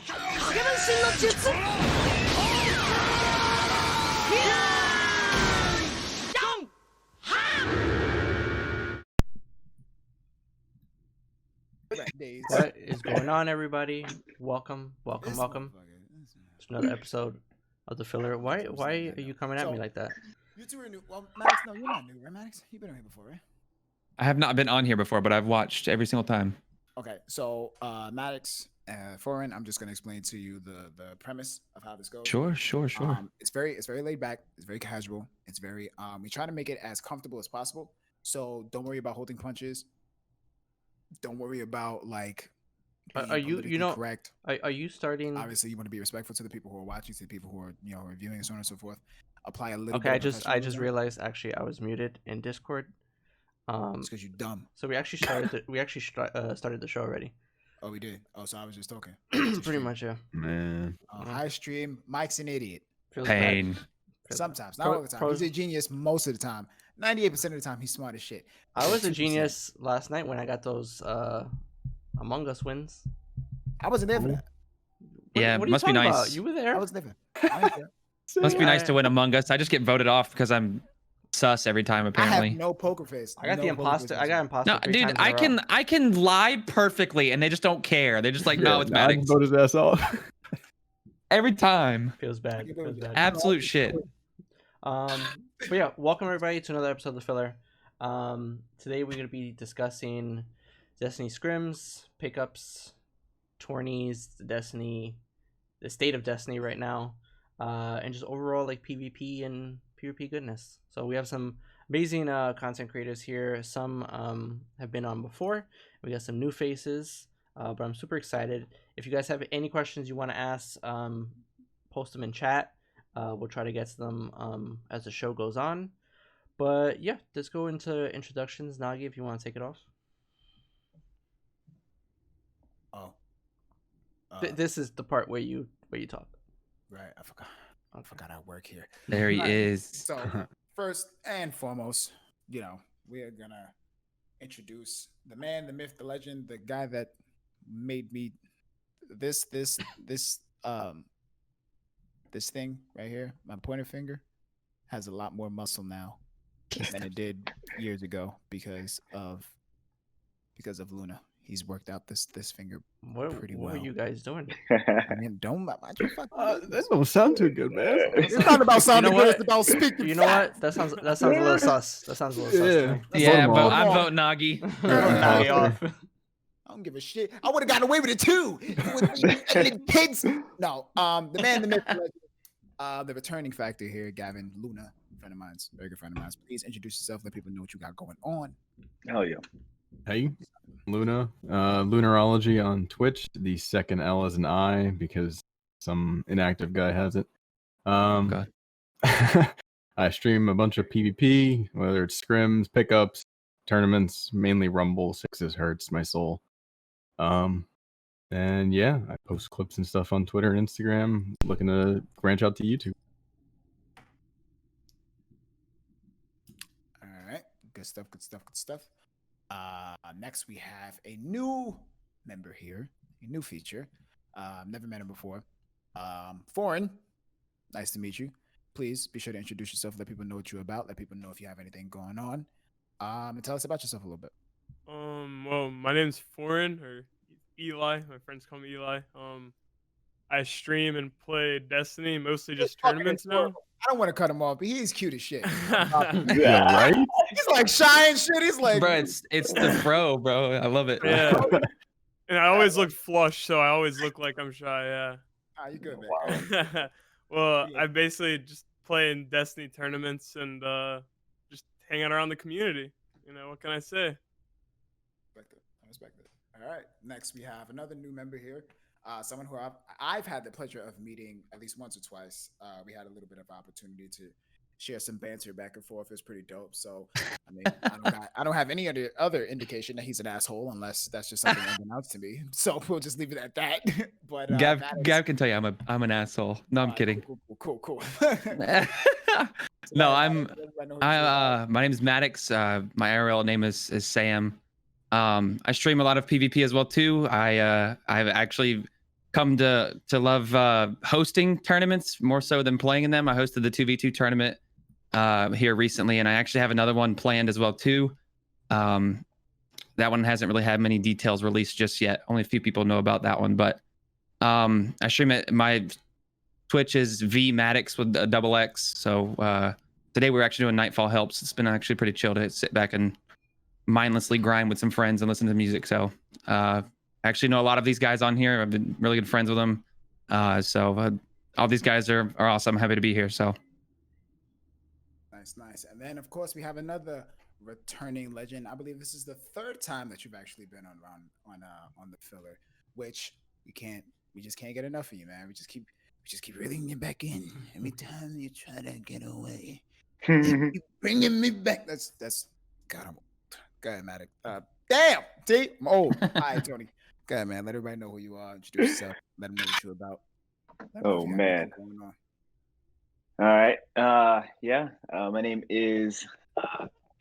What is going on, everybody? Welcome to another episode of the filler. Why are you coming at me like that? You two are new. Well, Maddox, no, you're not new, right, Maddox? You've been on here before, right? I have not been on here before, but I've watched every single time. Okay, so Maddox, FOUREIGN, I'm just gonna explain to you the premise of how this goes. Sure. It's very laid back. It's very casual. It's very we try to make it as comfortable as possible. So don't worry about holding punches. Don't worry about like. Are you correct? Are you starting? Obviously, you want to be respectful to the people who are watching, to the people who are reviewing, and so on and so forth. Apply a little. Okay, I just realized actually I was muted in Discord. It's because you're dumb. So we actually started the show already. Oh, we did. Oh, so I was just talking. Pretty much, yeah. Man. High stream. Mike's an idiot. Pain. Sometimes, not all the time. He's a genius most of the time. 98% of the time, he's smart as shit. I was a genius last night when I got those Among Us wins. I wasn't there for that. Yeah, what must be nice. About? You were there. I was there. I was there. Must be nice to win Among Us. I just get voted off because I'm sus every time. Apparently, I have no poker face. I got the imposter. I got imposter. No, dude, I can lie perfectly, and they just don't care. They're just like, no, it's Maddox. Vote his ass off. Every time. Feels bad. Absolute shit. But yeah, welcome everybody to another episode of the filler. Today we're gonna be discussing Destiny Scrims, pickups, Tourneys, the state of Destiny right now, and just overall like PvP and PvP goodness. So we have some amazing content creators here. Some have been on before. We got some new faces, but I'm super excited. If you guys have any questions you want to ask, post them in chat. We'll try to get to them as the show goes on. But yeah, let's go into introductions. Nogi, if you want to take it off. Oh. This is the part where you talk. Right, I forgot I work here. There he is. So first and foremost, we are gonna introduce the man, the myth, the legend, the guy that made me this thing right here. My pointer finger has a lot more muscle now than it did years ago because of Luna. He's worked out this finger pretty well. What are you guys doing? I mean, don't mind your fucking that don't sound too good, man. It's not about sounding good. It's about speaking. You know what? That sounds a little sus. That sounds a little sus. To me. Yeah, but I'm voting Nogi. Nogi off. I don't give a shit. I would have gotten away with it too. With kids. No. The man, the myth, the legend, the returning factor here, Gavin Luna, friend of mine's, very good friend of mine. Please introduce yourself. Let people know what you got going on. Hell yeah. Hey, Luna. Lunarology on Twitch. The second L is an I because some inactive guy has it. God. I stream a bunch of PvP, whether it's scrims, pickups, tournaments, mainly Rumble. 6 hurts my soul. And yeah, I post clips and stuff on Twitter and Instagram. Looking to branch out to YouTube. All right, good stuff. Next we have a new member here, a new feature. Never met him before. FOUREIGN, nice to meet you. Please be sure to introduce yourself. Let people know what you're about. Let people know if you have anything going on. And tell us about yourself a little bit. Well, my name's FOUREIGN, or Eli. My friends call me Eli. I stream and play Destiny, mostly just tournaments now. I don't want to cut him off, but he's cute as shit. Yeah, right? He's like shy and shit. He's like, bro, it's the bro, bro. I love it. Yeah. And I always look flush, so I always look like I'm shy. Yeah. Ah, you good, man. Well, I basically just play in Destiny tournaments and just hang out around the community. What can I say? I respect it. All right. Next, we have another new member here. Someone who I've had the pleasure of meeting at least once or twice. We had a little bit of opportunity to share some banter back and forth. It was pretty dope. So, I mean, I don't have any other indication that he's an asshole unless that's just something unbeknownst to me. So we'll just leave it at that. But Gav can tell you I'm an asshole. No, I'm kidding. Cool. No, my name is MADDOX. My IRL name is Sam. I stream a lot of PvP as well too. I've actually come to love hosting tournaments more so than playing in them. I hosted the 2v2 tournament here recently, and I actually have another one planned as well too. That one hasn't really had many details released just yet. Only a few people know about that one, but I stream it. My Twitch is MADDOX with a double X. So today we're actually doing Nightfall Helps. It's been actually pretty chill to sit back and mindlessly grind with some friends and listen to music. So I actually know a lot of these guys on here. I've been really good friends with them. So all these guys are awesome. I'm happy to be here. So Nice. And then of course we have another returning legend. I believe this is the third time that you've actually been on the filler, which we just can't get enough of you, man. We just keep reeling you back in every time you try to get away. You keep bringing me back. That's God. I'm old. Go ahead, Maddox. Damn, T. I'm old. All right, Tony. Go ahead, man. Let everybody know who you are. Introduce yourself. Let them know what you're about. Oh man. All right. My name is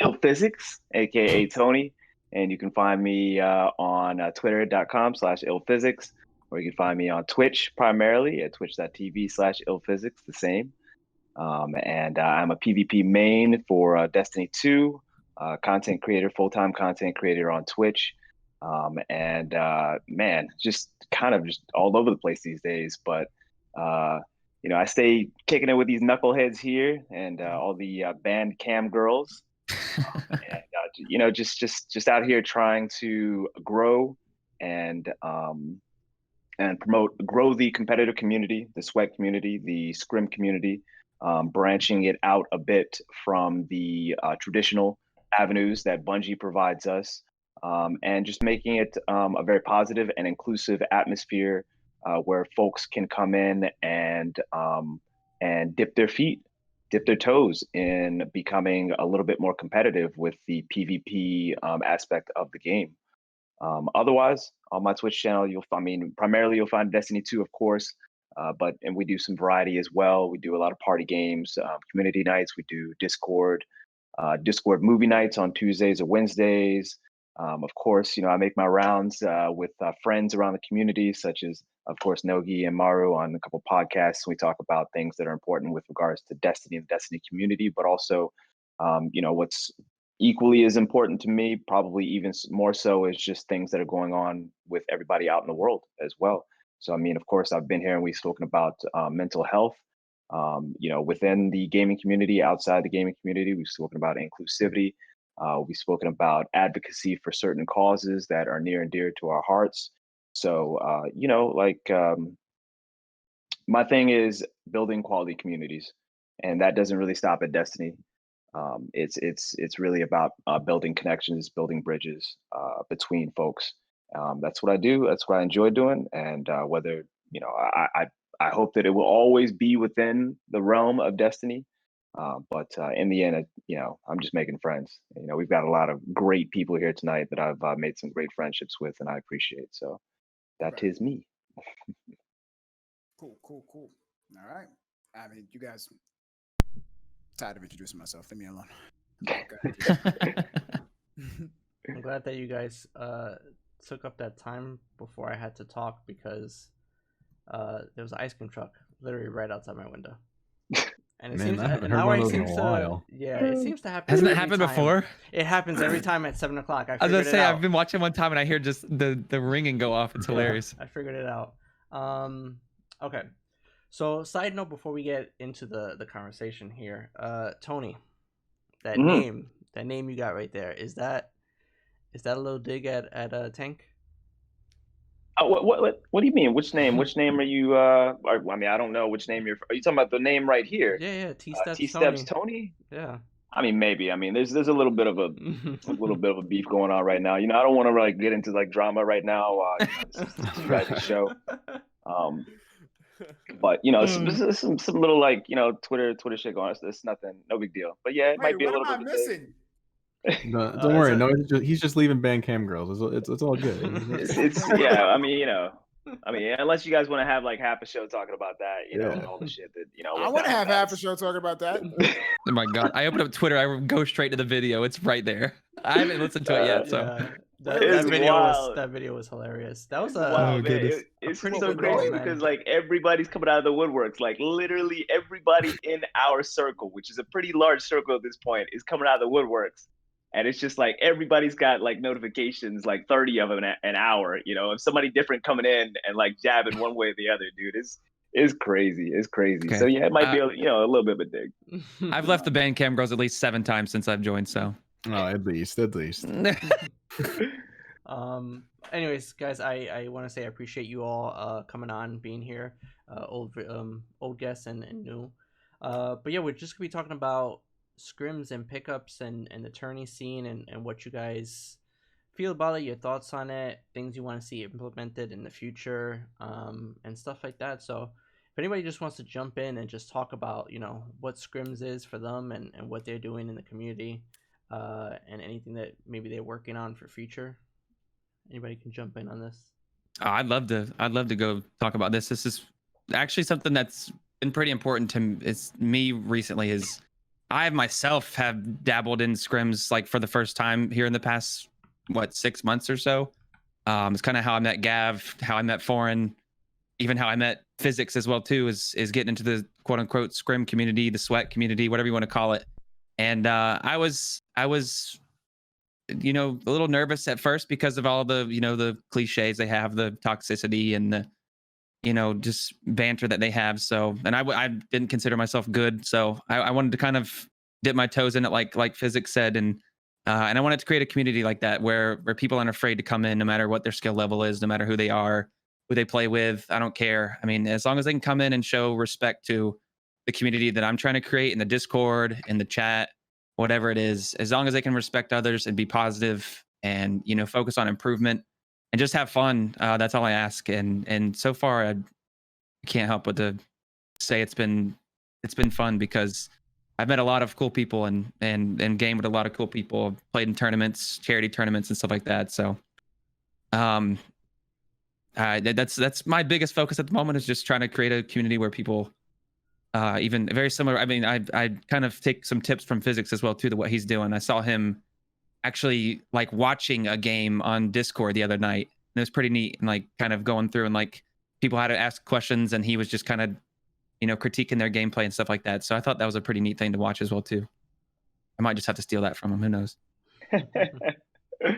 ILLPHYSICS, aka Tony, and you can find me on twitter.com/ILLPHYSICS, or you can find me on Twitch primarily at twitch.tv/ILLPHYSICS, the same. And I'm a PvP main for Destiny 2, content creator, full-time content creator on Twitch. Man, just kind of just all over the place these days, but I stay kicking it with these knuckleheads here and all the band cam girls, and just out here trying to grow and grow the competitive community, the sweat community, the scrim community, branching it out a bit from the traditional avenues that Bungie provides us, and just making it a very positive and inclusive atmosphere where folks can come in and dip their toes in becoming a little bit more competitive with the PvP aspect of the game. Otherwise, on my Twitch channel, primarily you'll find Destiny 2, of course, and we do some variety as well. We do a lot of party games, community nights. We do Discord movie nights on Tuesdays or Wednesdays. Of course, I make my rounds with friends around the community, such as, of course, NOGI and MARU on a couple podcasts. We talk about things that are important with regards to Destiny and the Destiny community, but also, what's equally as important to me, probably even more so, is just things that are going on with everybody out in the world as well. So, of course, I've been here and we've spoken about mental health, within the gaming community, outside the gaming community. We've spoken about inclusivity. We've spoken about advocacy for certain causes that are near and dear to our hearts. So, my thing is building quality communities, and that doesn't really stop at Destiny. It's really about building connections, building bridges between folks. That's what I do. That's what I enjoy doing. And whether, I hope that it will always be within the realm of Destiny. But in the end, I'm just making friends. We've got a lot of great people here tonight that I've made some great friendships with, and I appreciate. So that is me. Cool. All right. You guys, tired of introducing myself. Leave me alone. I'm glad that you guys took up that time before I had to talk, because there was an ice cream truck literally right outside my window. And it seems it seems to happen. Hasn't it happened before? It happens every time at 7 o'clock. I was gonna say, I've been watching one time and I hear just the ringing go off. It's hilarious. I figured it out. Okay. So, side note before we get into the conversation here, Tony, that name you got right there, is that a little dig at Tank? What do you mean? Which name? Which name are you? I don't know which name you're. Are you talking about the name right here? Yeah. T-Steps Tony. Yeah. Maybe. There's a little bit of a beef going on right now. I don't want to get into drama right now. This is you guys' show. But some little Twitter shit going on. It's nothing, no big deal. But yeah, it might be a little bit. Missing? No, don't worry. No, he's just leaving Bandcamp girls. It's all good. Unless you guys want to have half a show talking about that, and all the shit that I want to have half a show talking about that. Oh my god! I opened up Twitter. I go straight to the video. It's right there. I haven't listened to it yet, so That, It's wild. that video was hilarious. That was It's a wild, man. goodness. It's pretty just so good crazy goal, man. because like everybody's coming out of the woodworks. Like literally everybody in our circle, which is a pretty large circle at this point, is coming out of the woodworks. And it's just like everybody's got like notifications, like 30 of them an hour. You know, if somebody different coming in and like jabbing one way or the other, dude, it's crazy. It's crazy. Okay. So yeah, it might be a little bit of a dig. I've left the Bandcamp girls at least 7 times since I've joined. So. Oh, at least. Anyways, guys, I want to say I appreciate you all coming on, being here, old guests and new. But yeah, we're just gonna be talking about scrims and pickups and the tourney scene and what you guys feel about it, your thoughts on it, things you want to see implemented in the future, and stuff like that. So if anybody just wants to jump in and just talk about, you know, what scrims is for them and what they're doing in the community, and anything that maybe they're working on for future, anybody can jump in on this. Oh, I'd love to go talk about this. This is actually something that's been pretty important to me recently. Is I myself have dabbled in scrims like for the first time here in the past 6 months or so. It's kind of how I met Gav, how I met Foreign, even how I met Physics as well too. Is getting into the quote unquote scrim community, the sweat community, whatever you want to call it. And I was you know, a little nervous at first because of all the, you know, the cliches they have, the toxicity and the, you know, just banter that they have. So, and I didn't consider myself good. So I wanted to kind of dip my toes in it, like Physics said. And I wanted to create a community like that where people aren't afraid to come in, no matter what their skill level is, no matter who they are, who they play with. I don't care. I mean, as long as they can come in and show respect to the community that I'm trying to create in the Discord, in the chat, whatever it is, as long as they can respect others and be positive and, you know, focus on improvement and just have fun. That's all I ask. And so far I can't help but to say it's been fun because I've met a lot of cool people and gamed with a lot of cool people, played in tournaments, charity tournaments and stuff like that. So that's my biggest focus at the moment, is just trying to create a community where people even very similar. I mean, I kind of take some tips from Physics as well too, to what he's doing. I saw him actually like watching a game on Discord the other night, and it was pretty neat, and like kind of going through and like people had to ask questions and he was just kind of, you know, critiquing their gameplay and stuff like that. So I thought that was a pretty neat thing to watch as well too. I might just have to steal that from him, who knows. I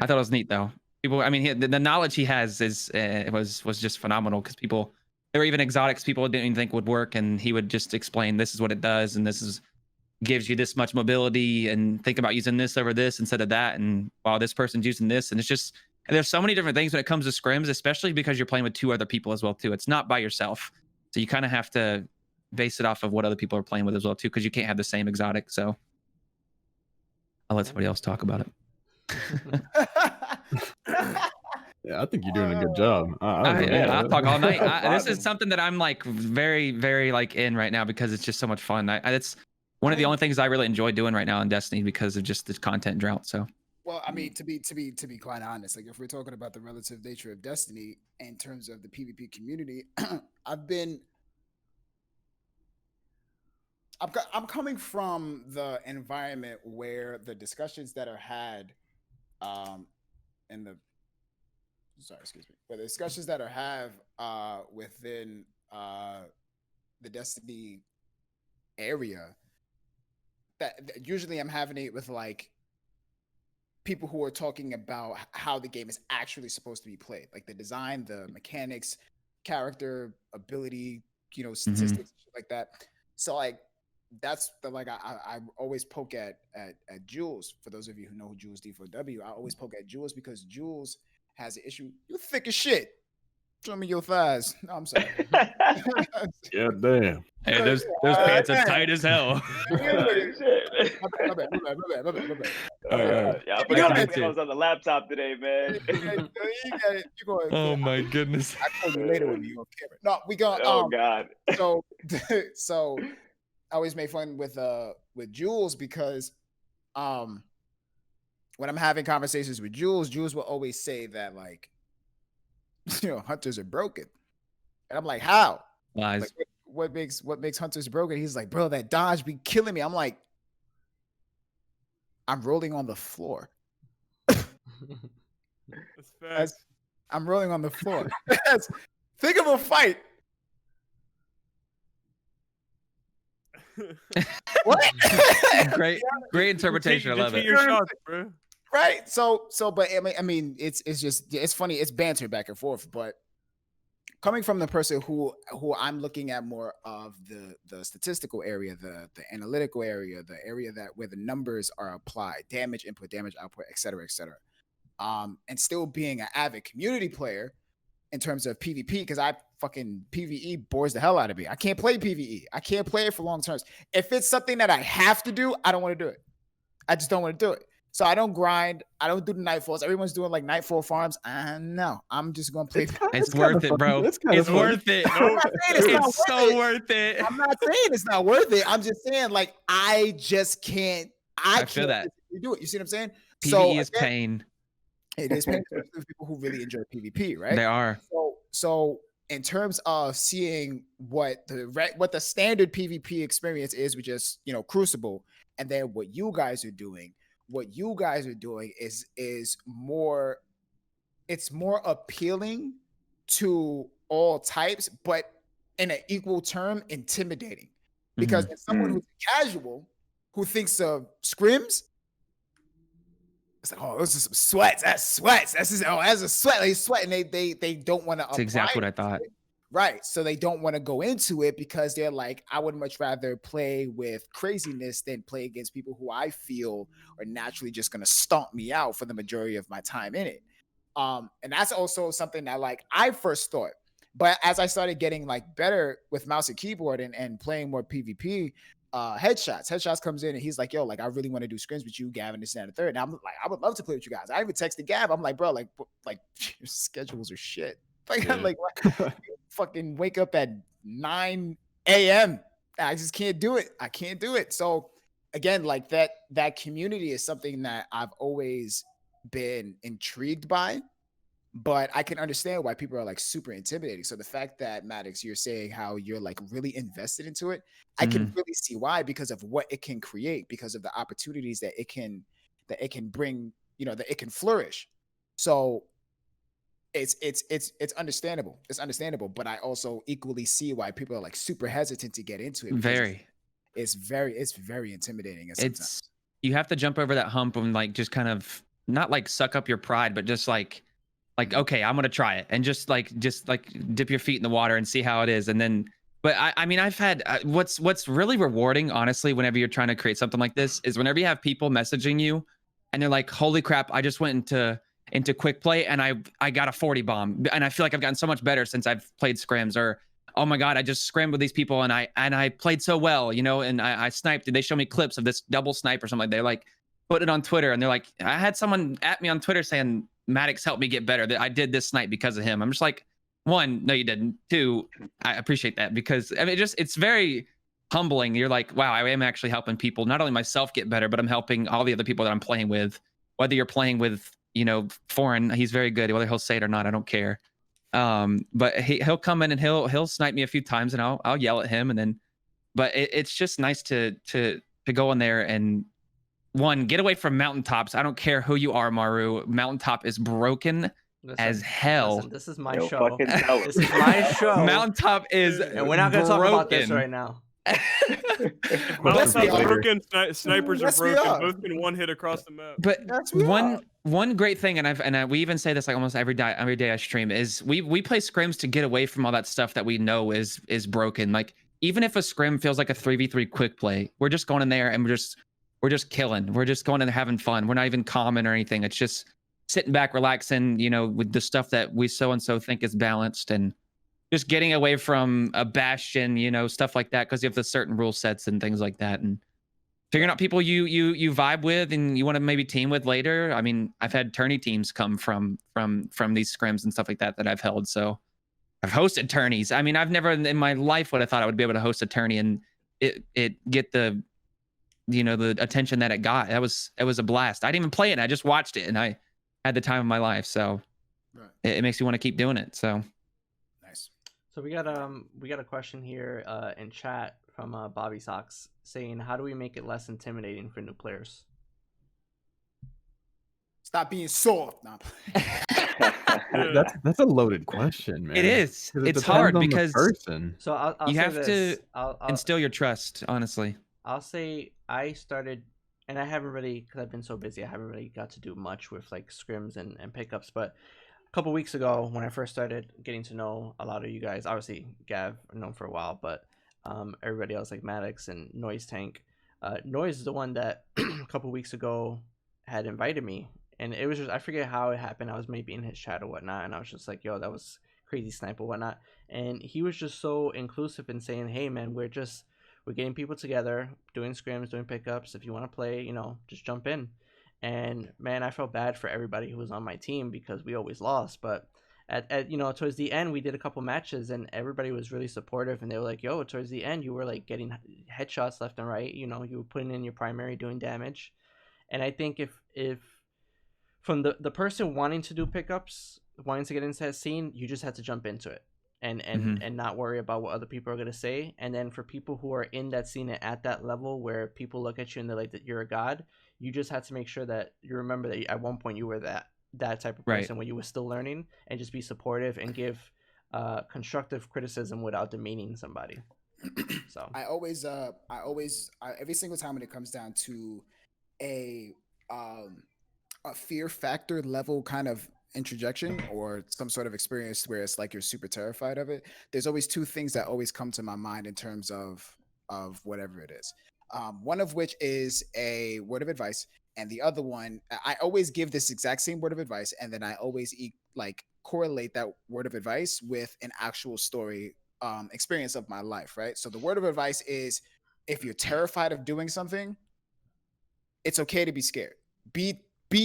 thought it was neat though. People, I mean, the knowledge he has was just phenomenal, because people, there were even exotics people didn't even think would work, and he would just explain, this is what it does, and this is gives you this much mobility, and think about using this over this instead of that, and while this person's using this. And it's just, and there's so many different things when it comes to scrims, especially because you're playing with 2 other people as well too. It's not by yourself, so you kind of have to base it off of what other people are playing with as well too, because you can't have the same exotic. So I'll let somebody else talk about it. Yeah, I think you're doing a good job. I'll talk all night. This is something that I'm like very, very like in right now, because it's just so much fun. It's one of the only things I really enjoy doing right now in Destiny, because of just the content drought. So, well, I mean, to be quite honest, like if we're talking about the relative nature of Destiny in terms of the PvP community, I'm coming from the environment where the discussions that are had, where the discussions that are had within the Destiny area, that usually I'm having it with like people who are talking about how the game is actually supposed to be played, like the design, the mechanics, character, ability, you know, statistics, shit like that. So like that's the, like I always poke at Jules. For those of you who know Jules D4W, I always poke at Jules because Jules has an issue. You thick as shit. Show me your thighs. No, I'm sorry. Yeah, damn. Hey, those pants are tight as hell. My bad. Yeah, I forgot I was on the laptop today, man. Oh my goodness. I told you later when you on camera. No, we go. Oh God. So I always make fun with Jules because when I'm having conversations with Jules will always say that, like, you know, hunters are broken. And I'm like, how? Lies. Like, what makes hunters broken? He's like, bro, that dodge be killing me. I'm like, I'm rolling on the floor. That's facts. I'm rolling on the floor. Think of a fight. What? Great interpretation. I love Take it. your shots, bro. Right. So, but I mean, it's just it's funny. It's banter back and forth. But coming from the person who I'm looking at more of the statistical area, the analytical area, the area that where the numbers are applied, damage input, damage output, et cetera, et cetera. And still being an avid community player in terms of PvP, because I fucking PvE bores the hell out of me. I can't play PvE. I can't play it for long terms. If it's something that I have to do, I don't want to do it. I just don't want to do it. So I don't grind. I don't do the nightfalls. Everyone's doing like nightfall farms. No, I'm just gonna play. It's worth it, bro. It's worth it. It's so worth it. I'm not saying it's not worth it. I'm just saying like I just can't. I feel can't that. do it. You see what I'm saying? PvE is pain. It is pain for people who really enjoy PvP, right? They are. So in terms of seeing what the standard PvP experience is, which is Crucible, and then what you guys are doing. What you guys are doing is more, it's more appealing to all types, but in an equal term, intimidating. Because as someone who's casual, who thinks of scrims, it's like, oh, those are some sweats. That's sweats. That's a sweat. They sweat, and they don't want to. That's exactly what I thought. Right. So they don't want to go into it because they're like, I would much rather play with craziness than play against people who I feel are naturally just going to stomp me out for the majority of my time in it. And that's also something that like I first thought. But as I started getting like better with mouse and keyboard and playing more PvP, Headshots comes in and he's like, yo, like I really want to do scrims with you, Gavin, this and the third. And I'm like, I would love to play with you guys. I even texted Gav. I'm like, bro, like your schedules are shit. Like, I'm like, fucking wake up at 9 a.m. I just can't do it. I can't do it. So again, like that community is something that I've always been intrigued by, but I can understand why people are like super intimidating. So the fact that MADDOX, you're saying how you're like really invested into it, I can really see why, because of what it can create, because of the opportunities that it can bring, that it can flourish. So it's understandable. It's understandable, but I also equally see why people are like super hesitant to get into it. It's very intimidating. You have to jump over that hump and like just kind of not like suck up your pride, but just like okay, I'm gonna try it and just like dip your feet in the water and see how it is. And then, but I mean, I've had what's really rewarding, honestly, whenever you're trying to create something like this, is whenever you have people messaging you and they're like, holy crap, I just went into quick play and I got a 40 bomb and I feel like I've gotten so much better since I've played scrims. Or oh my god, I just scrimmed with these people and I played so well, and I sniped. Did they show me clips of this double snipe or something? Like, they're like put it on Twitter and they're like, I had someone at me on Twitter saying MADDOX helped me get better, that I did this snipe because of him. I'm just like, one, no you didn't. Two, I appreciate that, because I mean it's very humbling. You're like, wow, I am actually helping people, not only myself get better, but I'm helping all the other people that I'm playing with. Whether you're playing with Foreign, he's very good. Whether he'll say it or not, I don't care. But he'll come in and he'll snipe me a few times, and I'll yell at him, and then. But it's just nice to go in there and get away from mountaintops. I don't care who you are, Maru. Mountaintop is broken as hell. Listen, this is my show. This is my show. Mountaintop is, and we're not going to talk about this right now. Mountaintop's broken, snipers are broken. Both can one hit across the map. But one great thing, and we even say this like almost every day I stream, is we play scrims to get away from all that stuff that we know is broken. Like, even if a scrim feels like a 3v3 quick play, we're just going in there and we're just killing. We're just going in there having fun. We're not even comment or anything. It's just sitting back, relaxing, with the stuff that we so-and-so think is balanced, and just getting away from a bastion, stuff like that, because you have the certain rule sets and things like that, and figuring out people you vibe with and you want to maybe team with later. I mean, I've had tourney teams come from these scrims and stuff like that I've held. So I've hosted tourneys. I mean, I've never in my life would have thought I would be able to host a tourney and it get the the attention that it got. It was a blast. I didn't even play it. I just watched it and I had the time of my life. So it makes you want to keep doing it. So nice. So we got a question here in chat from Bobby Sox saying, how do we make it less intimidating for new players? Stop being soft. Nah, That's a loaded question, man. It is. 'Cause it It's depends hard on the because person. So I'll you say have this. to I'll instill your trust, honestly. I'll say I started, and I haven't really, because I've been so busy, I haven't really got to do much with like scrims and pickups. But a couple weeks ago, when I first started getting to know a lot of you guys, obviously Gav, I've known for a while, but everybody else like MADDOX and Noise Tank. Noise is the one that a couple weeks ago had invited me, and it was just, I forget how it happened. I was maybe in his chat or whatnot, and I was just like, yo, that was crazy snipe or whatnot. And he was just so inclusive in saying, hey man, we're getting people together, doing scrims, doing pickups. If you want to play, just jump in. And man, I felt bad for everybody who was on my team because we always lost. But at towards the end, we did a couple matches and everybody was really supportive. And they were like, yo, towards the end, you were like getting headshots left and right. You were putting in your primary, doing damage. And I think if from the person wanting to do pickups, wanting to get into that scene, you just had to jump into it. And not worry about what other people are going to say. And then for people who are in that scene at that level where people look at you and they're like that you're a god, you just have to make sure that you remember that at one point you were that type of person when you were still learning, and just be supportive and give constructive criticism without demeaning somebody. So I always every single time when it comes down to a fear factor level kind of interjection or some sort of experience where it's like you're super terrified of it, there's always two things that always come to my mind in terms of whatever it is. One of which is a word of advice, and the other one, I always give this exact same word of advice, and then I always correlate that word of advice with an actual story experience of my life, right? So the word of advice is, if you're terrified of doing something, it's okay to be scared. Be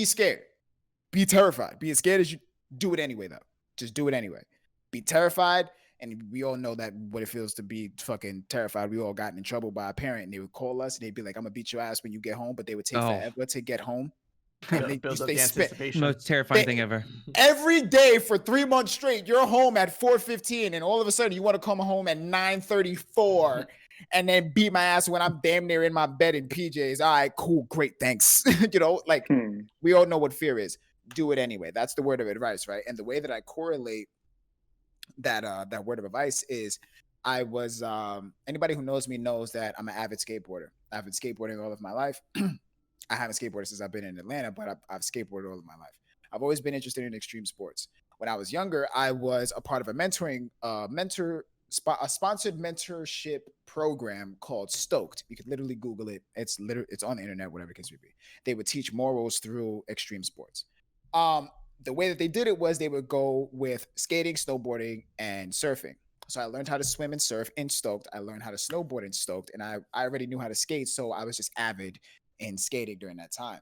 scared. Be terrified. Be as scared as you do it anyway, though. Just do it anyway. Be terrified. And we all know that what it feels to be fucking terrified. We all gotten in trouble by a parent, and they would call us and they'd be like, I'm gonna beat your ass when you get home, but they would take forever to get home. And build up the anticipation. Most terrifying thing ever. Every day for 3 months straight, you're home at 4:15, and all of a sudden you want to come home at 9:34 and then beat my ass when I'm damn near in my bed in PJs. All right, cool, great, thanks. We all know what fear is. Do it anyway. That's the word of advice, right? And the way that I correlate that word of advice is, I was anybody who knows me knows that I'm an avid skateboarder. I've been skateboarding all of my life. I haven't skateboarded since I've been in Atlanta, but I've skateboarded all of my life. I've always been interested in extreme sports. When I was younger, I was a part of a sponsored mentorship program called Stoked. You could literally Google it. It's on the internet, whatever it can be. They would teach morals through extreme sports. The way that they did it was they would go with skating, snowboarding, and surfing. So I learned how to swim and surf in Stoked. I learned how to snowboard in Stoked, and I already knew how to skate, so I was just avid in skating during that time.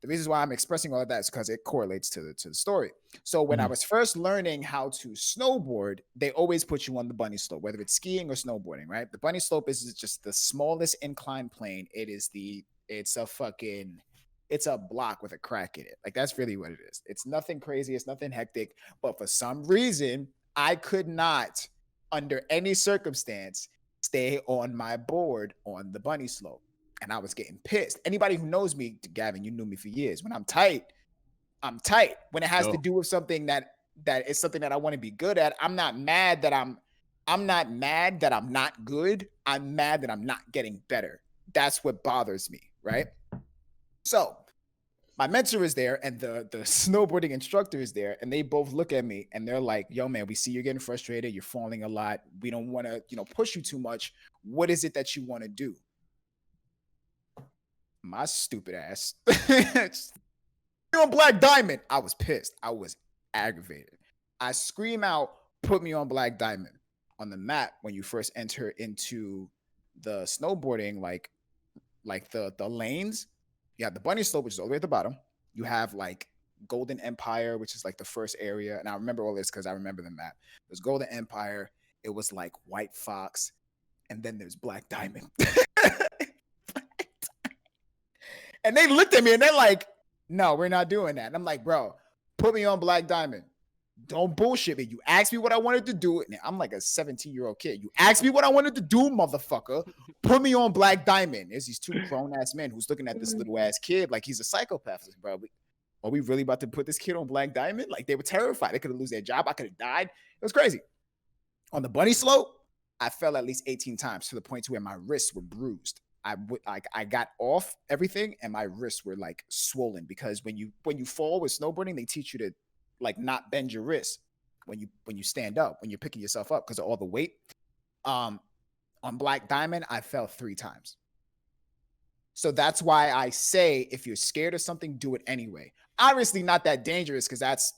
The reason why I'm expressing all of that is because it correlates to the story. So when I was first learning how to snowboard, they always put you on the bunny slope, whether it's skiing or snowboarding, right? The bunny slope is just the smallest incline plane. It's a block with a crack in it. Like, that's really what it is. It's nothing crazy. It's nothing hectic. But for some reason, I could not, under any circumstance, stay on my board on the bunny slope. And I was getting pissed. Anybody who knows me, Gavin, you knew me for years. When I'm tight, I'm tight. When it has to do with something that is something that I want to be good at, I'm not mad that I'm not good. I'm mad that I'm not getting better. That's what bothers me, right? So my mentor is there and the snowboarding instructor is there, and they both look at me and they're like, yo, man, we see you're getting frustrated. You're falling a lot. We don't want to, push you too much. What is it that you want to do? My stupid ass. On Black Diamond. I was pissed. I was aggravated. I scream out, put me on Black Diamond. On the map, when you first enter into the snowboarding, like the lanes, you have the bunny slope, which is all the way at the bottom. You have like Golden Empire, which is like the first area. And I remember all this because I remember the map. There's Golden Empire. It was like White Fox. And then there's Black Diamond. And they looked at me and they're like, no, we're not doing that. And I'm like, bro, put me on Black Diamond. Don't bullshit me. You asked me what I wanted to do. And I'm like a 17-year-old kid. You asked me what I wanted to do, motherfucker. Put me on Black Diamond. There's these two grown-ass men who's looking at this little-ass kid like he's a psychopath. Like, bro, are we really about to put this kid on Black Diamond? Like, they were terrified. They could have lost their job. I could have died. It was crazy. On the bunny slope, I fell at least 18 times to the point to where my wrists were bruised. I got off everything and my wrists were like swollen, because when you fall with snowboarding, they teach you to like not bend your wrists when you stand up, when you're picking yourself up because of all the weight. On Black Diamond, I fell 3 times. So that's why I say, if you're scared of something, do it anyway. Obviously not that dangerous, because that's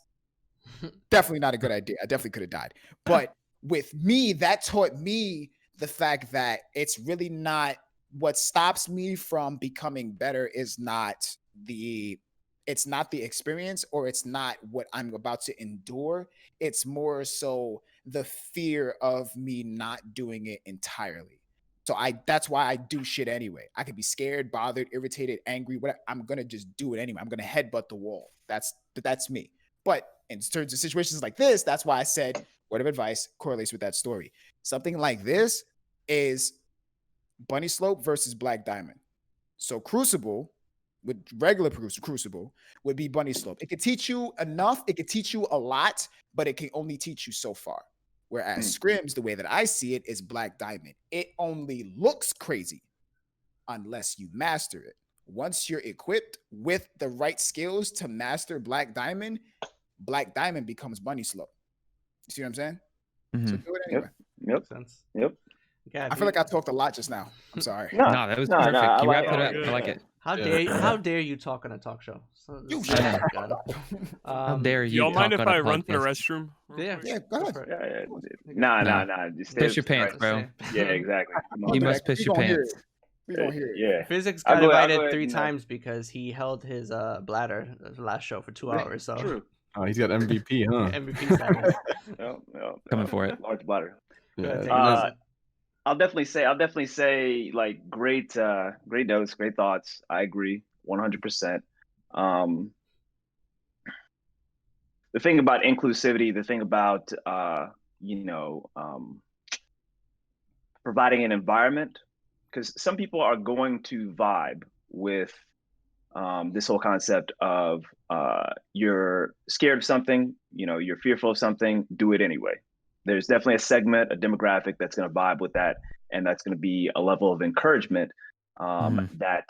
definitely not a good idea. I definitely could have died. But with me, that taught me the fact that it's really not, what stops me from becoming better is not the experience, or it's not what I'm about to endure. It's more so the fear of me not doing it entirely. So that's why I do shit anyway. I could be scared, bothered, irritated, angry, whatever. I'm gonna just do it anyway. I'm gonna headbutt the wall. That's me. But in terms of situations like this, that's why I said word of advice correlates with that story. Something like this is bunny slope versus Black Diamond. So Crucible, with regular Crucible, would be bunny slope. It could teach you enough. It could teach you a lot, but it can only teach you so far. Whereas Scrims, the way that I see it, is Black Diamond. It only looks crazy unless you master it. Once you're equipped with the right skills to master Black Diamond becomes bunny slope. You see what I'm saying? Mm-hmm. So do it anyway. Yep. Sense. Yep. Yeah, I feel like I talked a lot just now. I'm sorry. No, that was perfect. I You like wrapped it up. it. I like it. How dare you talk on a talk show? So You this shut is up. done. How dare Do you y'all mind talk if on a I run to the podcast? restroom? real Yeah, quick? Yeah, go ahead. for it. Yeah. No. Nah. Just stay Piss your up- pants, bro. Yeah, exactly. Come on. You Do must that. piss We your gonna hear pants. it. We gonna hear it. Yeah. Physics I'll got go invited ahead 3 and, times because he held his bladder the last show for 2 hours. So True. Oh, he's got MVP, huh? MVP status. Coming for it. Large bladder. Go ahead, Yeah, take it, Nelson. I'll definitely say like great notes, great thoughts. I agree 100%. The thing about inclusivity, the thing about providing an environment, because some people are going to vibe with this whole concept of you're scared of something, you're fearful of something, do it anyway. There's definitely a segment, a demographic that's going to vibe with that, and that's going to be a level of encouragement that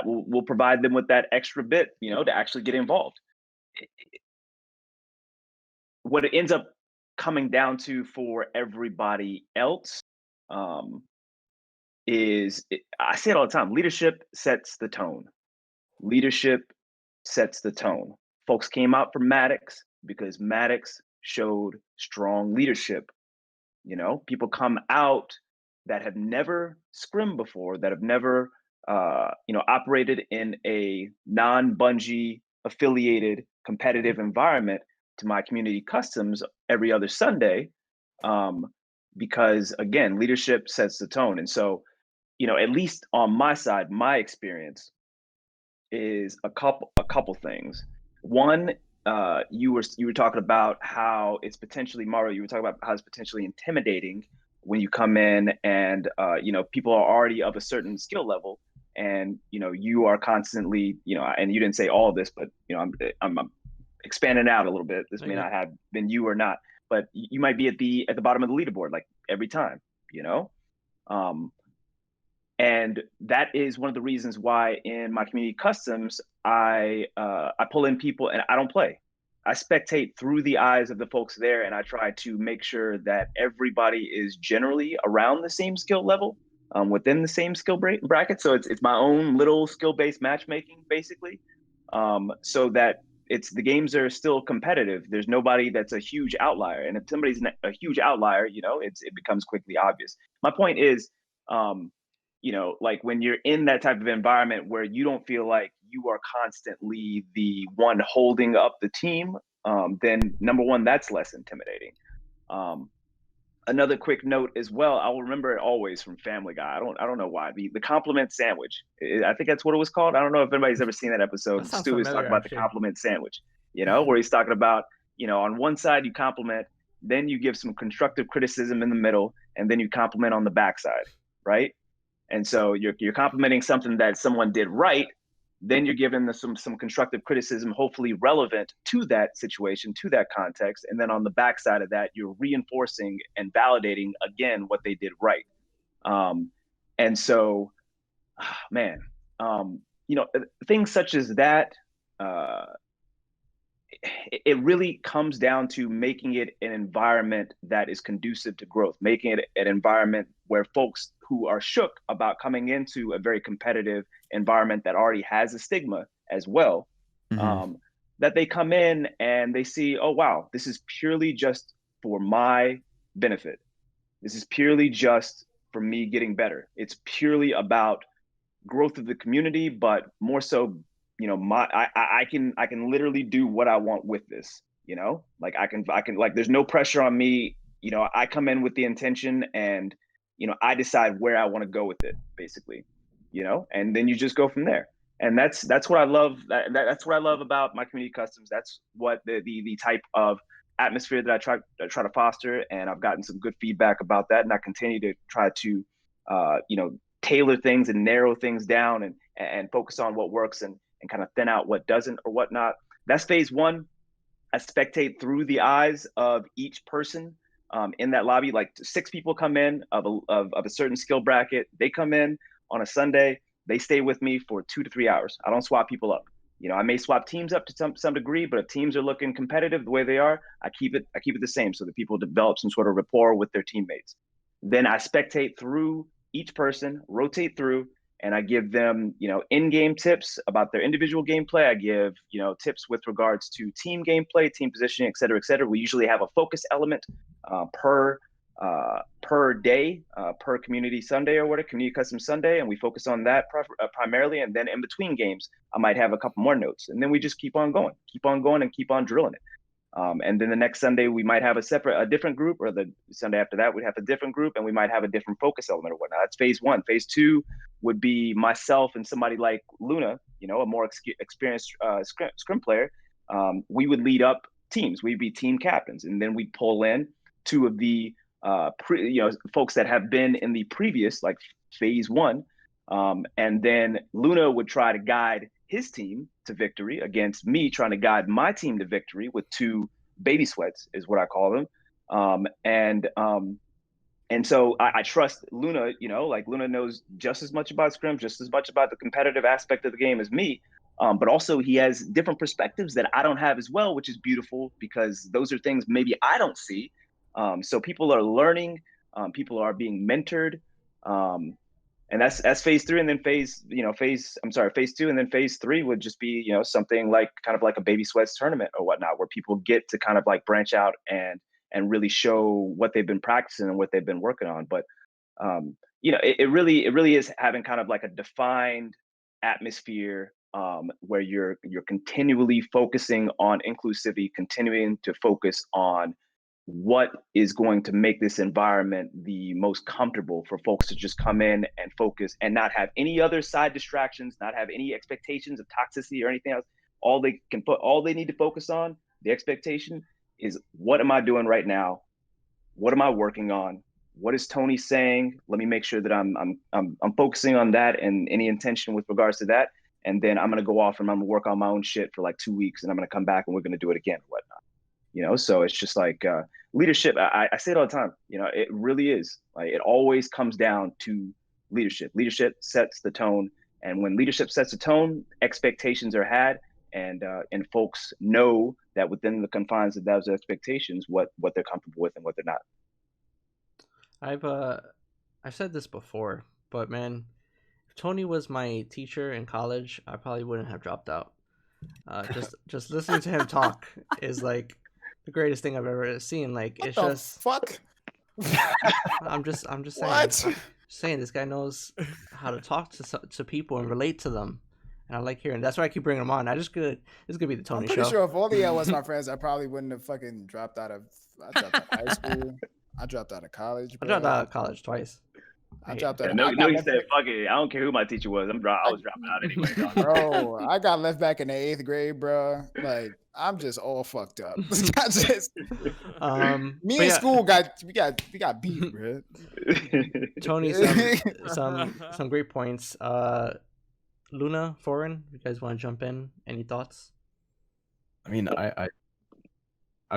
will provide them with that extra bit, to actually get involved. What it ends up coming down to for everybody else is, I say it all the time, leadership sets the tone. Leadership sets the tone. Folks came out for MADDOX because MADDOX showed strong leadership. People come out that have never scrimmed before, that have never operated in a non-Bungie affiliated competitive environment to my community customs every other Sunday, because again, leadership sets the tone. And so, at least on my side, my experience is a couple things. One, you were talking about how it's potentially, MARU, you were talking about how it's potentially intimidating when you come in and people are already of a certain skill level, and you are constantly, and you didn't say all of this, but I'm expanding out a little bit. This may not have been you or not, but you might be at the bottom of the leaderboard like every time, and that is one of the reasons why in my community customs, I pull in people and I don't play. I spectate through the eyes of the folks there, and I try to make sure that everybody is generally around the same skill level, within the same skill bracket. So it's my own little skill-based matchmaking, basically, so that the games are still competitive. There's nobody that's a huge outlier, and if somebody's a huge outlier, it becomes quickly obvious. My point is, like when you're in that type of environment where you don't feel like you are constantly the one holding up the team, then number one, that's less intimidating. Another quick note as well, I will remember it always from Family Guy. I don't know why. The compliment sandwich. I think that's what it was called. I don't know if anybody's ever seen that episode. That Stu is talking about actually. the compliment sandwich, where he's talking about, on one side you compliment, then you give some constructive criticism in the middle, and then you compliment on the backside, right? And so you're complimenting something that someone did right, Then you're giving them some constructive criticism, hopefully relevant to that situation, to that context. And then on the backside of that, you're reinforcing and validating again what they did right. And so, man, you know, things such as that, it really comes down to making it an environment that is conducive to growth, making it an environment where folks who are shook about coming into a very competitive environment that already has a stigma as well, that they come in and they see, oh, wow, this is purely just for my benefit. This is purely just for me getting better. It's purely about growth of the community, but more so, you know, I can literally do what I want with this, you know, like I can like, there's no pressure on me. You know, I come in with the intention and, you know, I decide where I want to go with it, basically, you know, and then you just go from there. And that's what I love. That's what I love about my community customs. That's what the type of atmosphere that I try to foster. And I've gotten some good feedback about that. And I continue to try to, you know, tailor things and narrow things down and focus on what works and kind of thin out what doesn't or whatnot. That's phase one. I spectate through the eyes of each person in that lobby. Like 6 people come in of a certain skill bracket. They come in on a Sunday. They stay with me for 2 to 3 hours. I don't swap people up. You know, I may swap teams up to some degree, but if teams are looking competitive the way they are, I keep it the same so that people develop some sort of rapport with their teammates. Then I spectate through each person, rotate through, and I give them, you know, in-game tips about their individual gameplay. I give, you know, tips with regards to team gameplay, team positioning, et cetera, et cetera. We usually have a focus element per day, per community Sunday or whatever, community custom Sunday, and we focus on that primarily. And then in between games, I might have a couple more notes, and then we just keep on going and keep on drilling it. And then the next Sunday we might have a different group, or the Sunday after that we'd have a different group, and we might have a different focus element or whatnot. That's phase one. Phase two would be myself and somebody like Luna, you know, a more experienced scrim player. We would lead up teams. We'd be team captains, and then we'd pull in 2 of the folks that have been in the previous, like phase one, and then Luna would try to guide his team to victory against me trying to guide my team to victory with 2 baby sweats is what I call them. And so I trust Luna, you know, like Luna knows just as much about Scrims, just as much about the competitive aspect of the game as me. But also he has different perspectives that I don't have as well, which is beautiful because those are things maybe I don't see. So people are learning, people are being mentored. And that's phase 3, and then phase 2, and then phase 3 would just be, you know, something like kind of like a baby sweats tournament or whatnot, where people get to kind of like branch out and really show what they've been practicing and what they've been working on. But you know, it really is having kind of like a defined atmosphere where you're continually focusing on inclusivity, continuing to focus on what is going to make this environment the most comfortable for folks to just come in and focus and not have any other side distractions, not have any expectations of toxicity or anything else. All they need to focus on, the expectation is, what am I doing right now? What am I working on? What is Tony saying? Let me make sure that I'm focusing on that and any intention with regards to that. And then I'm going to go off and I'm going to work on my own shit for like 2 weeks, and I'm going to come back and we're going to do it again, whatnot. You know, so it's just like leadership. I say it all the time. You know, it really is. Like, it always comes down to leadership. Leadership sets the tone, and when leadership sets the tone, expectations are had, and folks know that within the confines of those expectations, what they're comfortable with and what they're not. I've said this before, but man, if Tony was my teacher in college, I probably wouldn't have dropped out. Just listening to him talk is like the greatest thing I've ever seen. Like, What it's the just fuck? I'm just saying. What? I'm saying this guy knows how to talk to people and relate to them, and I like hearing. That's why I keep bringing him on. This is gonna be the Tony I'm pretty show. sure if all the was my friends, I probably wouldn't have fucking dropped out of. I dropped out of high school. I dropped out of college. I Bro. dropped out of college twice. I dropped out. No, I got he left said, back- "Fuck it, I don't care who my teacher was. I was dropping out anyway." Dog. Bro, I got left back in the 8th grade, bro. Like, I'm just all fucked up. I just, me But and yeah, school got beat, bro. Tony, some great points. Luna, Foreign, you guys want to jump in? Any thoughts? I mean, I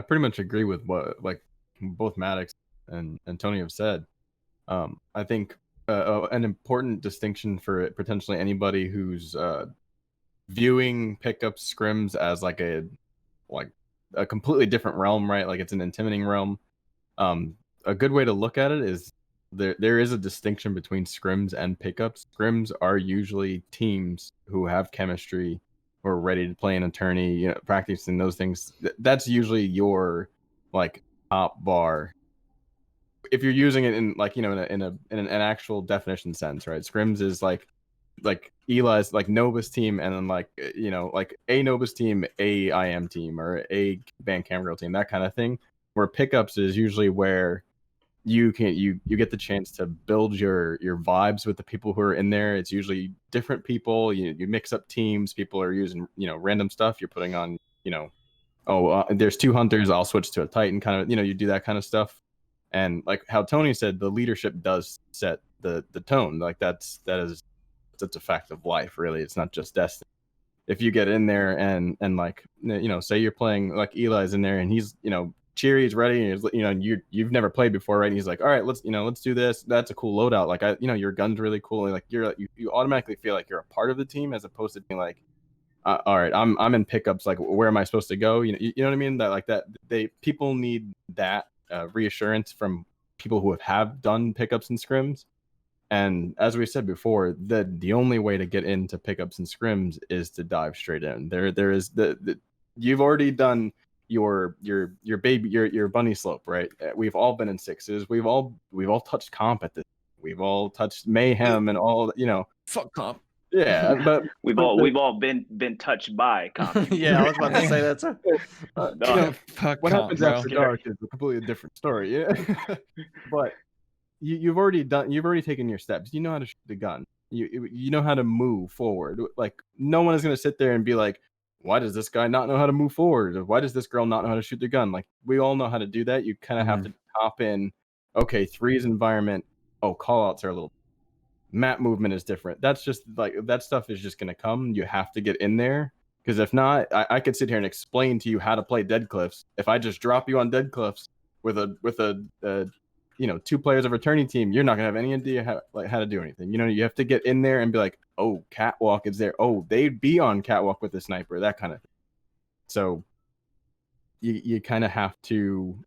pretty much agree with what like both MADDOX and Tony have said. I think an important distinction for potentially anybody who's viewing pickups scrims as like a completely different realm, right? Like it's an intimidating realm. A good way to look at it is there is a distinction between scrims and pickups. Scrims are usually teams who have chemistry, who are ready to play in a tourney, you know, practicing those things. That's usually your like top bar. If you're using it in like, you know, in an actual definition sense, right? Scrims is like Eli's like Novus team, and then like, you know, like a Novus team, a IM team, or a band Camgirl team, that kind of thing. Where pickups is usually where you get the chance to build your vibes with the people who are in there. It's usually different people. You mix up teams. People are using, you know, random stuff. You're putting on, you know, there's 2 hunters, I'll switch to a Titan, kind of, you know, you do that kind of stuff. And like how Tony said, the leadership does set the tone. Like that's a fact of life, really. It's not just Destiny. If you get in there and like, you know, say you're playing like Eli's in there and he's, you know, cheery, he's ready, and you know, you've never played before, right? And he's like, all right, let's do this. That's a cool loadout. Like, you know, your gun's really cool. And like you automatically feel like you're a part of the team, as opposed to being like, all right, I'm in pickups. Like, where am I supposed to go? You know what I mean? That like that people need that reassurance from people who have done pickups and scrims. And as we said before, the only way to get into pickups and scrims is to dive straight in. There is the you've already done your bunny slope, right? We've all been in sixes. We've all touched comp at this. We've all touched mayhem and all, you know. Fuck comp. Yeah, but we've all been touched by comp. Yeah, I was about to say that too. No, you know, Fuck what comp, happens bro. after dark is a completely different story. Yeah, but you've already taken your steps. You know how to shoot the gun. You know how to move forward. Like, no one is going to sit there and be like, why does this guy not know how to move forward? Or why does this girl not know how to shoot the gun? Like, we all know how to do that. You kind of have to hop in. Okay, threes environment. Oh, callouts are a little. Map movement is different. That's just like, that stuff is just going to come. You have to get in there, because if not, I could sit here and explain to you how to play Dead Cliffs. If I just drop you on Dead Cliffs with a you know, 2 players of a tourney team, you're not gonna have any idea how to do anything. You know, you have to get in there and be like, oh, catwalk is there. Oh, they'd be on catwalk with a sniper, that kind of thing. So you kind of have to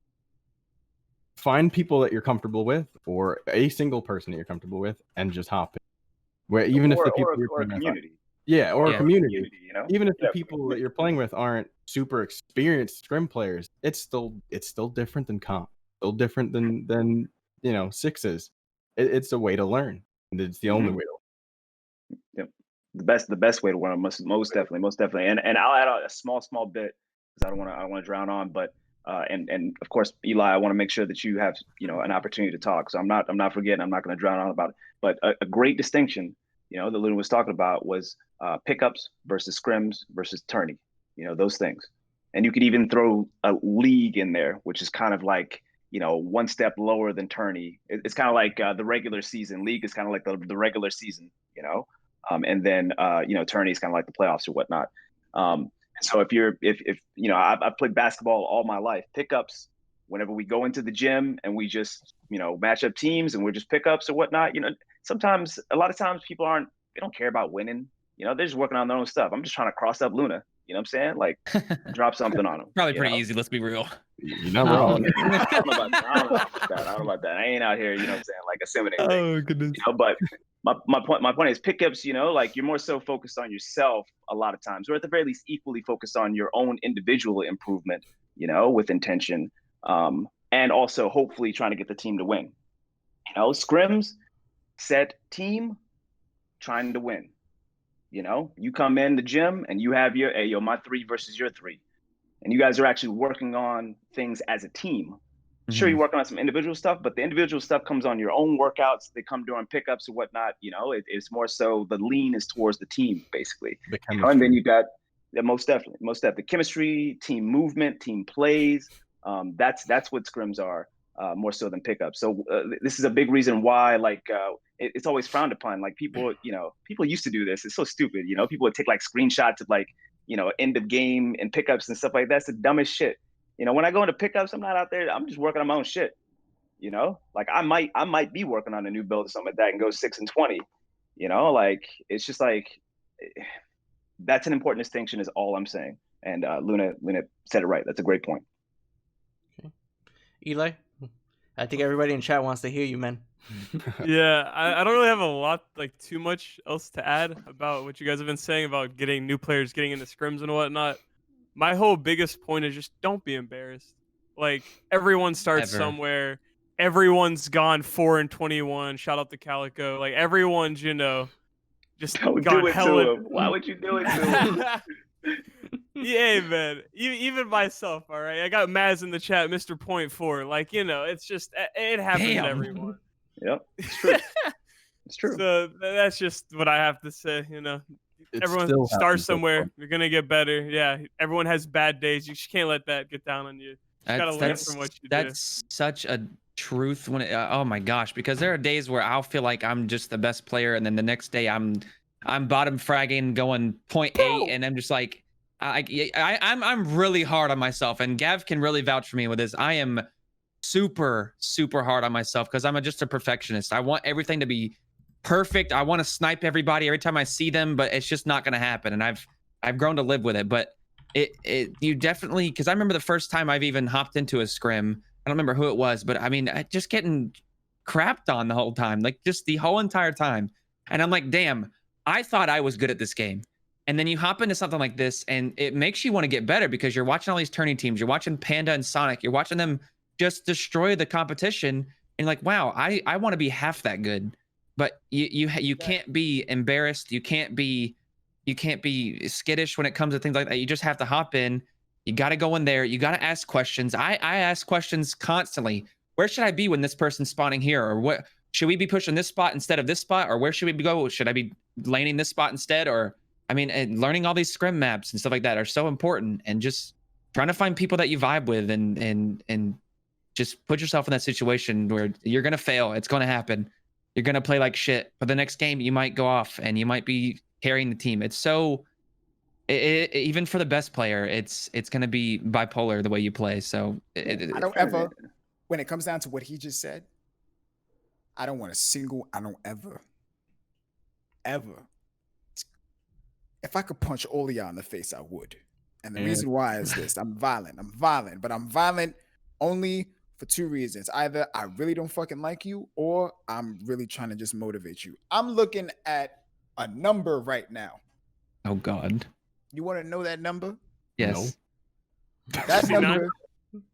find people that you're comfortable with, or a single person that you're comfortable with, and just hop in. Where even if the people or a community. Yeah, or a community. You know? Even if the people that you're playing with aren't super experienced scrim players, it's still different than comp. Still different than you know, sixes. It's a way to learn, and it's the only way to learn. Yep. The best way to learn, most definitely. And I'll add a small bit, because I don't want to drown on, but and of course, Eli, I want to make sure that you have, you know, an opportunity to talk. So I'm not forgetting. I'm not going to drown on about it. But a great distinction, you know, that Luna was talking about was pickups versus scrims versus tourney. You know, those things. And you could even throw a league in there, which is kind of like, you know, one step lower than tourney. It's kind of like the regular season. League is kind of like the regular season, you know, and then you know, tourney is kind of like the playoffs or whatnot. So if you know, I've played basketball all my life. Pickups, whenever we go into the gym and we just, you know, match up teams and we're just pickups or whatnot, you know, a lot of times people they don't care about winning. You know, they're just working on their own stuff. I'm just trying to cross up Luna. You know what I'm saying? Like, drop something on them. Probably pretty easy. Let's be real. You're not wrong. I don't know about that. I ain't out here, you know what I'm saying, like assimilating. Oh, goodness. You know, but my point is pickups, you know, like you're more so focused on yourself a lot of times, or at the very least equally focused on your own individual improvement, you know, with intention, and also hopefully trying to get the team to win. You know, scrims, set team, trying to win. You know, you come in the gym and you have your, hey, yo, my 3 versus your 3. And you guys are actually working on things as a team. Sure, you're working on some individual stuff, but the individual stuff comes on your own workouts. They come during pickups or whatnot. You know, it's more so the lean is towards the team, basically. You know, and then you got most definitely chemistry, team movement, team plays. That's what scrims are. more so than pickups. So this is a big reason why it's always frowned upon. Like people used to do this. It's so stupid. People would take like screenshots of like end of game and pickups and stuff like that. It's the dumbest shit. When I go into pickups, I'm not out there. I'm just working on my own shit. Like I might be working on a new build or something like that and go 6-20. Like it's just like that's an important distinction is all I'm saying. And Luna said it right. That's a great point. Okay. Eli, I think everybody in chat wants to hear you, man. Yeah, I don't really have a lot, like too much else to add about what you guys have been saying about getting new players getting into scrims and whatnot. My whole biggest point is just don't be embarrassed. Like everyone starts somewhere. Everyone's gone 4-21. Shout out to Calico. Like everyone's, just don't gone do it hella. to him. Why would you do it to him? Yeah, man. Even myself, all right. I got Maz in the chat, Mr. Point 4. Like, it's just it happens to everyone. Yep, it's true. It's true. So that's just what I have to say. Everyone starts somewhere. You're gonna get better. Yeah, everyone has bad days. You just can't let that get down on you. You gotta learn from what you do. That's such a truth when oh my gosh, because there are days where I'll feel like I'm just the best player, and then the next day I'm bottom fragging going 0.8, and I'm just like I'm really hard on myself, and Gav can really vouch for me with this. I am super hard on myself because I'm just a perfectionist. I want everything to be perfect. I want to snipe everybody every time I see them, but it's just not going to happen, and I've grown to live with it. But you definitely, because I remember the first time I've even hopped into a scrim, I don't remember who it was, but I mean, just getting crapped on the whole time, like just the whole entire time. And I'm like, damn, I thought I was good at this game. And then you hop into something like this, and it makes you want to get better because you're watching all these tourney teams. You're watching Panda and Sonic. You're watching them just destroy the competition. And like, wow, I want to be half that good. But you can't be embarrassed. You can't be skittish when it comes to things like that. You just have to hop in. You got to go in there. You got to ask questions. I ask questions constantly. Where should I be when this person's spawning here? Or what should we be pushing this spot instead of this spot? Or where should we go? Should I be laning this spot instead? Or I mean, and learning all these scrim maps and stuff like that are so important. And just trying to find people that you vibe with and just put yourself in that situation where you're gonna fail. It's gonna happen. You're gonna play like shit. But the next game you might go off and you might be carrying the team. It's so even for the best player, it's gonna be bipolar the way you play. So I don't ever, when it comes down to what he just said, I don't ever. If I could punch all of y'all in the face, I would. And the reason why is this: I'm violent, but I'm violent only for two reasons. Either I really don't fucking like you, or I'm really trying to just motivate you. I'm looking at a number right now. Oh God. You want to know that number? Yes. No.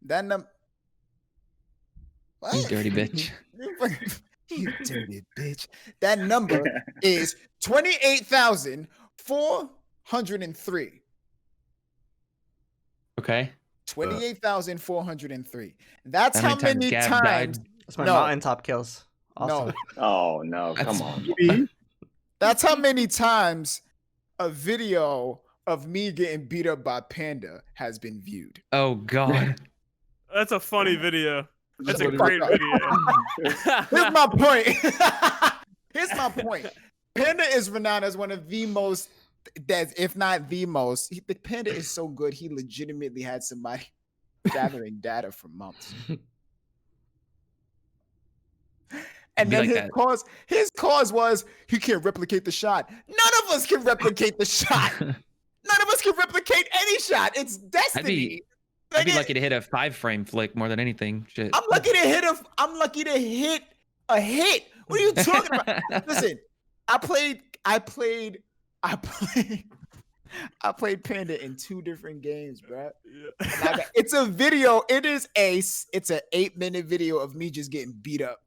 That number. You dirty bitch. You dirty bitch. That number is 28,403. Okay. 28,403. That's how many times. That's my mountaintop kills. Awesome. No. Oh no! Come on. That's how many times a video of me getting beat up by Panda has been viewed. Oh God. That's a funny video. That's a great video. Here's my point. Here's my point. Panda is renowned as one of the most, if not the most. The Panda is so good, he legitimately had somebody gathering data for months. And then like his cause was he can't replicate the shot. None of us can replicate the shot. None of us can replicate any shot. It's destiny. I'd be lucky to hit a 5-frame flick more than anything. Shit. I'm lucky to hit a hit. What are you talking about? Listen, I played Panda in 2 different games, bro. Yeah. It's a video. It's an 8-minute video of me just getting beat up.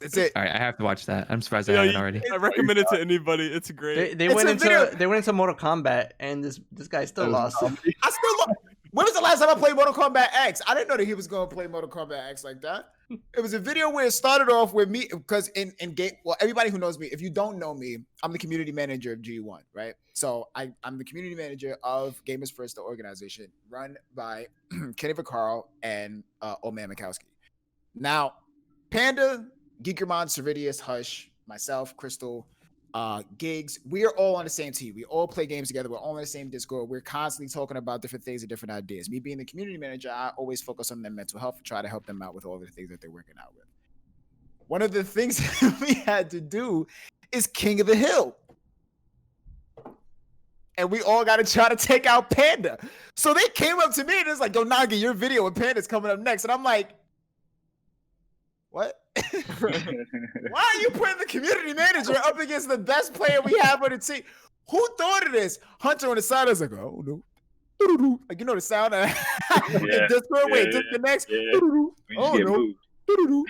That's it. All right, I have to watch that. I'm surprised I haven't already. I recommend it to anybody. It's great. They went into Mortal Kombat, and this guy still lost. I still lost. When was the last time I played Mortal Kombat X? I didn't know that he was going to play Mortal Kombat X like that. It was a video where it started off with me, because in game, well, everybody who knows me, if you don't know me, I'm the community manager of G1, right? So I'm the community manager of Gamers First, the organization run by Kenny Vaccaro and Old Man Mikowski. Now, Panda, Geekermon, Ceridius, Hush, myself, Crystal, Gigs, we are all on the same team. We all play games together. We're all on the same Discord. We're constantly talking about different things and different ideas. Me being the community manager, I always focus on their mental health and try to help them out with all the things that they're working out with. One of the things we had to do is King of the Hill. And we all got to try to take out Panda. So they came up to me and it's like, yo, Nogi, your video with Panda's coming up next. And I'm like, what? Why are you putting the community manager up against the best player we have on the team? Who thought of this? Hunter on the side is like, oh no. Like, you know the sound of Discord, wait, disconnects. Oh no.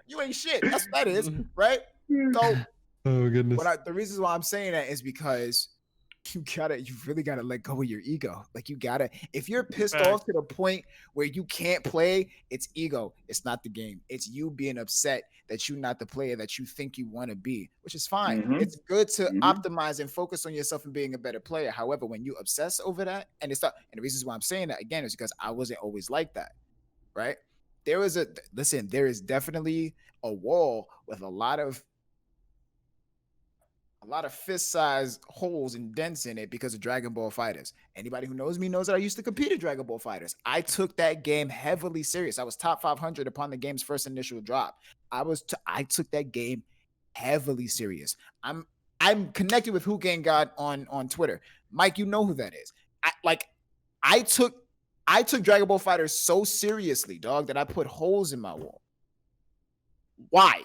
You ain't shit. That's what that is, right? So, Oh goodness. the reasons why I'm saying that is because you really gotta let go of your ego. Like if you're pissed off to the point where you can't play, it's ego. It's not the game. It's you being upset that you're not the player that you think you want to be, which is fine. It's good to optimize and focus on yourself and being a better player. However, when you obsess over that, and the reasons why I'm saying that again is because I wasn't always like that, right? There is definitely a wall with a lot of fist-sized holes and dents in it because of Dragon Ball FighterZ. Anybody who knows me knows that I used to compete at Dragon Ball FighterZ. I took that game heavily serious. I was top 500 upon the game's first initial drop. I took that game heavily serious. I'm connected with Who Gang God on Twitter. Mike, you know who that is. I took Dragon Ball FighterZ so seriously, dog, that I put holes in my wall. Why?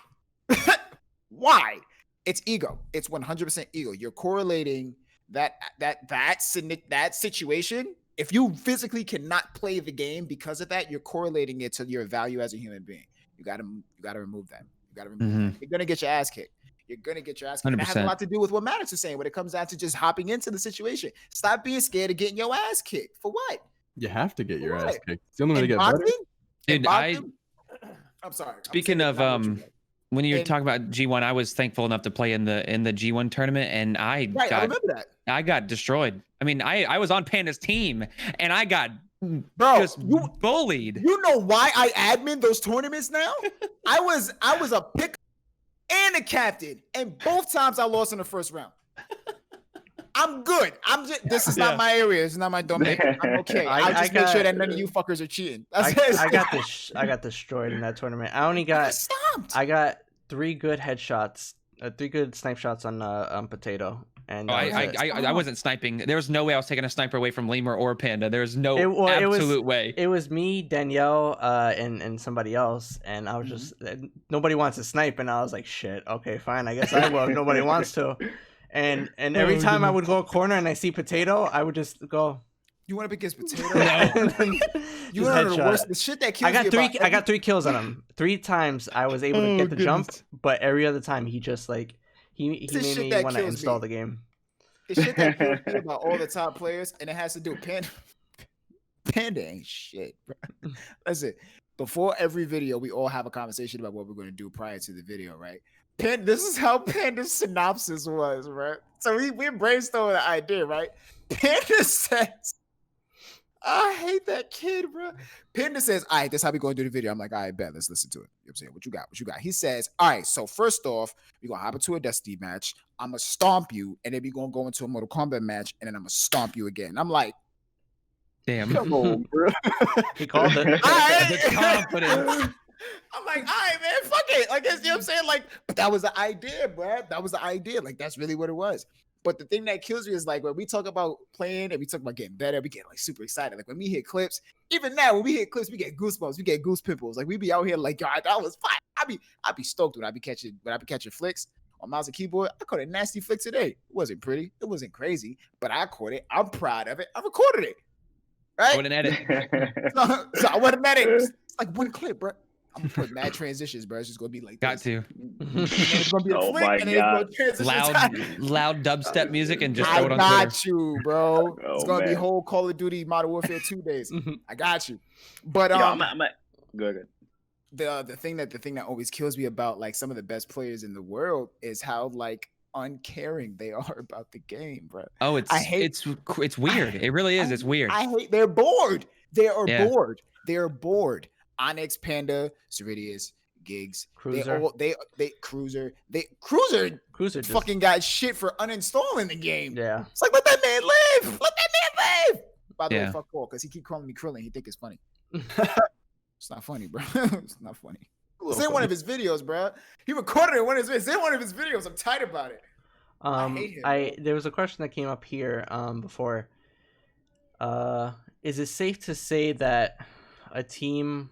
Why? It's ego. It's 100% ego. You're correlating that situation. If you physically cannot play the game because of that, you're correlating it to your value as a human being. You gotta remove that. You're gonna get your ass kicked. You're gonna get your ass kicked. And that has a lot to do with what MADDOX is saying when it comes down to just hopping into the situation. Stop being scared of getting your ass kicked. For what? You have to get your ass kicked. It's the only way to get better. Dude, I'm sorry. Speaking of when you were talking about G1, I was thankful enough to play in the G1 tournament, and I remember that. I got destroyed. I mean, I was on Panda's team, and I got bullied. You know why I admin those tournaments now? I was a pick and a captain, and both times I lost in the first round. I'm good. This is not my area. It's not my domain. I'm okay. I'll just make sure that none of you fuckers are cheating. I got destroyed in that tournament. I got 3 good headshots, 3 good snipe shots on Potato. And I wasn't sniping. There was no way I was taking a sniper away from Lemur or Panda. There was no absolute way. It was me, Danielle, and somebody else, and I was just nobody wants to snipe, and I was like, shit. Okay, fine. I guess I will. Nobody wants to. And every time I would go a corner and I see Potato, I would just go. You want to pick his Potato? You want to the shit that kills I got 3 kills on him. 3 times I was able to get the jump, but every other time he just like he made me want to install the game. It's shit that kills me about all the top players, and it has to do with Panda. Panda ain't shit, bro. Listen, before every video, we all have a conversation about what we're going to do prior to the video, right? This is how Panda's synopsis was, right? So we brainstormed the idea, right? Panda says, I hate that kid, bro. Panda says, all right, that's how we going to do the video. I'm like, all right, bet. Let's listen to it. You know what I'm saying? What you got? He says, all right, so first off, we're going to hop into a Destiny match. I'm going to stomp you, and then we're going to go into a Mortal Kombat match, and then I'm going to stomp you again. I'm like, damn. Come on, bro. He called it. All right. The confidence. I'm like, all right, man, fuck it. Like, you know what I'm saying? Like, but that was the idea, bro. That was the idea. Like, that's really what it was. But the thing that kills me is like when we talk about playing and we talk about getting better, we get like super excited. Like when we hit clips, even now when we hit clips, we get goosebumps, we get goose pimples. Like we be out here like, God, that was fire. I be stoked when I be catching flicks on mouse and keyboard. I caught a nasty flick today. It wasn't pretty, it wasn't crazy, but I caught it. I'm proud of it. I recorded it. Right? I wouldn't edit. So I wouldn't edit. It's like one clip, bro. I'm gonna put mad transitions, bro. It's just gonna be like got this. To. It's gonna be a flick, my and then it's loud dubstep music and just I throw it on got Twitter. You, bro. Oh, it's gonna be man. whole Call of Duty Modern Warfare 2 days. I got you. But good. The thing that always kills me about like some of the best players in the world is how like uncaring they are about the game, bro. Oh, it's weird. It really is. It's weird. I hate. They're bored. They are bored. They're bored. Onyx, Panda, Ceridius, Gigs. Cruiser. They Cruiser Cruiser just fucking got shit for uninstalling the game. yeah. It's like, let that man live. Let that man live. By the way, Yeah. fuck Paul, because he keep calling me Krillin. He think it's funny. It's not funny, bro. It's not funny. It's in one of his videos, bro. He recorded it in one of his videos. I'm tight about it. I hate him, bro. There was a question that came up here before. Is it safe to say that a team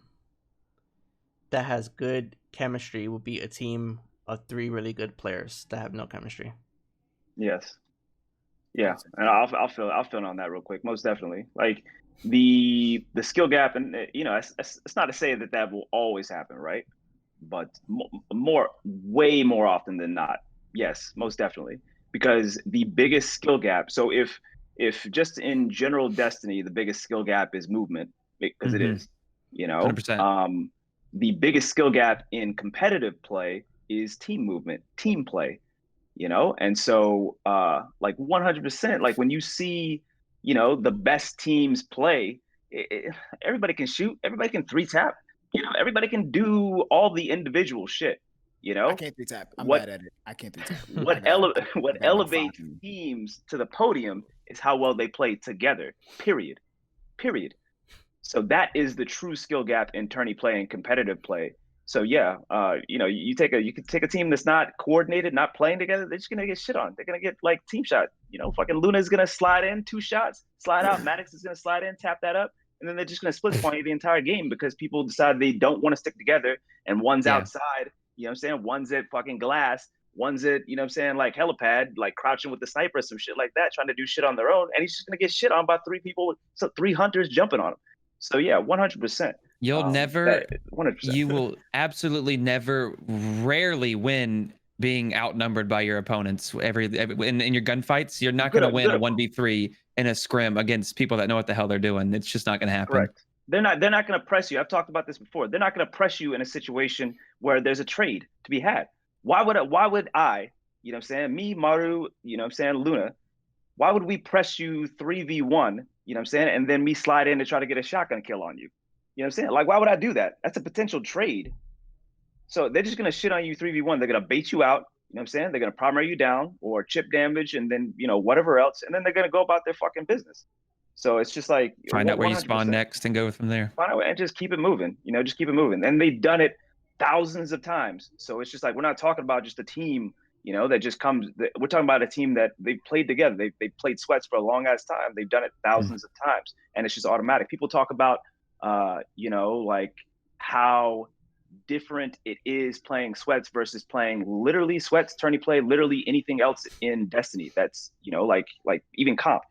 that has good chemistry will be a team of 3 really good players that have no chemistry? Yes. Yeah, and I'll fill in on that real quick. Most definitely, like the skill gap, and it's not to say that will always happen, right? But way more often than not, yes, most definitely, because the biggest skill gap. So if just in general Destiny, the biggest skill gap is movement, because it is, 100%. The biggest skill gap in competitive play is team movement, team play. And so like 100%, like when you see the best teams play, everybody can shoot, everybody can 3-tap, everybody can do all the individual shit. I can't 3-tap. I'm bad at it. I can't 3-tap. What elevates teams to the podium is how well they play together, period. So that is the true skill gap in tourney play and competitive play. So yeah, you could take a team that's not coordinated, not playing together, they're just gonna get shit on. They're gonna get like team shot. Fucking Luna's gonna slide in 2 shots, slide out. MADDOX is gonna slide in, tap that up, and then they're just gonna split spawn you the entire game because people decide they don't want to stick together, and one's outside. One's at fucking glass, one's at like helipad, like crouching with the sniper, some shit like that, trying to do shit on their own, and he's just gonna get shit on by 3 people, so 3 hunters jumping on him. So yeah, 100%. You'll you will absolutely never, rarely win being outnumbered by your opponents. In your gunfights, you're not going to win a 1v3 in a scrim against people that know what the hell they're doing. It's just not going to happen. Correct. They're not going to press you. I've talked about this before. They're not going to press you in a situation where there's a trade to be had. Why would I, me, MARU, Luna, why would we press you 3v1, and then me slide in to try to get a shotgun kill on you? Like, why would I do that? That's a potential trade. So they're just going to shit on you 3v1. They're going to bait you out. They're going to primary you down or chip damage and then, whatever else. And then they're going to go about their fucking business. So it's just like, find out where you spawn next and go from there. Find out and just keep it moving, just keep it moving. And they've done it thousands of times. So it's just like, we're not talking about just a team, that just comes. We're talking about a team that they've played together. They played sweats for a long ass time. They've done it thousands of times. And it's just automatic. People talk about, like how different it is playing sweats versus playing literally sweats, tourney play, literally anything else in Destiny. That's, like even comp,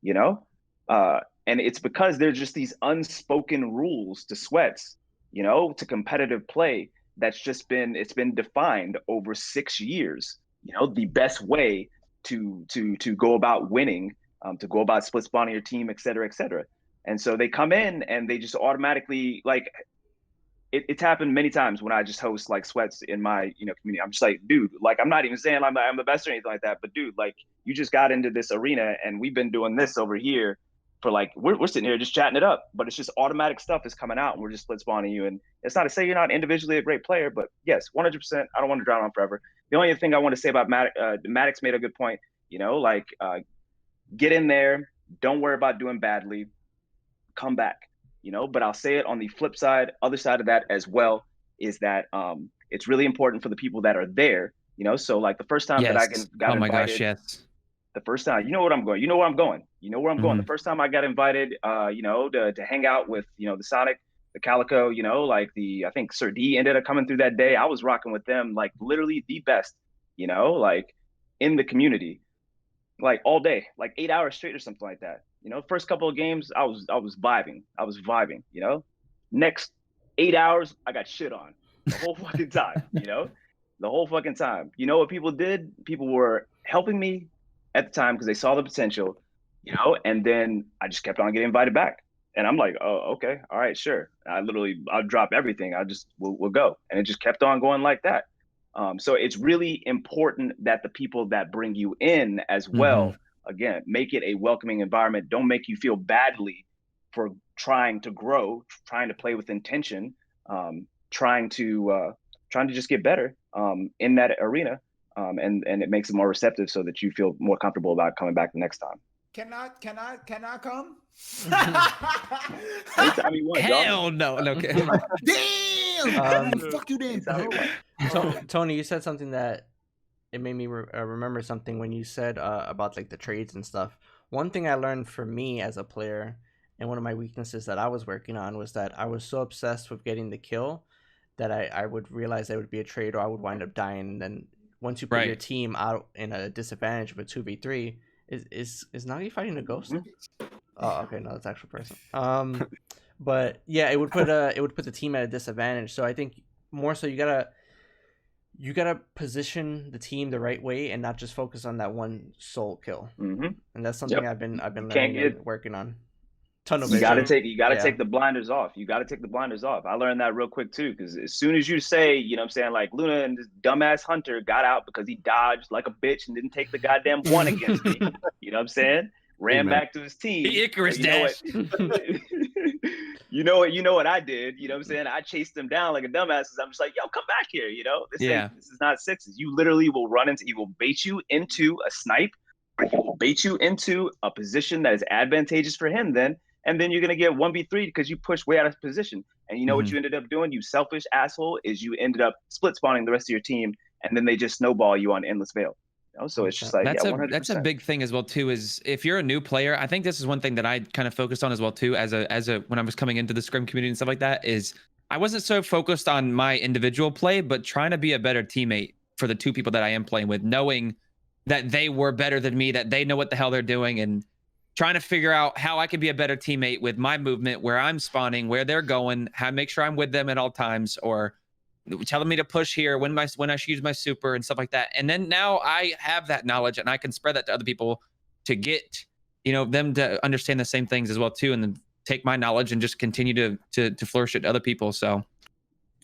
and it's because there's just these unspoken rules to sweats, to competitive play. It's been defined over 6 years, the best way to go about winning, to go about split spawning your team, et cetera, et cetera. And so they come in and they just automatically, like, it's happened many times when I just host like sweats in my community. I'm just like, dude, like, I'm not even saying I'm the best or anything like that, but dude, like, you just got into this arena and we've been doing this over here for like, we're sitting here just chatting it up, but it's just automatic stuff is coming out and we're just split spawning you. And it's not to say you're not individually a great player, but yes, 100%. I don't want to drown on forever. The only thing I want to say about MADDOX made a good point, get in there, don't worry about doing badly, come back, but I'll say it on the flip side, other side of that as well, is that it's really important for the people that are there, so like the first time that I got invited, gosh, yes. The first time, you know what I'm going, where I'm going. The first time I got invited, to hang out with, the Sonic, the Calico, I think Sir D ended up coming through that day. I was rocking with them, like literally the best, like in the community, like all day, like 8 hours straight or something like that. First couple of games, I was vibing. Next 8 hours, I got shit on the whole fucking time, the whole fucking time. You know what people did? People were helping me at the time because they saw the potential, and then I just kept on getting invited back. And I'm like, oh, okay, all right, sure. I'll drop everything. We'll go. And it just kept on going like that. So it's really important that the people that bring you in as well, again, make it a welcoming environment. Don't make you feel badly for trying to grow, trying to play with intention, trying to just get better in that arena, and it makes it more receptive so that you feel more comfortable about coming back the next time. Can I come? Anytime you want, Hell no. Okay. Damn! Fuck you then, Anytime bro. you want. Tony, you said something that it made me remember something when you said about like the trades and stuff. One thing I learned for me as a player, and one of my weaknesses that I was working on, was that I was so obsessed with getting the kill that I would realize there would be a trade or I would wind up dying. And then once you put your team out in a disadvantage of a 2v3, is NOGI fighting a ghost? Oh, okay, no, that's actual person. But yeah, it would put the team at a disadvantage. So I think more so you gotta position the team the right way and not just focus on that one solo kill. And that's something I've been learning and working on. Tunnel vision. You gotta take the blinders off. You gotta take the blinders off. I learned that real quick too, because as soon as you say, you know what I'm saying, like Luna and this dumbass Hunter got out because he dodged like a bitch and didn't take the goddamn one against me. You know what I'm saying? Ran back to his team. The Icarus dash. You know what I did? You know what I'm saying? I chased him down like a dumbass. I'm just like, yo, come back here. You know, this is not sixes. You literally will he will bait you into a snipe, or he will bait you into a position that is advantageous for him then. And then you're going to get 1v3 because you pushed way out of position. And you know what you ended up doing, you selfish asshole, is you ended up split spawning the rest of your team. And then they just snowball you on Endless Veil. You know? So it's just like, that's a big thing as well too, is if you're a new player, I think this is one thing that I kind of focused on as well too, as a when I was coming into the Scrim community and stuff like that, is I wasn't so focused on my individual play, but trying to be a better teammate for the two people that I am playing with, knowing that they were better than me, that they know what the hell they're doing, and trying to figure out how I can be a better teammate with my movement, where I'm spawning, where they're going, how to make sure I'm with them at all times, or telling me to push here when I should use my super and stuff like that. And then now I have that knowledge and I can spread that to other people to get, you know, them to understand the same things as well too, and then take my knowledge and just continue to flourish it to other people. So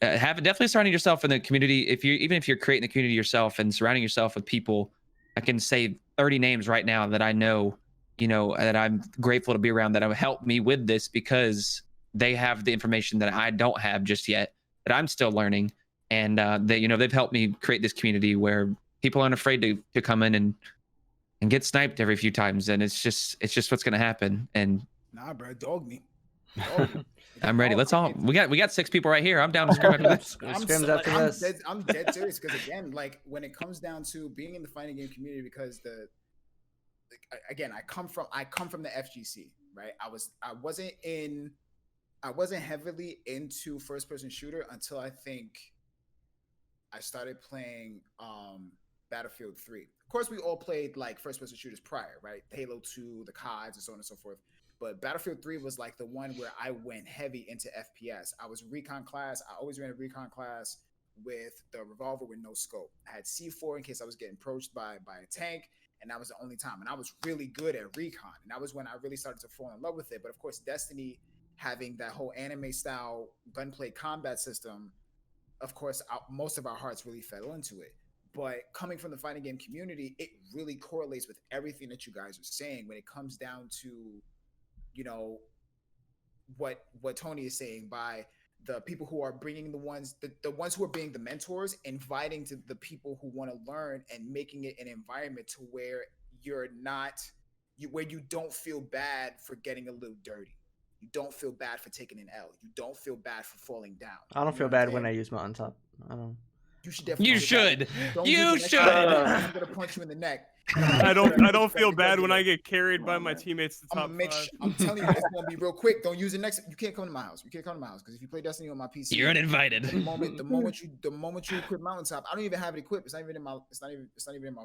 definitely surrounding yourself in the community. Even if you're creating the community yourself and surrounding yourself with people, I can say 30 names right now that I know, you know, that I'm grateful to be around, that have helped me with this, because they have the information that I don't have just yet, that I'm still learning. And they, you know, they've helped me create this community where people aren't afraid to come in and get sniped every few times. And it's just what's gonna happen. And nah, bro, dog me. I'm ready. Let's all we got 6 people right here. I'm down to scrim after this. I'm dead serious, because again, like when it comes down to being in the fighting game community, because again, I come from the FGC, right? I wasn't heavily into first person shooter until I think I started playing Battlefield 3. Of course, we all played like first person shooters prior, right? Halo 2, the CODs, and so on and so forth. But Battlefield 3 was like the one where I went heavy into FPS. I was recon class. I always ran a recon class with the revolver with no scope. I had C4 in case I was getting approached by a tank. And that was the only time. And I was really good at recon. And that was when I really started to fall in love with it. But of course, Destiny, having that whole anime style gunplay combat system, of course, most of our hearts really fell into it. But coming from the fighting game community, it really correlates with everything that you guys are saying when it comes down to, you know, what Tony is saying, by the people who are bringing the ones who are being the mentors, inviting to the people who want to learn, and making it an environment to where where you don't feel bad for getting a little dirty. You don't feel bad for taking an L. You don't feel bad for falling down. I don't feel bad when I use mountaintop. I don't. You should definitely. You should. You should. I'm gonna punch you in the neck. I don't feel bad when I get carried by my teammates to top 5. I'm telling you, it's gonna be real quick. Don't use it next. You can't come to my house. You can't come to my house, because if you play Destiny on my PC, you're uninvited. The moment you equip Mountaintop, I don't even have it equipped. It's not even in my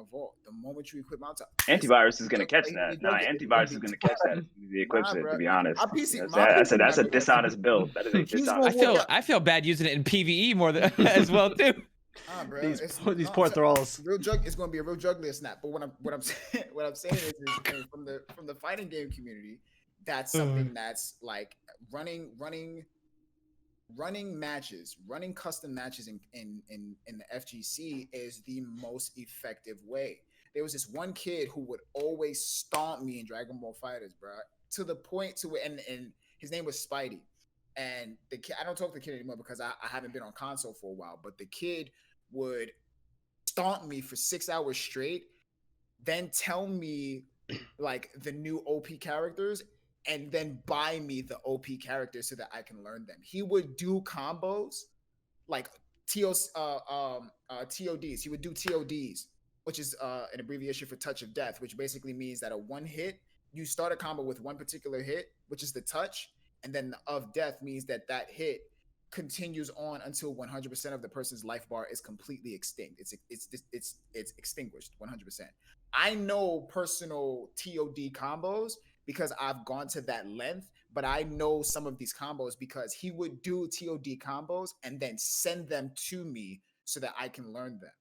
vault. The moment you equip Mountaintop, antivirus is gonna catch that. Antivirus is gonna catch that. He equips it. To be honest, that's a dishonest build. That is a dishonest. I feel bad using it in PvE more than as well too. Bro, these poor thralls. It's going to be a real juggler snap. But what I'm saying is from the fighting game community, that's something that's like running matches, running custom matches in the FGC is the most effective way. There was this one kid who would always stomp me in Dragon Ball Fighters, bro, to the point to where, and his name was Spidey. And the kid, I don't talk to the kid anymore because I haven't been on console for a while. But the kid would stomp me for 6 hours straight, then tell me like the new OP characters, and then buy me the OP characters so that I can learn them. He would do combos like TODs. He would do TODs, which is an abbreviation for touch of death, which basically means that a one hit, you start a combo with one particular hit, which is the touch, and then the of death means that that hit continues on until 100% of the person's life bar is completely extinct. It's extinguished 100%. I know personal TOD combos because I've gone to that length, but I know some of these combos because he would do TOD combos and then send them to me so that I can learn them.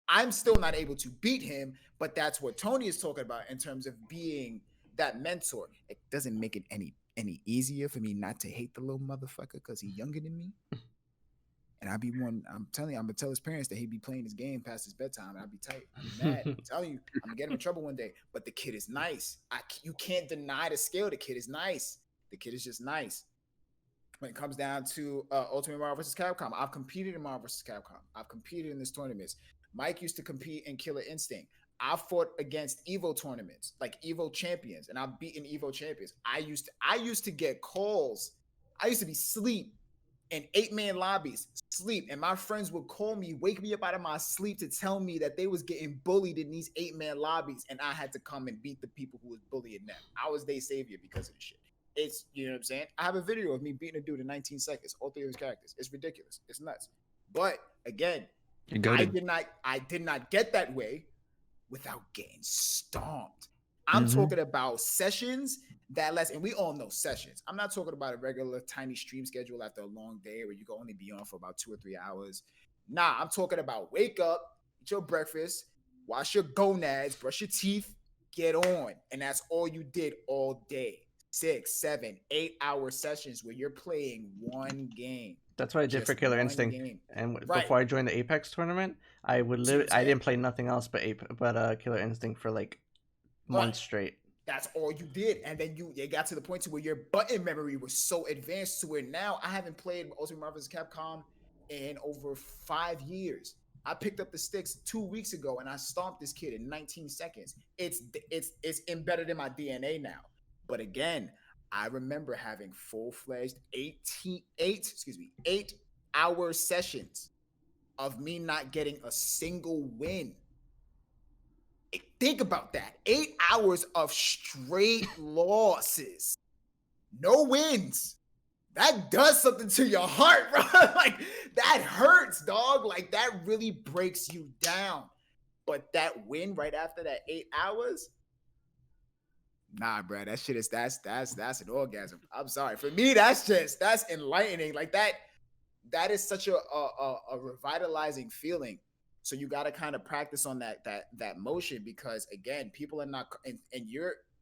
I'm still not able to beat him, but that's what Tony is talking about in terms of being that mentor. It doesn't make it any easier for me not to hate the little motherfucker because he's younger than me. And I'm telling you, I'm gonna tell his parents that he'd be playing his game past his bedtime, and I'd be tight. I'd be mad. I'm telling you, I'm gonna get him in trouble one day. But the kid is nice. You can't deny the skill. The kid is nice. The kid is just nice. When it comes down to Ultimate Marvel vs. Capcom, I've competed in Marvel vs. Capcom. I've competed in this tournaments. Mike used to compete in Killer Instinct. I've fought against Evo tournaments, like Evo champions, and I've beaten Evo champions. I used to get calls. I used to be asleep in 8-man lobbies, sleep, and my friends would call me, wake me up out of my sleep to tell me that they was getting bullied in these 8-man lobbies, and I had to come and beat the people who was bullying them. I was their savior because of the shit. It's, you know what I'm saying? I have a video of me beating a dude in 19 seconds, all 3 of his characters. It's ridiculous. It's nuts. But again, I did not get that way without getting stomped. I'm talking about sessions that last, and we all know sessions. I'm not talking about a regular tiny stream schedule after a long day where you can only be on for about 2 or 3 hours. Nah, I'm talking about wake up, eat your breakfast, wash your gonads, brush your teeth, get on. And that's all you did all day. 6, 7, 8-hour sessions where you're playing one game. That's what I did for Killer Instinct. Game. And Right. before I joined the Apex tournament, I would I didn't play nothing else but Killer Instinct for like months straight. That's all you did. And then it got to the point to where your button memory was so advanced to where now I haven't played Ultimate Marvel vs. Capcom in over 5 years. I picked up the sticks 2 weeks ago and I stomped this kid in 19 seconds. It's embedded in my DNA now. But again, I remember having full-fledged 8-hour sessions of me not getting a single win. Think about that. 8 hours of straight losses. No wins. That does something to your heart, bro. Like, that hurts, dog. Like, that really breaks you down. But that win right after that 8 hours, nah, bro, that shit is that's an orgasm. I'm sorry. For me, that's enlightening. Like that is such a revitalizing feeling. So you got to kind of practice on that motion because again, people are not and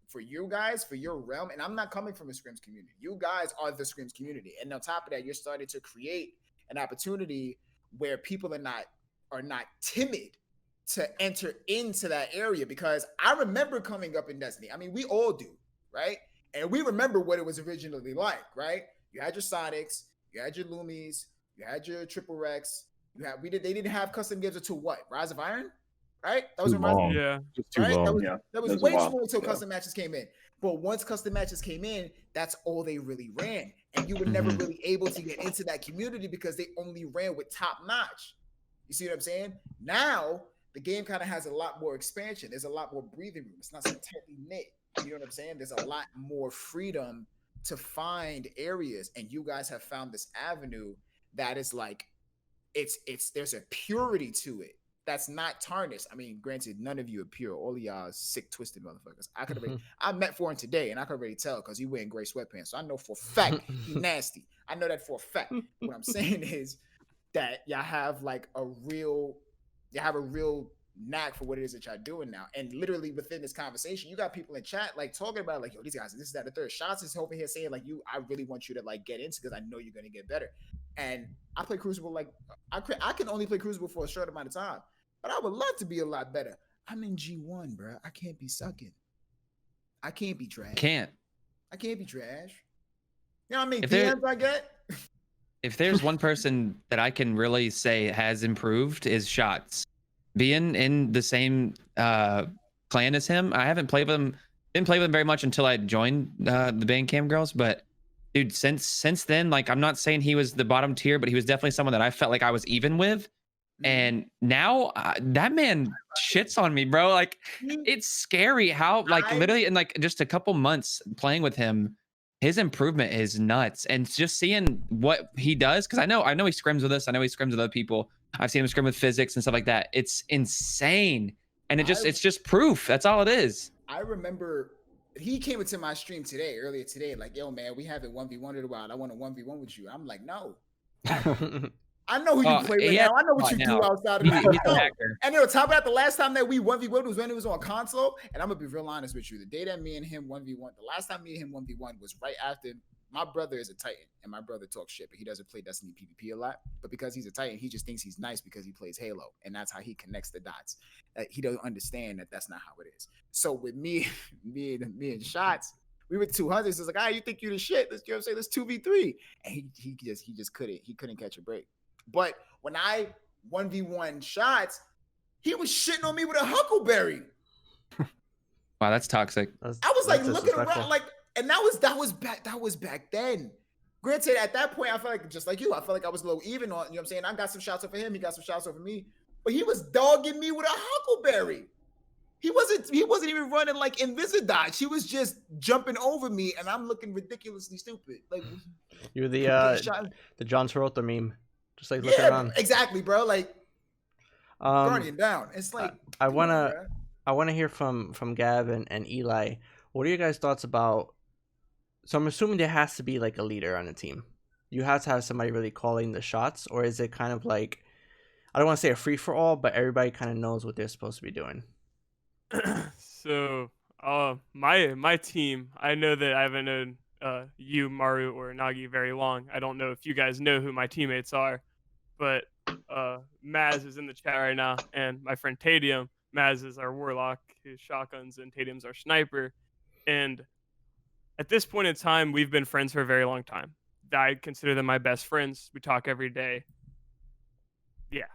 for you guys, for your realm, and I'm not coming from a Scrims community. You guys are the Scrims community. And on top of that, you're starting to create an opportunity where people are not timid to enter into that area, because I remember coming up in Destiny. I mean, we all do, right? And we remember what it was originally like, right? You had your Sonics, you had your Lumis, you had your Triple Rex. They didn't have custom games until what? Rise of Iron, right? That was Too long. Yeah. Just too right? long. That was way too long until custom matches came in. But once custom matches came in, that's all they really ran. And you were never really able to get into that community because they only ran with top notch. You see what I'm saying? Now, the game kind of has a lot more expansion. There's a lot more breathing room. It's not so tightly knit. You know what I'm saying? There's a lot more freedom to find areas. And you guys have found this avenue that is like, there's a purity to it that's not tarnished. I mean, granted, none of you are pure. All of y'all are sick, twisted motherfuckers. I met Foreign today, and I could already tell because he wearing gray sweatpants. So I know for a fact he nasty. I know that for a fact. What I'm saying is that y'all have a real knack for what it is that y'all doing now. And literally within this conversation, you got people in chat talking about yo, these guys, this is that, the third. Shots is over here saying I really want you to get into because I know you're gonna get better. And I play Crucible I can only play Crucible for a short amount of time, but I would love to be a lot better. I'm in G1, bro. I can't be sucking. I can't be trash. Can't. I can't be trash. You know what I mean? If DMs I get. if there's one person that I can really say has improved is Shots. Being in the same clan as him, I haven't played with him. Didn't play with him very much until I joined the Bandcamp Girls. But dude, since then, like I'm not saying he was the bottom tier, but he was definitely someone that I felt like I was even with. And now that man shits on me, bro. Like it's scary how like literally in like just a couple months playing with him, his improvement is nuts. And just seeing what he does, because I know he scrims with us. I know he scrims with other people. I've seen him scrim with physics and stuff like that. It's insane. And it's just proof. That's all it is. I remember he came into my stream earlier today, like, yo, man, we haven't 1v1 in a while. I want to 1v1 with you. I'm like, no. I know who you play with now. I know what you do outside of that. And on top of that, the last time that we 1v1 was when it was on console. And I'm going to be real honest with you. The day that me and him 1v1, the last time me and him 1v1 was right after. My brother is a Titan, and my brother talks shit, but he doesn't play Destiny PvP a lot. But because he's a Titan, he just thinks he's nice because he plays Halo, and that's how he connects the dots. He doesn't understand that that's not how it is. So with me and Shots, we were 200s. It's like, you think you the shit? Let's, you know what I'm saying? Let's 2v3, and he just couldn't catch a break. But when I 1v1 Shots, he was shitting on me with a huckleberry. Wow, that's toxic. I was like looking around like. And that was back then. Granted, at that point, I felt like just like you, I felt like I was a little even on, you know what I'm saying? I got some shots over him, he got some shots over me, but he was dogging me with a huckleberry. He wasn't even running like Invisidodge. He was just jumping over me, and I'm looking ridiculously stupid. Like you're the John Travolta meme. Just like looking around. Exactly, bro. Like guardian down. It's like I wanna hear from Gab and Eli. What are your guys' thoughts about? So I'm assuming there has to be like a leader on the team. You have to have somebody really calling the shots, or is it kind of like, I don't want to say a free for all, but everybody kind of knows what they're supposed to be doing? So, my team, I know that I haven't known you, Maru, or Nogi very long. I don't know if you guys know who my teammates are, but Maz is in the chat right now, and my friend Tadium. Maz is our warlock, who's shotguns, and Tadium's our sniper. And at this point in time, we've been friends for a very long time. I consider them my best friends. We talk every day. Yeah.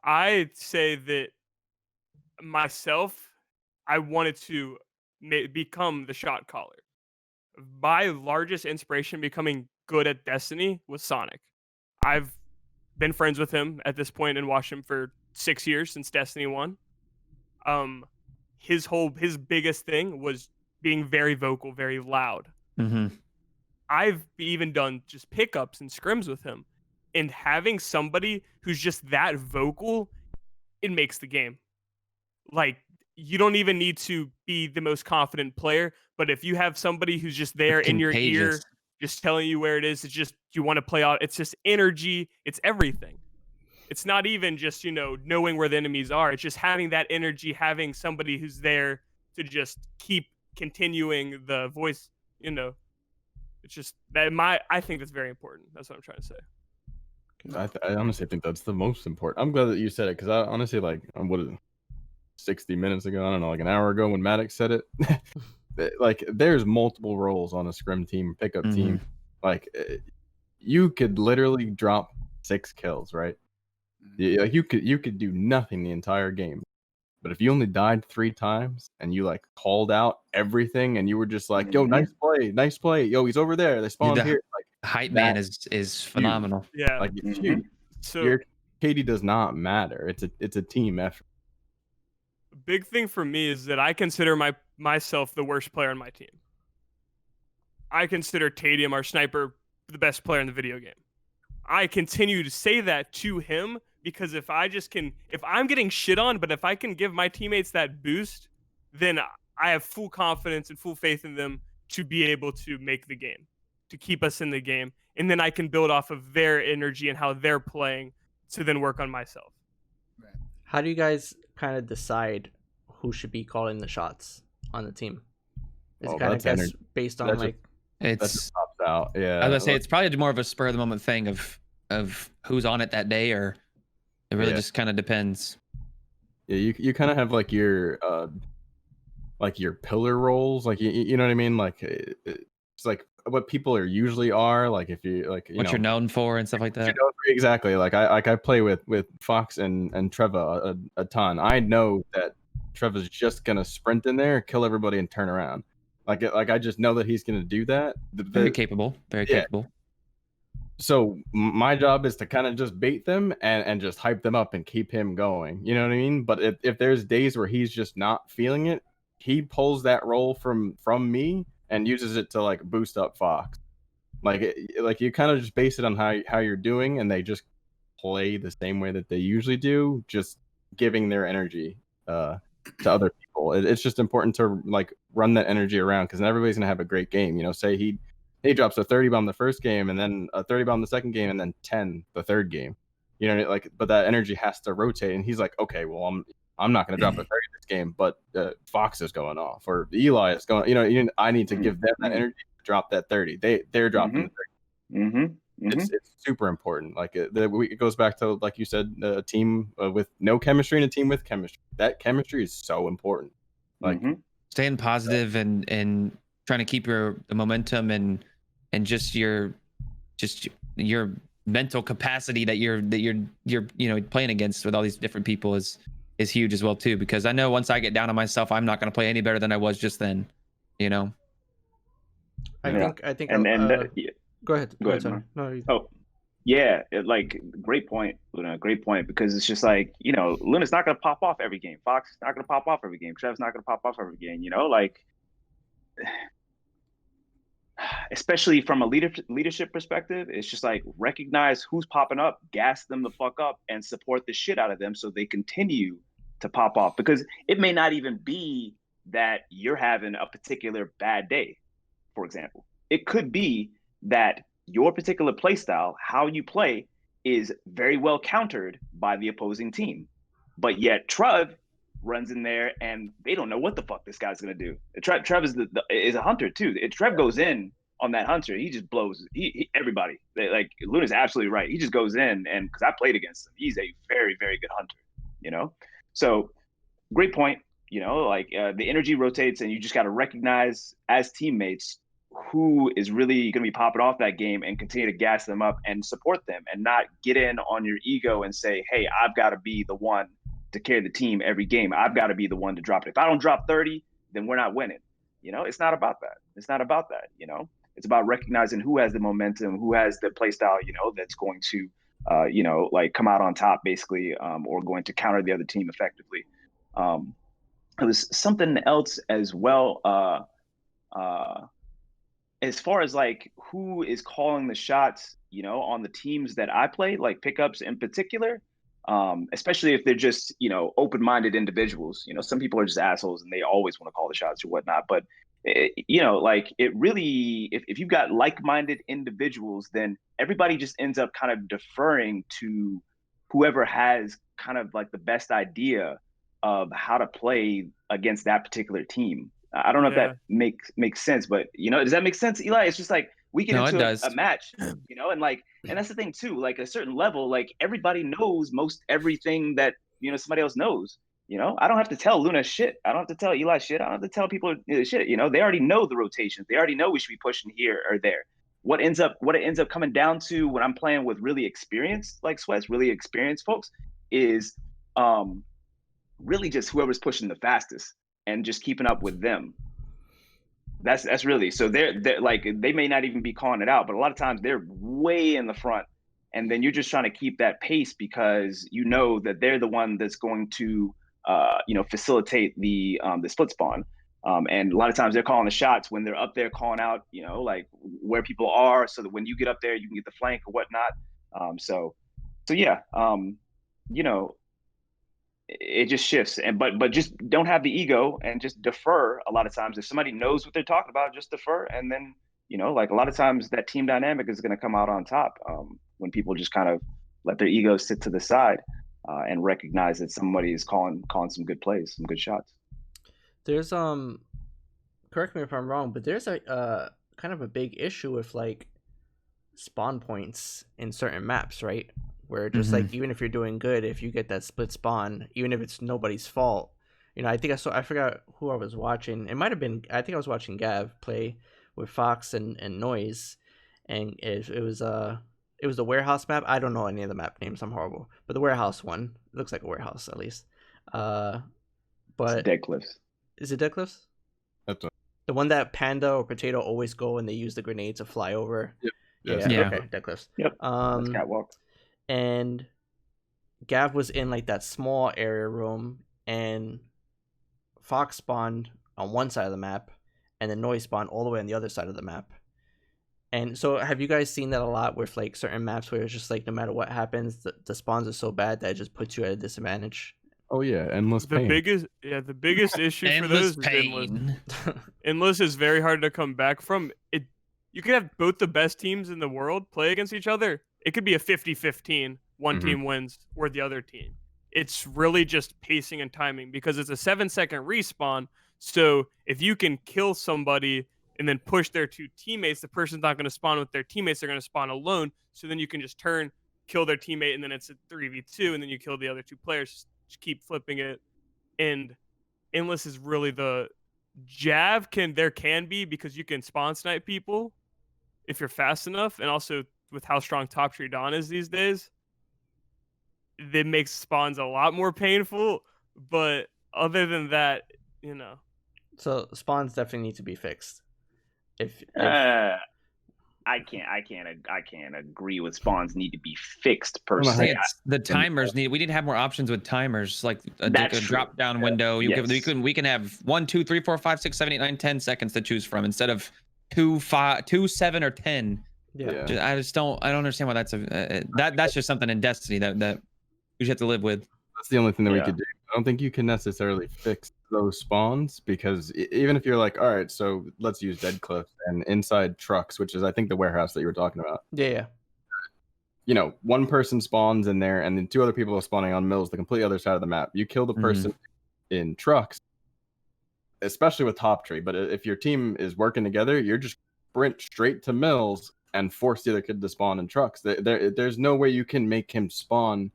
I'd say that myself, I wanted to become the shot caller. My largest inspiration becoming good at Destiny was Sonic. I've been friends with him at this point and watched him for 6 years since Destiny 1. His biggest thing was being very vocal, very loud. Mm-hmm. I've even done just pickups and scrims with him, and having somebody who's just that vocal, it makes the game. Like, you don't even need to be the most confident player, but if you have somebody who's just there in your ear, just telling you where it is, it's just, you want to play out. It's just energy. It's everything. It's not even just, knowing where the enemies are. It's just having that energy, having somebody who's there to just keep continuing the voice, it's just that I think that's very important. That's what I'm trying to say. I honestly think that's the most important. I'm glad that you said it, because I honestly, like, what is it, 60 minutes ago, I don't know, like an hour ago when MADDOX said it, like, there's multiple roles on a scrim team, pickup team. Like, you could literally drop 6 kills, right? Like, you could do nothing the entire game. But if you only died 3 times and you like called out everything and you were just like, yo, nice play, yo, he's over there, they spawned here. Like, hype man is phenomenal. Yeah. Like, so your KD does not matter. It's a team effort. The big thing for me is that I consider myself the worst player on my team. I consider Tadium, our sniper, the best player in the video game. I continue to say that to him, because if I'm getting shit on, but if I can give my teammates that boost, then I have full confidence and full faith in them to be able to make the game, to keep us in the game. And then I can build off of their energy and how they're playing to then work on myself. How do you guys kind of decide who should be calling the shots on the team? Is it kind of based on like... It's pops out. Yeah. I was gonna say it's probably more of a spur of the moment thing of who's on it that day, or it really just kind of depends. Yeah, you kind of have like your pillar roles, like you know what I mean, like it's like what people are usually are. Like if you like, what you're known for and stuff like that. Exactly. Like I play with Fox and Treva a ton. I know that Treva's just gonna sprint in there, kill everybody, and turn around. Like I just know that he's gonna do that. Very capable. Very capable. So my job is to kind of just bait them and just hype them up and keep him going. You know what I mean? But if there's days where he's just not feeling it, he pulls that role from me and uses it to like boost up Fox. Like you kind of just base it on how you're doing, and they just play the same way that they usually do, just giving their energy to other people. It's just important to like run that energy around, because everybody's gonna have a great game. You know, say he drops a 30 bomb the first game, and then a 30 bomb the second game, and then 10 the third game. You know, like, but that energy has to rotate, and he's like, okay, well, I'm not going to drop a 30 this game, but Fox is going off, or Eli is going. You know, I need to give them that energy to drop that 30. They're dropping the 30. It's super important. Like it goes back to, like you said, a team with no chemistry and a team with chemistry. That chemistry is so important. Like staying positive and trying to keep the momentum and just your mental capacity that you're playing against with all these different people is huge as well too, because I know once I get down on myself, I'm not going to play any better than I was just then, you know. I think go ahead, Tony. No, like great point, Luna. Great point, because it's just like, you know, Luna's not going to pop off every game. Fox is not going to pop off every game. Trev's not going to pop off every game. You know, like, especially from a leadership perspective, it's just like recognize who's popping up, gas them the fuck up, and support the shit out of them so they continue to pop off. Because it may not even be that you're having a particular bad day, for example. It could be that your particular play style, how you play, is very well countered by the opposing team. But yet Trev runs in there and they don't know what the fuck this guy's gonna do. Trev is a hunter too. If Trev goes in on that hunter, he just blows everybody. Like Luna's absolutely right. He just goes in, and because I played against him, he's a very, very good hunter, you know? So great point. You know, like the energy rotates, and you just got to recognize as teammates who is really going to be popping off that game and continue to gas them up and support them, and not get in on your ego and say, hey, I've got to be the one to carry the team every game. I've got to be the one to drop it. If I don't drop 30, then we're not winning. You know, it's not about that. It's not about that. You know, it's about recognizing who has the momentum, who has the play style, you know, that's going to, you know, like come out on top basically, or going to counter the other team effectively. It was something else as well. As far as like who is calling the shots, you know, on the teams that I play, like pickups in particular, especially if they're just, you know, open-minded individuals. You know, some people are just assholes and they always want to call the shots or whatnot. But, you know, like it really, if you've got like-minded individuals, then everybody just ends up kind of deferring to whoever has kind of like the best idea of how to play against that particular team. I don't know if that makes sense, but, you know, does that make sense, Eli? It's just like we get into a match, you know, and that's the thing too, like a certain level, like everybody knows most everything that, you know, somebody else knows. You know, I don't have to tell Luna shit. I don't have to tell Eli shit. I don't have to tell people shit. You know, they already know the rotations. They already know we should be pushing here or there. What it ends up coming down to when I'm playing with really experienced, like Sweats, really experienced folks, is really just whoever's pushing the fastest and just keeping up with them. That's really, so they're like, they may not even be calling it out, but a lot of times they're way in the front, and then you're just trying to keep that pace because you know that they're the one that's going to you know, facilitate the split spawn. And a lot of times they're calling the shots when they're up there calling out, you know, like where people are, so that when you get up there, you can get the flank or whatnot. So yeah, you know, it just shifts, and but just don't have the ego and just defer. A lot of times, if somebody knows what they're talking about, just defer, and then, you know, like a lot of times that team dynamic is going to come out on top when people just kind of let their egos sit to the side and recognize that somebody is calling some good plays, some good shots. There's correct me if I'm wrong, but there's a kind of a big issue with like spawn points in certain maps, right? Where just like, even if you're doing good, if you get that split spawn, even if it's nobody's fault, you know, I forgot who I was watching. It might have been, I think I was watching Gav play, with Fox and Noise, and it was the warehouse map. I don't know any of the map names. I'm horrible, but the warehouse one, it looks like a warehouse at least. But It's Dead Cliffs. Is it Dead Cliffs? That's The one that Panda or Potato always go and they use the grenade to fly over. Yep. Yeah. Yeah. Okay, Dead Cliffs. Yep. That's Catwalk. And Gav was in like that small area room, and Fox spawned on one side of the map, and then Noise spawned all the way on the other side of the map. And so, have you guys seen that a lot with like certain maps where it's just like no matter what happens, the spawns are so bad that it just puts you at a disadvantage? Oh yeah, endless pain. The biggest issue for those is endless. Endless is very hard to come back from. You could have both the best teams in the world play against each other. It could be a 50-15. One team wins or the other team. It's really just pacing and timing because it's a 7-second respawn. So if you can kill somebody and then push their two teammates, the person's not going to spawn with their teammates. They're going to spawn alone. So then you can just turn, kill their teammate, and then it's a 3v2, and then you kill the other two players. Just keep flipping it. And Endless is really the Jav there can be because you can spawn snipe people if you're fast enough, and also with how strong Top Tree Dawn is these days, that makes spawns a lot more painful. But other than that, So spawns definitely need to be fixed. If I can't agree with spawns need to be fixed per se. It's the timers need. We need to have more options with timers, like a drop down window. We can have 1, 2, 3, 4, 5, 6, 7, 8, 9, 10 seconds to choose from instead of 2, 5, 2, 7, or 10. Yeah. I don't understand why that's just something in Destiny that we just have to live with. That's the only thing that we could do. I don't think you can necessarily fix those spawns because even if you're like, all right, so let's use Dead Cliffs and inside trucks, which is I think the warehouse that you were talking about. Yeah. One person spawns in there and then 2 other people are spawning on mills, the complete other side of the map. You kill the person in trucks, especially with Top Tree. But if your team is working together, you're just sprint straight to mills and force the other kid to spawn in trucks. There's no way you can make him spawn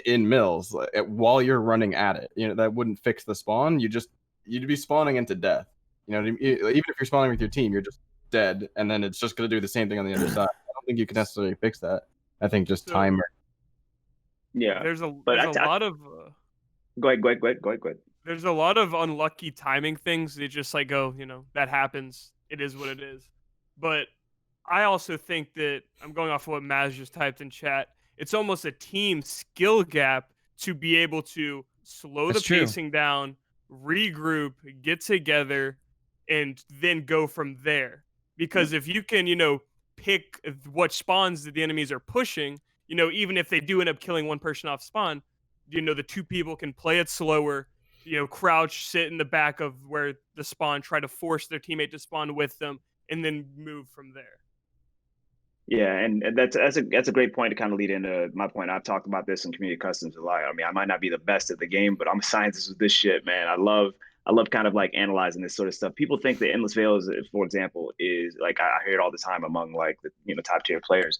in mills while you're running at it. That wouldn't fix the spawn. You'd be spawning into death. Even if you're spawning with your team, you're just dead, and then it's just going to do the same thing on the other side. I don't think you can necessarily fix that. I think just timer. Yeah, there's a lot of. Go ahead. There's a lot of unlucky timing things. They just like go, that happens. It is what it is. But I also think that I'm going off of what Maz just typed in chat. It's almost a team skill gap to be able to slow the pacing down, regroup, get together, and then go from there. Because if you can, pick what spawns that the enemies are pushing, even if they do end up killing one person off spawn, the 2 people can play it slower, crouch, sit in the back of where the spawn, try to force their teammate to spawn with them, and then move from there. Yeah, and that's a great point to kind of lead into my point. I've talked about this in community customs a lot. I mean, I might not be the best at the game, but I'm a scientist with this shit, man. I love kind of like analyzing this sort of stuff. People think that Endless Veil, for example, is like I hear it all the time among like the top tier players.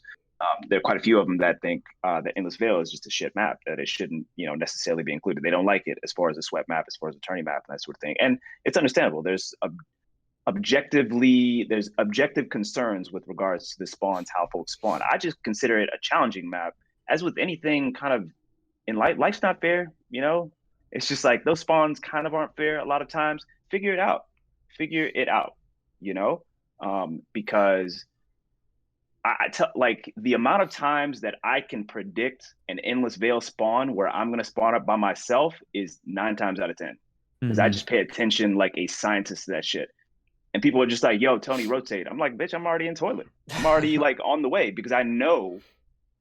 There are quite a few of them that think that Endless Veil is just a shit map, that it shouldn't necessarily be included. They don't like it as far as a sweat map, as far as a tourney map, and that sort of thing. And it's understandable. There's objective concerns with regards to the spawns, how folks spawn. I just consider it a challenging map. As with anything kind of in life, life's not fair, It's just like those spawns kind of aren't fair a lot of times. Figure it out, because like the amount of times that I can predict an Endless Veil spawn where I'm going to spawn up by myself is 9 times out of 10. Because I just pay attention like a scientist to that shit. And people are just like, yo, Tony, rotate. I'm like, bitch, I'm already in toilet. I'm already like on the way because I know,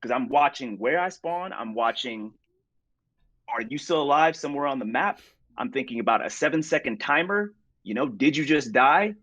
because I'm watching where I spawn. I'm watching, are you still alive somewhere on the map? I'm thinking about a 7-second timer. Did you just die?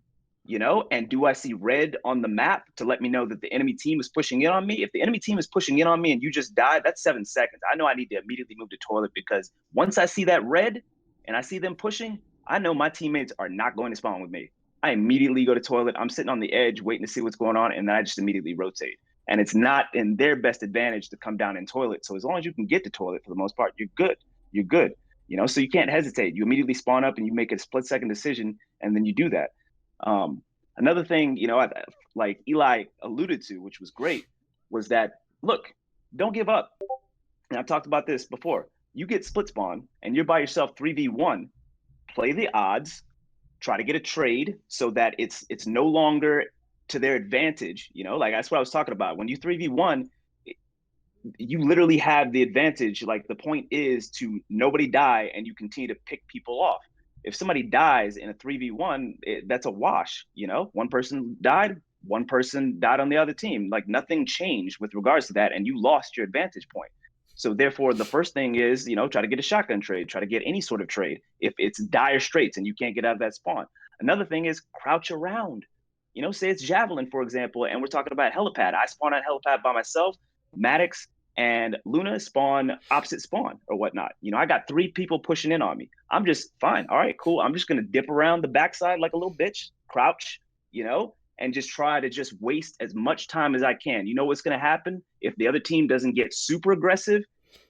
And do I see red on the map to let me know that the enemy team is pushing in on me? If the enemy team is pushing in on me and you just died, that's 7 seconds. I know I need to immediately move to toilet because once I see that red and I see them pushing, I know my teammates are not going to spawn with me. I immediately go to toilet. I'm sitting on the edge waiting to see what's going on, and then I just immediately rotate. And it's not in their best advantage to come down in toilet. So as long as you can get to toilet for the most part, you're good. So you can't hesitate. You immediately spawn up and you make a split-second decision, and then you do that. Another thing, like Eli alluded to, which was great, was that, look, don't give up. And I've talked about this before. You get split spawn and you're by yourself 3v1, play the odds, try to get a trade so that it's no longer to their advantage. Like that's what I was talking about. When you 3v1, you literally have the advantage. Like the point is to nobody die and you continue to pick people off. If somebody dies in a 3v1, that's a wash. One person died on the other team. Like nothing changed with regards to that, and you lost your advantage point. So therefore, the first thing is, try to get a shotgun trade, try to get any sort of trade if it's dire straits and you can't get out of that spawn. Another thing is crouch around. Say it's Javelin, for example, and we're talking about helipad. I spawn on helipad by myself. MADDOX and Luna spawn opposite spawn or whatnot. I got 3 people pushing in on me. I'm just fine. All right, cool. I'm just going to dip around the backside like a little bitch, crouch, and just try to just waste as much time as I can. You know what's going to happen if the other team doesn't get super aggressive,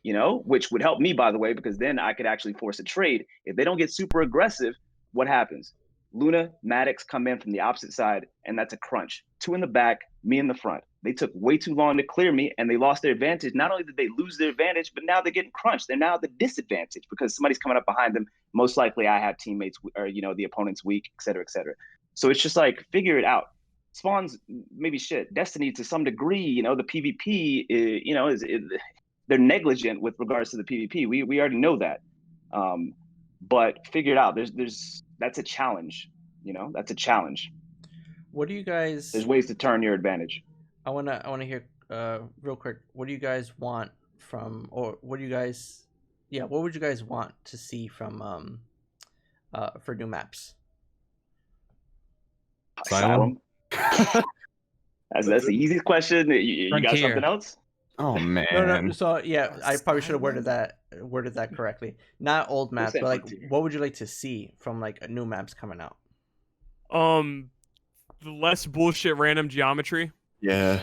which would help me, by the way, because then I could actually force a trade. If they don't get super aggressive, what happens? Luna, MADDOX come in from the opposite side, and that's a crunch. 2 in the back, me in the front. They took way too long to clear me, and they lost their advantage. Not only did they lose their advantage, but now they're getting crunched. They're now at the disadvantage because somebody's coming up behind them. Most likely I have teammates or, the opponent's weak, et cetera, et cetera. So it's just like, figure it out. Spawns, maybe shit. Destiny, to some degree, the PvP, they're negligent with regards to the PvP. We already know that. But figure it out. That's a challenge. That's a challenge. What do you guys? There's ways to turn your advantage. I wanna hear real quick. What do you guys want from, or what do you guys? Yeah, what would you guys want to see from for new maps? Asylum. That's the easiest question. You got something else? Oh man. No. So yeah, I probably should have worded that correctly. Not old maps, but like, what would you like to see from like new maps coming out? The less bullshit random geometry. Yeah.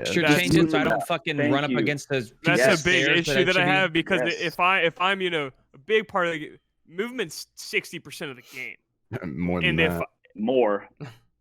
Should change it so I don't fucking run up against those. That's a big issue that I have because if I'm a big part of the movement's 60% of the game. More than that. More.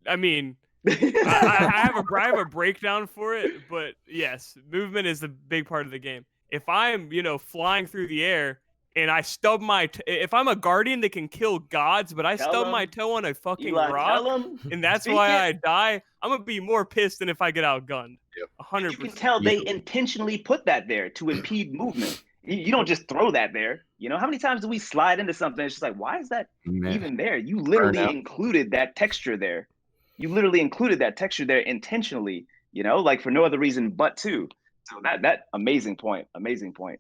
I mean, I have a breakdown for it, but yes, movement is the big part of the game. If I'm flying through the air and I stub if I'm a guardian that can kill gods, but I stub my toe on a fucking rock, and that's why I die, I'm gonna be more pissed than if I get outgunned. 100%. You can tell they intentionally put that there to impede movement. You don't just throw that there. How many times do we slide into something? It's just like, why is that even there? You literally included that texture there. You literally included that texture there intentionally. Like for no other reason but to. So that amazing point. Amazing point.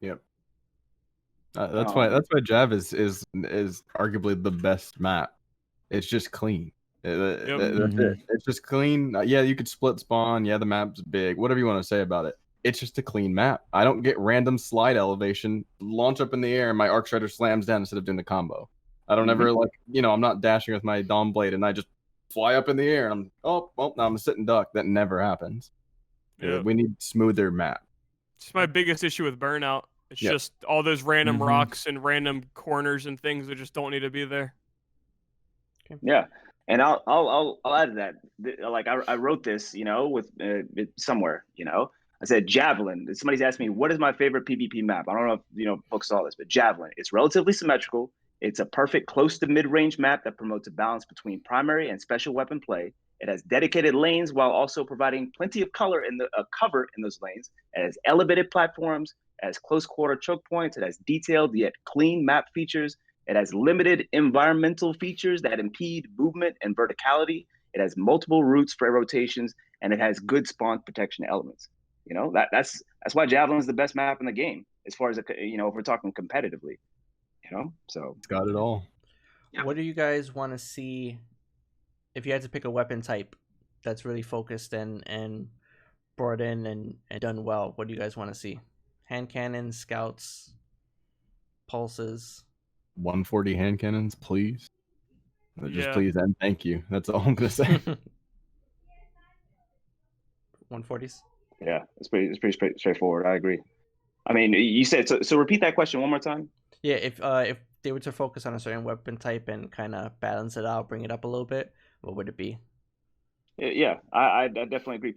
Yep. That's why Jav is arguably the best map. It's just clean. It's just clean. Yeah, you could split spawn. Yeah, the map's big. Whatever you want to say about it. It's just a clean map. I don't get random slide elevation, launch up in the air, and my arc shredder slams down instead of doing the combo. I don't ever I'm not dashing with my Dawn Blade and I just fly up in the air and now I'm a sitting duck. That never happens. Yep. We need smoother map. It's my biggest issue with Burnout. It's just all those random rocks and random corners and things that just don't need to be there. Okay. Yeah, and I'll add to that. Like I wrote this, with somewhere, I said Javelin. Somebody's asked me, what is my favorite PvP map? I don't know if folks saw this, but Javelin. It's relatively symmetrical. It's a perfect close to mid-range map that promotes a balance between primary and special weapon play. It has dedicated lanes while also providing plenty of cover in those lanes. It has elevated platforms. It has close quarter choke points. It has detailed yet clean map features. It has limited environmental features that impede movement and verticality. It has multiple routes for rotations, and it has good spawn protection elements. That's why Javelin is the best map in the game as far as if we're talking competitively. So it's got it all. Yeah. What do you guys want to see if you had to pick a weapon type that's really focused and brought in and done well? What do you guys want to see? Hand cannons, scouts, pulses. 140 hand cannons, please. Just please and thank you. That's all I'm gonna say. 140s. Yeah, it's pretty straightforward. I agree. I mean, you said so. Repeat that question one more time. Yeah, if they were to focus on a certain weapon type and kind of balance it out, bring it up a little bit, what would it be? Yeah, I definitely agree.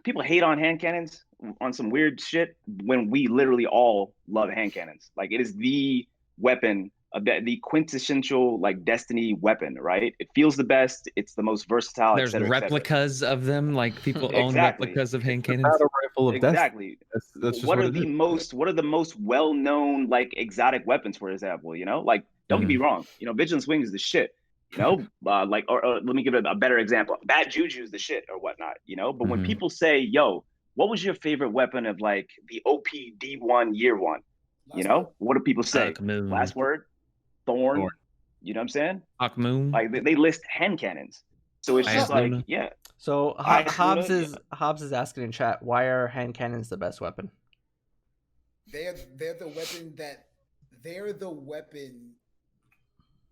People hate on hand cannons on some weird shit when we literally all love hand cannons. Like, it is the weapon of the quintessential like Destiny weapon, right? It feels the best. It's the most versatile. There's et cetera, et cetera. replicas of them, like people own Exactly. replicas of hand The cannons. battle rifle of Exactly. Destiny. That's just what what are it the is. what are the most well-known like exotic weapons, for example? You know, like, don't get me wrong. You know, Vigilance Wing is the shit. You know, like, or let me give it a better example. Bad Juju is the shit or whatnot. You know, but when people say, "Yo, what was your favorite weapon of like the OPD1 year one?" You know, what do people say? Akmoon. Last word, Thorn. Thorn. You know what I'm saying? Akmoon. Like, they list hand cannons. So it's just Ayaz like, Luna. yeah. So Ayaz Hobbs Luna, is Hobbs is asking in chat, why are hand cannons the best weapon? They're the weapon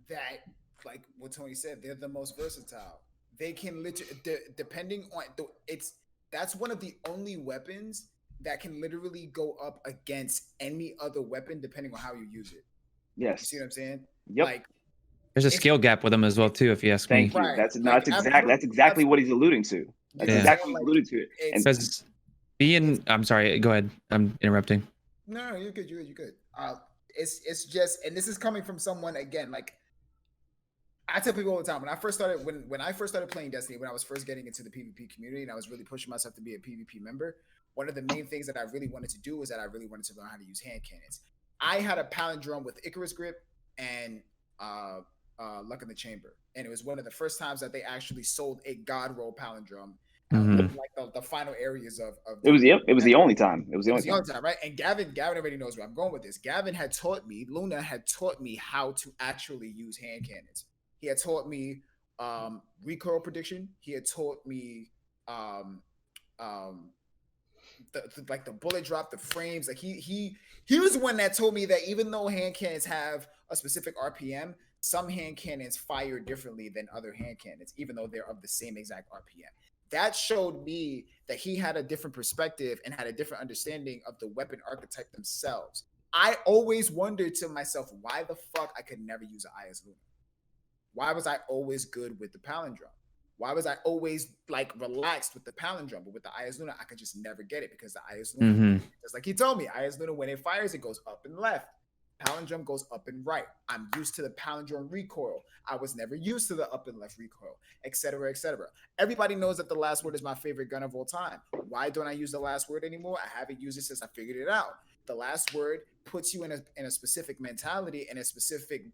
that, like what Tony said, they're the most versatile. They can literally, depending on that's one of the only weapons that can literally go up against any other weapon depending on how you use it. You Yes. see what I'm saying? Yep. Like, There's a skill gap with them as well too, if you ask me. Thank you. Right. That's Like, exactly what he's alluding to. That's Yeah. exactly what like, he's alluding to. And Because I'm sorry, go ahead. I'm interrupting. No, you're good. You're good. It's just, and this is coming from someone, again, like, I tell people all the time, when I first started playing Destiny, when I was first getting into the PvP community and I was really pushing myself to be a PvP member, one of the main things that I really wanted to do was that I really wanted to learn how to use hand cannons. I had a palindrome with Icarus Grip and Luck in the Chamber, and it was one of the first times that they actually sold a God Roll palindrome. Like the final areas of it was the only time. It was the only time, right? And Gavin already knows where I'm going with this. Gavin had taught me, Luna had taught me how to actually use hand cannons. He had taught me recoil prediction. He had taught me the bullet drop, the frames. Like, he was the one that told me that even though hand cannons have a specific RPM, some hand cannons fire differently than other hand cannons, even though they're of the same exact RPM. That showed me that he had a different perspective and had a different understanding of the weapon archetype themselves. I always wondered to myself, why the fuck I could never use an Ayaz Luna? Why was I always good with the palindrome? Why was I always like relaxed with the palindrome? But with the Ayaz Luna, I could just never get it because the Ayaz Luna, just like he told me, Ayaz Luna, when it fires, it goes up and left. Palindrome goes up and right. I'm used to the palindrome recoil. I was never used to the up and left recoil, etc., etc. Everybody knows that the last word is my favorite gun of all time. Why don't I use the last word anymore? I haven't used it since I figured it out. The last word puts you in a specific mentality and a specific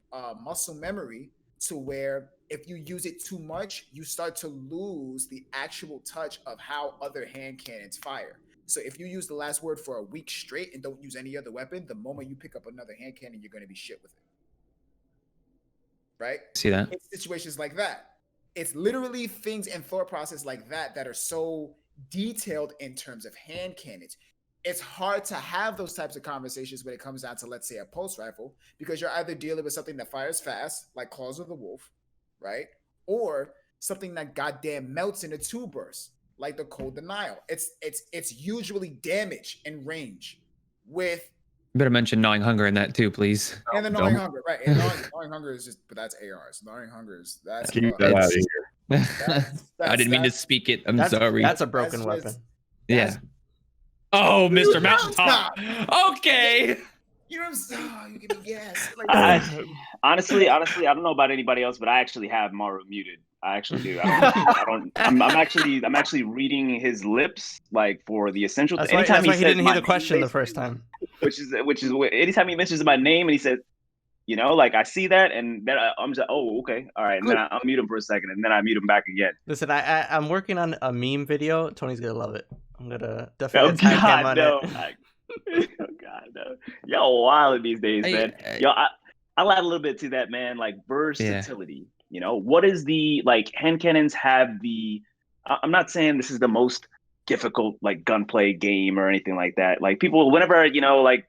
muscle memory, to where if you use it too much, you start to lose the actual touch of how other hand cannons fire. So if you use the last word for a week straight and don't use any other weapon, the moment you pick up another hand cannon, you're going to be shit with it. Right? See that? It's situations like that. It's literally things and thought process like that that are so detailed in terms of hand cannons. It's hard to have those types of conversations when it comes down to, let's say, a pulse rifle, because you're either dealing with something that fires fast, like Claws of the Wolf, right? Or something that goddamn melts in a two burst, like the Cold Denial. It's usually damage and range with. You better mention Gnawing Hunger in that too, please. And the Gnawing Hunger, right? And Gnawing Hunger is just, but that's ARs. Gnawing Hunger is that's. Keep that out of here. I didn't mean to speak it. I'm sorry. That's a broken weapon. Yeah. Oh, Mr. Mountaintop. Okay. You know what I'm saying? Oh, you give me gas. Like, honestly, I don't know about anybody else, but I actually have MARU muted. I actually do. I'm actually reading his lips, like, for the essential. That's why he didn't hear the question the first time. Which is anytime he mentions my name and he says, you know, like, I see that, and then I'm just like, oh, okay, all right, and then I'll mute him for a second, and then I mute him back again. Listen, I'm working on a meme video. Tony's gonna love it. I'm gonna definitely tag him on it. Oh God, no! Y'all wild these days, man. I'll add a little bit to that, man. Like, versatility. Yeah. You know, what is the, like, hand cannons have the? I'm not saying this is the most difficult, like, gunplay game or anything like that. Like, people, whenever, you know, like,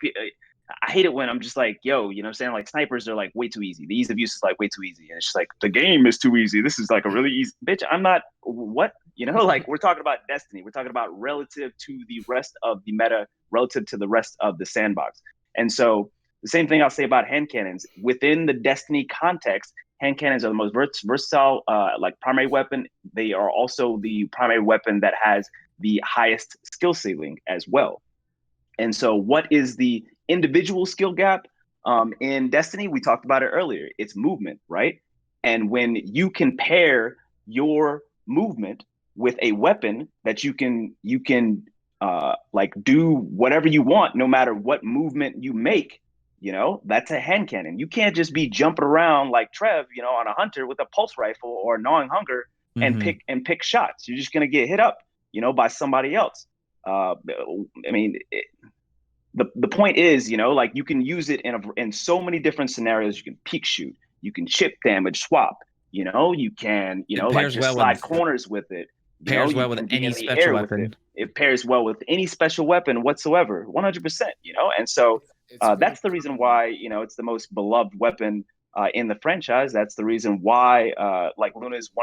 I hate it when I'm just like, yo, you know what I'm saying? Like, snipers are, like, way too easy. The ease of use is, like, way too easy. And it's just like, the game is too easy. This is, like, a really easy, bitch, I'm not, what? You know, like, we're talking about Destiny. We're talking about relative to the rest of the meta, relative to the rest of the sandbox. And so the same thing I'll say about hand cannons. Within the Destiny context, Hand cannons are the most versatile, like primary weapon. They are also the primary weapon that has the highest skill ceiling as well. And so what is the individual skill gap? In Destiny, we talked about it earlier. It's movement, right? And when you can pair your movement with a weapon that you can like do whatever you want, no matter what movement you make, that's a hand cannon. You can't just be jumping around like Trev, on a hunter with a pulse rifle or gnawing hunger and pick shots. You're just gonna get hit up, by somebody else. The point is, like you can use it in so many different scenarios. You can peek shoot, you can chip damage swap, you can, like just slide corners with it. Pairs well with any special weapon. It pairs well with any special weapon whatsoever, 100%, and so that's the reason why, it's the most beloved weapon in the franchise. That's the reason why, like Luna is 100%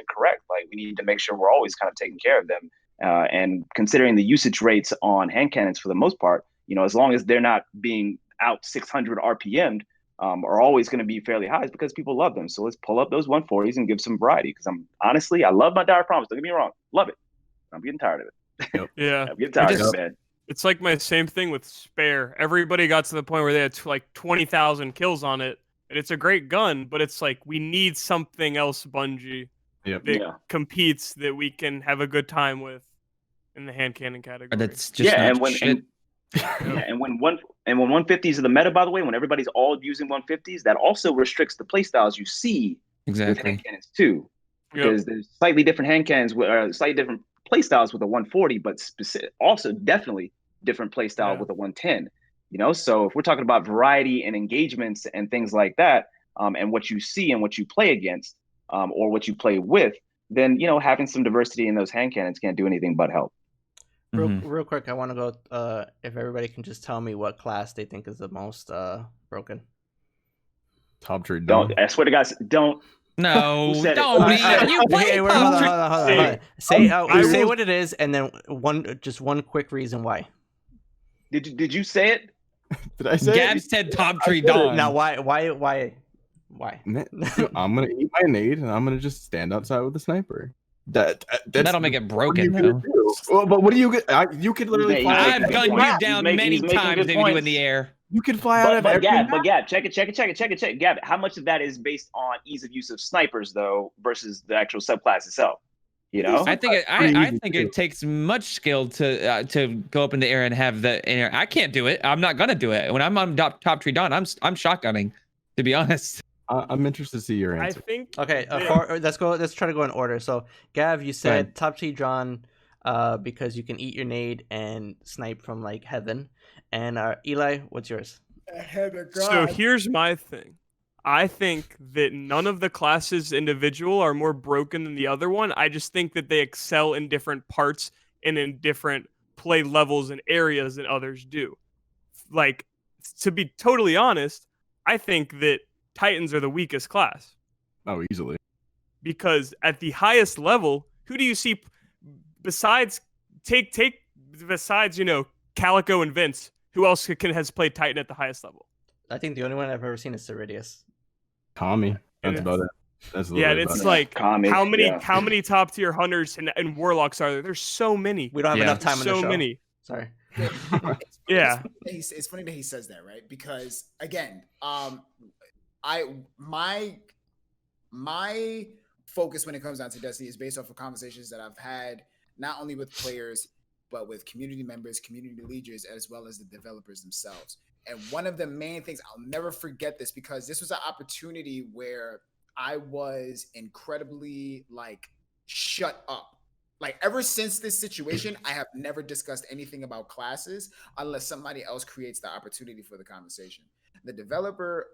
correct. Like we need to make sure we're always kind of taking care of them. And considering the usage rates on hand cannons for the most part, as long as they're not being out 600 RPM'd, are always going to be fairly high, because people love them. So let's pull up those 140s and give some variety. Because I love my Dire Promise. Don't get me wrong, love it. I'm getting tired of it. Yep. Yeah, I'm getting tired of it, man. It's like my same thing with Spare. Everybody got to the point where they had like 20,000 kills on it, and it's a great gun. But it's like we need something else, Bungie, that competes, that we can have a good time with in the hand cannon category. That's just and when 150s are the meta, by the way, when everybody's all using 150s, that also restricts the playstyles you see with hand cannons too, because there's slightly different hand cannons with slightly different playstyles with a 140, but also definitely different playstyle with a 110. So if we're talking about variety and engagements and things like that, and what you see and what you play against, or what you play with, then having some diversity in those hand cannons can't do anything but help. Real quick, I want to go. If everybody can just tell me what class they think is the most broken. Top tree. Don't. I swear to God, don't. No, don't. You play hold on. Say what it is, and then one quick reason why. Did you say it? Did I say Gab said Top Tree Dawn. Now why? I'm gonna eat my nade, and I'm gonna just stand outside with a sniper. That'll make it broken, though. Well, but what do you get? You could literally fly. I've gunned you down many times with you in the air. You can fly out of everything. But Gab, check it. Gab, how much of that is based on ease of use of snipers, though, versus the actual subclass itself? I think it takes much skill to go up in the air and have the air. I can't do it. I'm not gonna do it. When I'm on Top Tree Dawn, I'm shotgunning, to be honest. I'm interested to see your answer. I think. Okay, let's go. Let's try to go in order. So, Gav, you said Top Tree Dawn, because you can eat your nade and snipe from like heaven. And Eli, what's yours? So here's my thing. I think that none of the classes individual are more broken than the other one. I just think that they excel in different parts and in different play levels and areas than others do. Like, to be totally honest, I think that Titans are the weakest class. Oh, easily. Because at the highest level, who do you see besides Calico and Vince? Who else has played Titan at the highest level? I think the only one I've ever seen is Ceridius. Tommy. That's about it. It's like Kami, how many top tier hunters and warlocks are there? There's so many. We don't have enough time on the show. So many. Sorry. It's funny that he says that, right? Because again, my focus when it comes down to Destiny is based off of conversations that I've had not only with players but with community members, community leaders, as well as the developers themselves. And one of the main things, I'll never forget this, because this was an opportunity where I was incredibly shut up. Ever since this situation, I have never discussed anything about classes unless somebody else creates the opportunity for the conversation. The developer,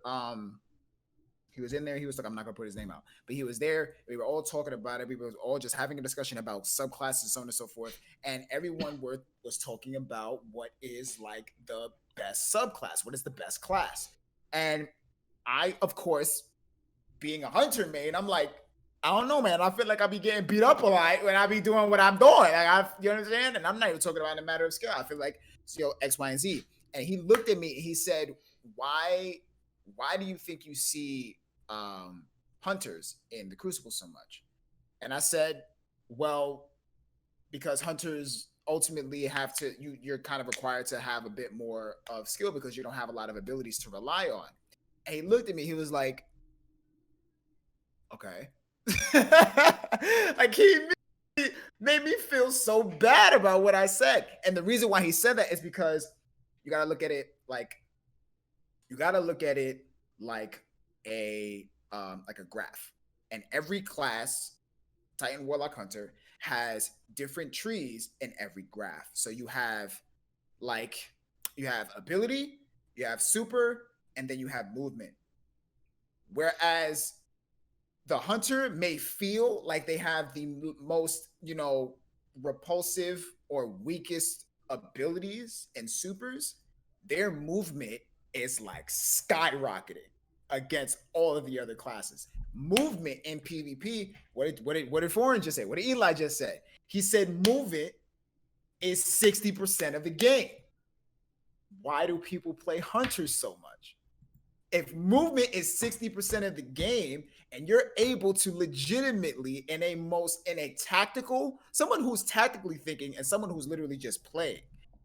he was in there. He was like, I'm not going to put his name out, but he was there. We were all talking about it. We were all just having a discussion about subclasses, so on and so forth. And everyone was talking about what is the best subclass. What is the best class? And I, of course, being a hunter main, I'm like, I don't know, man. I feel like I be getting beat up a lot when I be doing what I'm doing. You understand? And I'm not even talking about in a matter of skill. I feel like X, Y, and Z. And he looked at me and he said, why do you think you see hunters in the Crucible so much? And I said, well, because hunters ultimately have to, you're kind of required to have a bit more of skill because you don't have a lot of abilities to rely on. And he looked at me, he was like, okay. Like he made me feel so bad about what I said. And the reason why he said that is because you got to look at it like a graph. And every class, Titan, Warlock, Hunter, has different trees in every graph. So you have ability, you have super, and then you have movement. Whereas the hunter may feel like they have the most, repulsive or weakest abilities and supers, their movement is like skyrocketing against all of the other classes. Movement in PvP, what did Foreign just say? What did Eli just say? He said movement is 60% of the game. Why do people play hunters so much? If movement is 60% of the game and you're able to legitimately someone who's tactically thinking and someone who's literally just playing,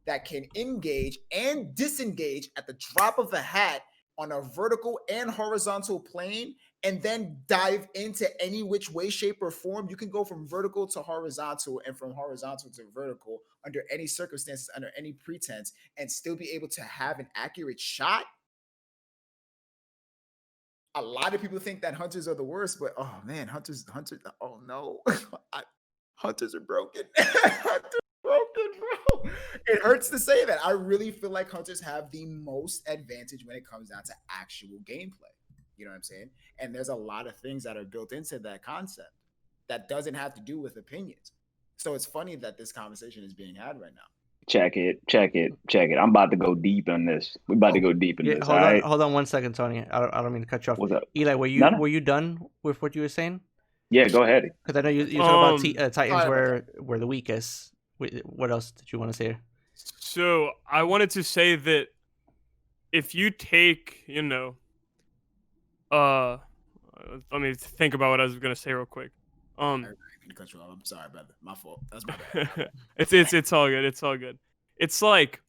that can engage and disengage at the drop of a hat on a vertical and horizontal plane, and then dive into any which way, shape, or form. You can go from vertical to horizontal and from horizontal to vertical under any circumstances, under any pretense, and still be able to have an accurate shot. A lot of people think that hunters are the worst, but oh man, hunters, oh no. Hunters are broken. Hunters are broken, bro. It hurts to say that. I really feel like hunters have the most advantage when it comes down to actual gameplay. You know what I'm saying? And there's a lot of things that are built into that concept that doesn't have to do with opinions. So it's funny that this conversation is being had right now. Check it. I'm about to go deep on this. We're about to go deep in this. Hold on 1 second, Tony. I don't mean to cut you off. What's up? Eli, were you done with what you were saying? Yeah, go ahead. Because I know you talk about Titans were the weakest. What else did you want to say? So I wanted to say that if you take, let me think about what I was gonna say real quick. I'm sorry, brother. My fault. That's my bad. It's all good. It's all good. It's like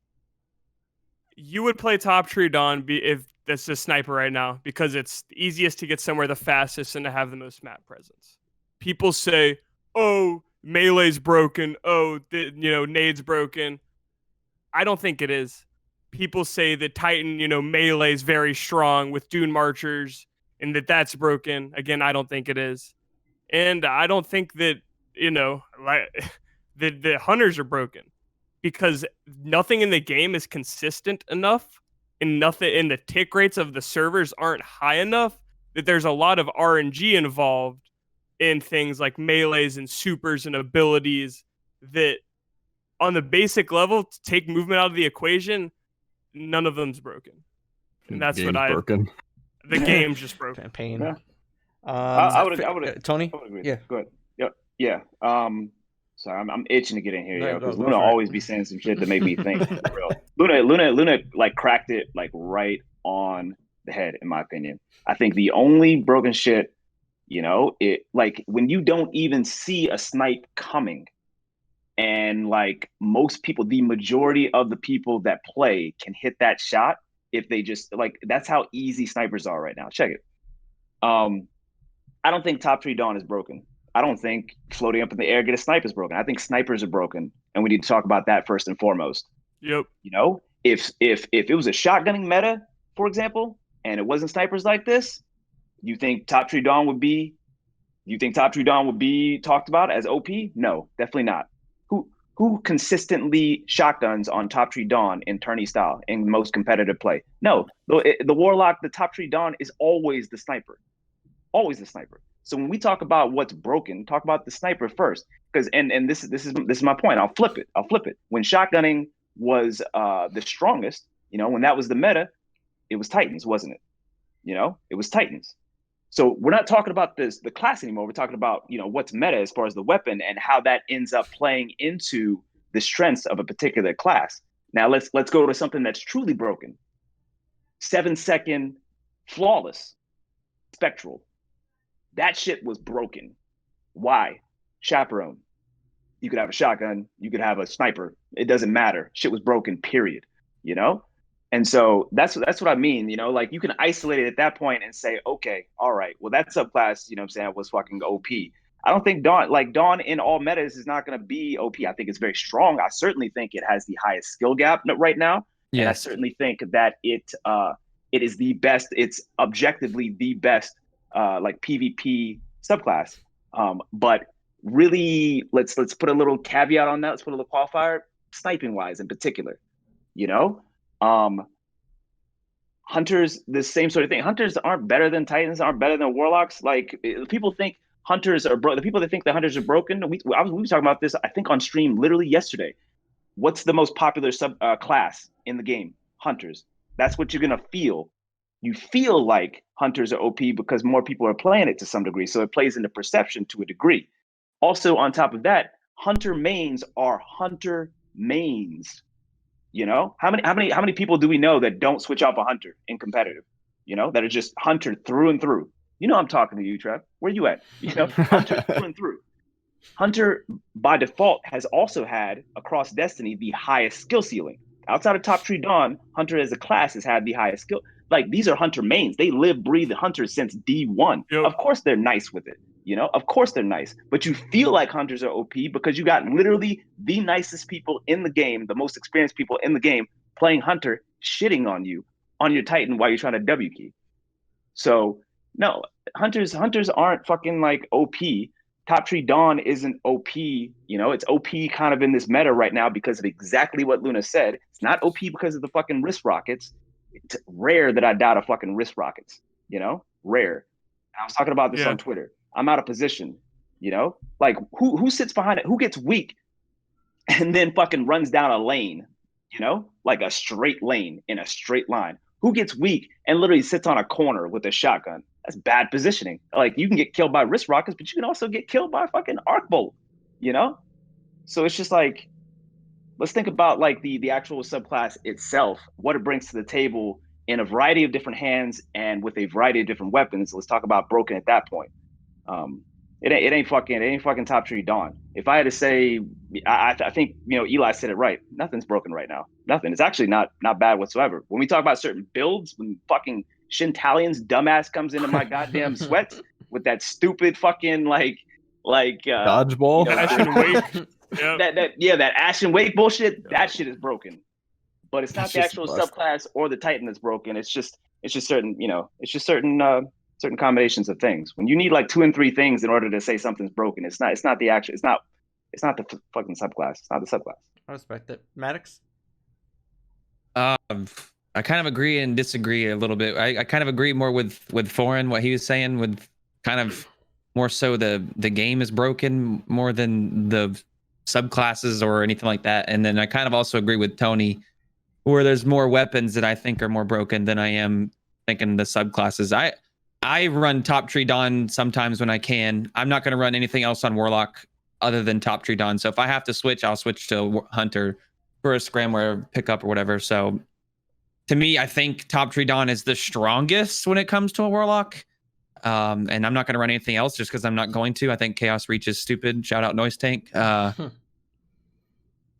you would play Top Tree Dawn if that's the sniper right now because it's the easiest to get somewhere the fastest and to have the most map presence. People say, "Oh, melee's broken. Oh, nade's broken." I don't think it is. People say that Titan, melee's very strong with Dune Marchers and that's broken. Again, I don't think it is. And I don't think that, the hunters are broken because nothing in the game is consistent enough and the tick rates of the servers aren't high enough that there's a lot of RNG involved in things like melees and supers and abilities that on the basic level, to take movement out of the equation, none of them's broken. And that's broken. The game's just broken. Pain. Yeah. I would Tony? I would agree. Yeah. Go ahead. Yeah. Sorry, I'm itching to get in here, No, because go Luna for it. always be saying some shit that make me think. For real. Luna like cracked it like right on the head, in my opinion. I think the only broken shit, it like when you don't even see a snipe coming, and like most people, the majority of the people that play can hit that shot if they just like. That's how easy snipers are right now. Check it. I don't think Top Tree Dawn is broken. I don't think floating up in the air get a sniper is broken. I think snipers are broken, and we need to talk about that first and foremost. Yep. If it was a shotgunning meta, for example, and it wasn't snipers like this, you think Top Tree Dawn would be talked about as OP? No, definitely not. Who consistently shotguns on Top Tree Dawn in tourney style in most competitive play? No, the Warlock, the Top Tree Dawn is always the sniper. Always the sniper. So when we talk about what's broken, talk about the sniper first. Because and this is my point. I'll flip it. When shotgunning was the strongest, when that was the meta, it was Titans, wasn't it? It was Titans. So we're not talking about the class anymore. We're talking about what's meta as far as the weapon and how that ends up playing into the strengths of a particular class. Now let's go to something that's truly broken. 7-second flawless spectral. That shit was broken. Why? Chaperone. You could have a shotgun, you could have a sniper. It doesn't matter. Shit was broken, period. You know? And so that's what I mean, you know, like you can isolate it at that point and say, okay, all right, well, that subclass, you know what I'm saying, was fucking OP. I don't think Dawn in all metas is not going to be OP. I think it's very strong. I certainly think it has the highest skill gap right now. Yes. And I certainly think that it is the best. It's objectively the best like PvP subclass. But really, let's put a little caveat on that. Let's put a little qualifier, sniping wise in particular, you know? Hunters, the same sort of thing. Hunters aren't better than Titans, aren't better than Warlocks. Like people think Hunters are broken. The people that think that Hunters are broken, we were talking about this, I think, on stream literally yesterday. What's the most popular class in the game? Hunters. That's what you're gonna feel. You feel like Hunters are OP because more people are playing it to some degree. So it plays into perception to a degree. Also, on top of that, Hunter mains are Hunter mains. You know, how many people do we know that don't switch off a Hunter in competitive? You know, that are just Hunter through and through. You know, I'm talking to you, Trev. Where you at? You know, Hunter through and through. Hunter by default has also had across Destiny the highest skill ceiling. Outside of Top Tree Dawn, Hunter as a class has had the highest skill. Like these are Hunter mains. They live, breathe Hunters since D1. Yep. Of course they're nice with it. You know, of course they're nice, but you feel like Hunters are OP because you got literally the nicest people in the game, the most experienced people in the game playing Hunter, shitting on you on your Titan while you're trying to W key. So no, Hunters aren't fucking like OP. Top Tree Dawn isn't OP. You know, it's OP kind of in this meta right now because of exactly what Luna said. It's not OP because of the fucking wrist rockets. It's rare that I doubt a fucking wrist rockets. You know, rare. I was talking about this on Twitter. I'm out of position, you know? Like, who sits behind it? Who gets weak and then fucking runs down a lane, you know? Like a straight lane in a straight line. Who gets weak and literally sits on a corner with a shotgun? That's bad positioning. Like, you can get killed by wrist rockets, but you can also get killed by fucking arc bolt, you know? So it's just like, let's think about like the actual subclass itself, what it brings to the table in a variety of different hands and with a variety of different weapons. Let's talk about broken at that point. It ain't fucking Top Tree Dawn. If I had to say, I think, you know, Eli said it right. Nothing's broken right now. Nothing. It's actually not bad whatsoever. When we talk about certain builds, when fucking Shintalian's dumbass comes into my goddamn sweat with that stupid fucking like dodgeball, you know, Ashen Wake. that Ashen Wake bullshit. That shit is broken. But it's not the actual subclass or the Titan that's broken. It's just certain, you know, certain combinations of things. When you need like 2 and 3 things in order to say something's broken, it's not the fucking subclass. It's not the subclass. I respect it. MADDOX? I kind of agree and disagree a little bit. I kind of agree more with FOUREIGN, what he was saying, with kind of more so the game is broken more than the subclasses or anything like that. And then I kind of also agree with Tony, where there's more weapons that I think are more broken than I am thinking the subclasses. I run Top Tree Dawn sometimes when I can. I'm not going to run anything else on Warlock other than Top Tree Dawn. So if I have to switch, I'll switch to Hunter for a scram or pickup or whatever. So to me, I think Top Tree Dawn is the strongest when it comes to a Warlock. And I'm not going to run anything else just because I'm not going to. I think Chaos Reach is stupid. Shout out Noise Tank. But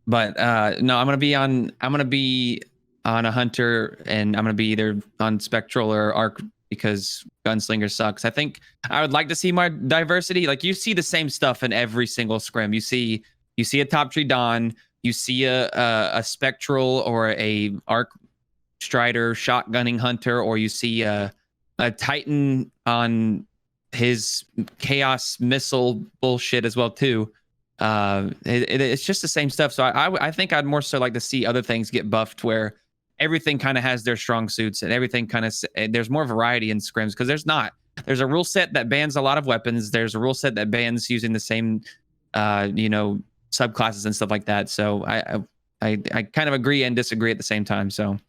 no, I'm going to be on a Hunter, and I'm going to be either on Spectral or Arc because Gunslinger sucks. I think I would like to see more diversity. Like, you see the same stuff in every single scrim. You see a Top Tree Dawn, you see a Spectral or a Arc Strider shotgunning Hunter, or you see a Titan on his Chaos Missile bullshit as well too. It's just the same stuff. So I think I'd more so like to see other things get buffed where everything kind of has their strong suits and everything kind of, there's more variety in scrims, because there's a rule set that bans a lot of weapons. There's a rule set that bans using the same, subclasses and stuff like that. So I kind of agree and disagree at the same time. So,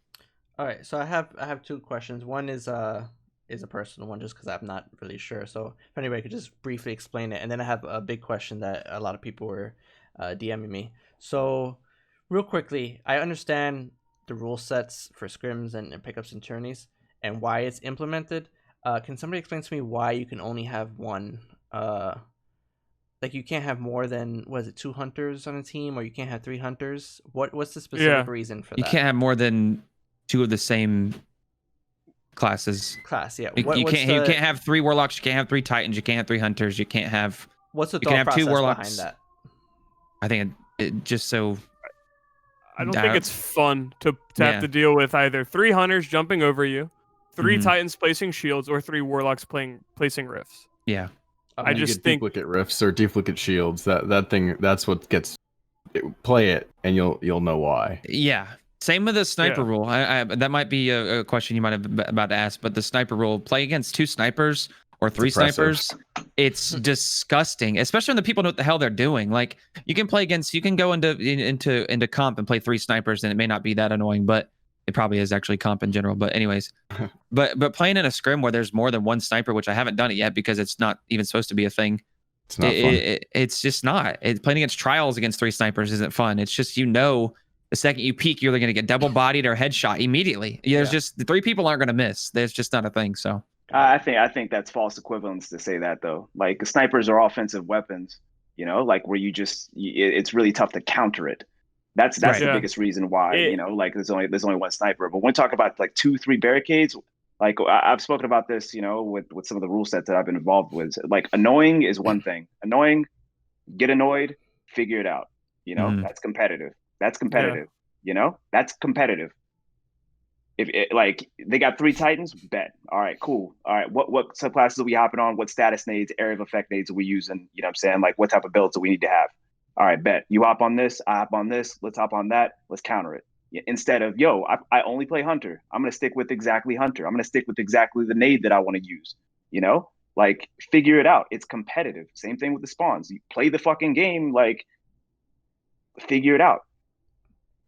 all right. So I have 2 questions. One is a personal one, just because I'm not really sure. So if anybody could just briefly explain it, and then I have a big question that a lot of people were DMing me. So real quickly, I understand the rule sets for scrims and pickups and tourneys and why it's implemented. Can somebody explain to me why you can only have one? Like you can't have more than, was it 2 hunters on a team, or you can't have 3 hunters? What's the specific reason for You that? can't have more than 2 of the same classes. Class, yeah. You can't have 3 warlocks. You can't have 3 titans. You can't have 3 hunters. You can't have. What's the You can thought have 2 process warlocks. behind that? I think it just so. I don't think it's fun to have to deal with either 3 hunters jumping over you, 3 titans placing shields, or 3 warlocks placing rifts. Yeah. Okay. I just think duplicate rifts or duplicate shields. That's what gets. Play it and you'll know why. Yeah. Same with the sniper rule. That might be a question you might have about to ask, but the sniper rule: play against 2 snipers or 3 snipers. It's disgusting, especially when the people know what the hell they're doing. Like you can go into comp and play 3 snipers, and it may not be that annoying, but it probably is actually comp in general. But anyways, but playing in a scrim where there's more than 1 sniper, which I haven't done it yet because it's not even supposed to be a thing. It's not fun. It's just not. Playing against trials against 3 snipers isn't fun. It's just, the second you peek, you're either going to get double bodied or headshot immediately. There's just the 3 people aren't going to miss. There's just not a thing. So I think that's false equivalence to say that though. Like snipers are offensive weapons, like where it's really tough to counter it. That's the biggest reason why, like there's only 1 sniper. But when we talk about like 2, 3 barricades, like I've spoken about this, with some of the rule sets that I've been involved with. Like annoying is one thing. Annoying, get annoyed, figure it out. That's competitive. That's competitive. That's competitive. If like they got 3 titans, bet. All right, cool. All right, what subclasses are we hopping on? What status nades, area of effect nades are we using? You know what I'm saying? Like what type of builds do we need to have? All right, bet. You hop on this, I hop on this. Let's hop on that. Let's counter it. Instead of, I only play hunter. I'm going to stick with exactly hunter. I'm going to stick with exactly the nade that I want to use. Like figure it out. It's competitive. Same thing with the spawns. You play the fucking game, like figure it out.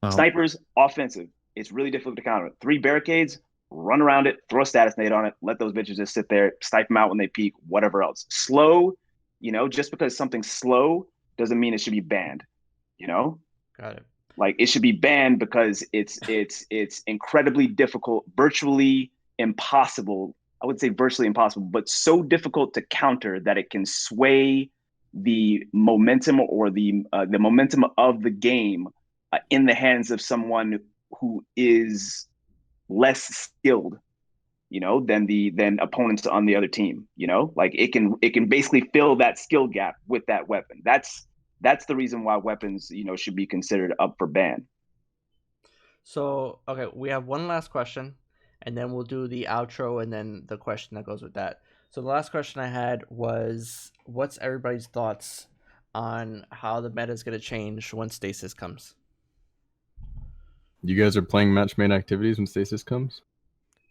Wow. Snipers, offensive. It's really difficult to counter. 3 barricades, run around it, throw a status nade on it, let those bitches just sit there, snipe them out when they peek, whatever else. Slow, just because something's slow doesn't mean it should be banned. Got it. Like it should be banned because it's incredibly difficult, virtually impossible. I would say virtually impossible, but so difficult to counter that it can sway the momentum or the momentum of the game in the hands of someone who is less skilled, than opponents on the other team. Like it can basically fill that skill gap with that weapon. That's the reason why weapons, should be considered up for ban. So, okay, we have one last question, and then we'll do the outro and then the question that goes with that. So the last question I had was, what's everybody's thoughts on how the meta is going to change when Stasis comes? You guys are playing match-made activities when Stasis comes?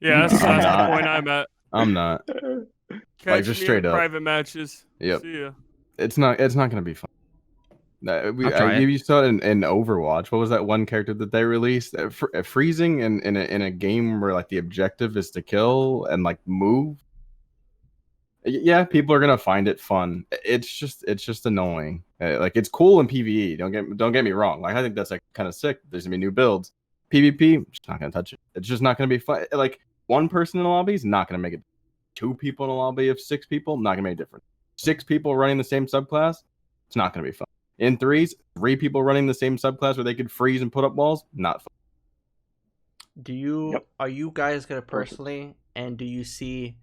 Yeah, that's the point I'm at. I'm not. Catch just straight up. Private matches. Yep. See ya. It's not going to be fun. You saw it in Overwatch. What was that one character that they released? Freezing in a game where like the objective is to kill and like move. Yeah, people are gonna find it fun. It's just annoying. Like it's cool in PvE. Don't get me wrong. Like I think that's like kind of sick. There's gonna be new builds. PvP, I'm just not gonna touch it. It's just not gonna be fun. Like 1 person in a lobby is not gonna make it. 2 people in a lobby of 6 people, not gonna make a difference. 6 people running the same subclass, it's not gonna be fun. In 3s, 3 people running the same subclass where they could freeze and put up walls, not fun. Are you guys gonna personally, and do you see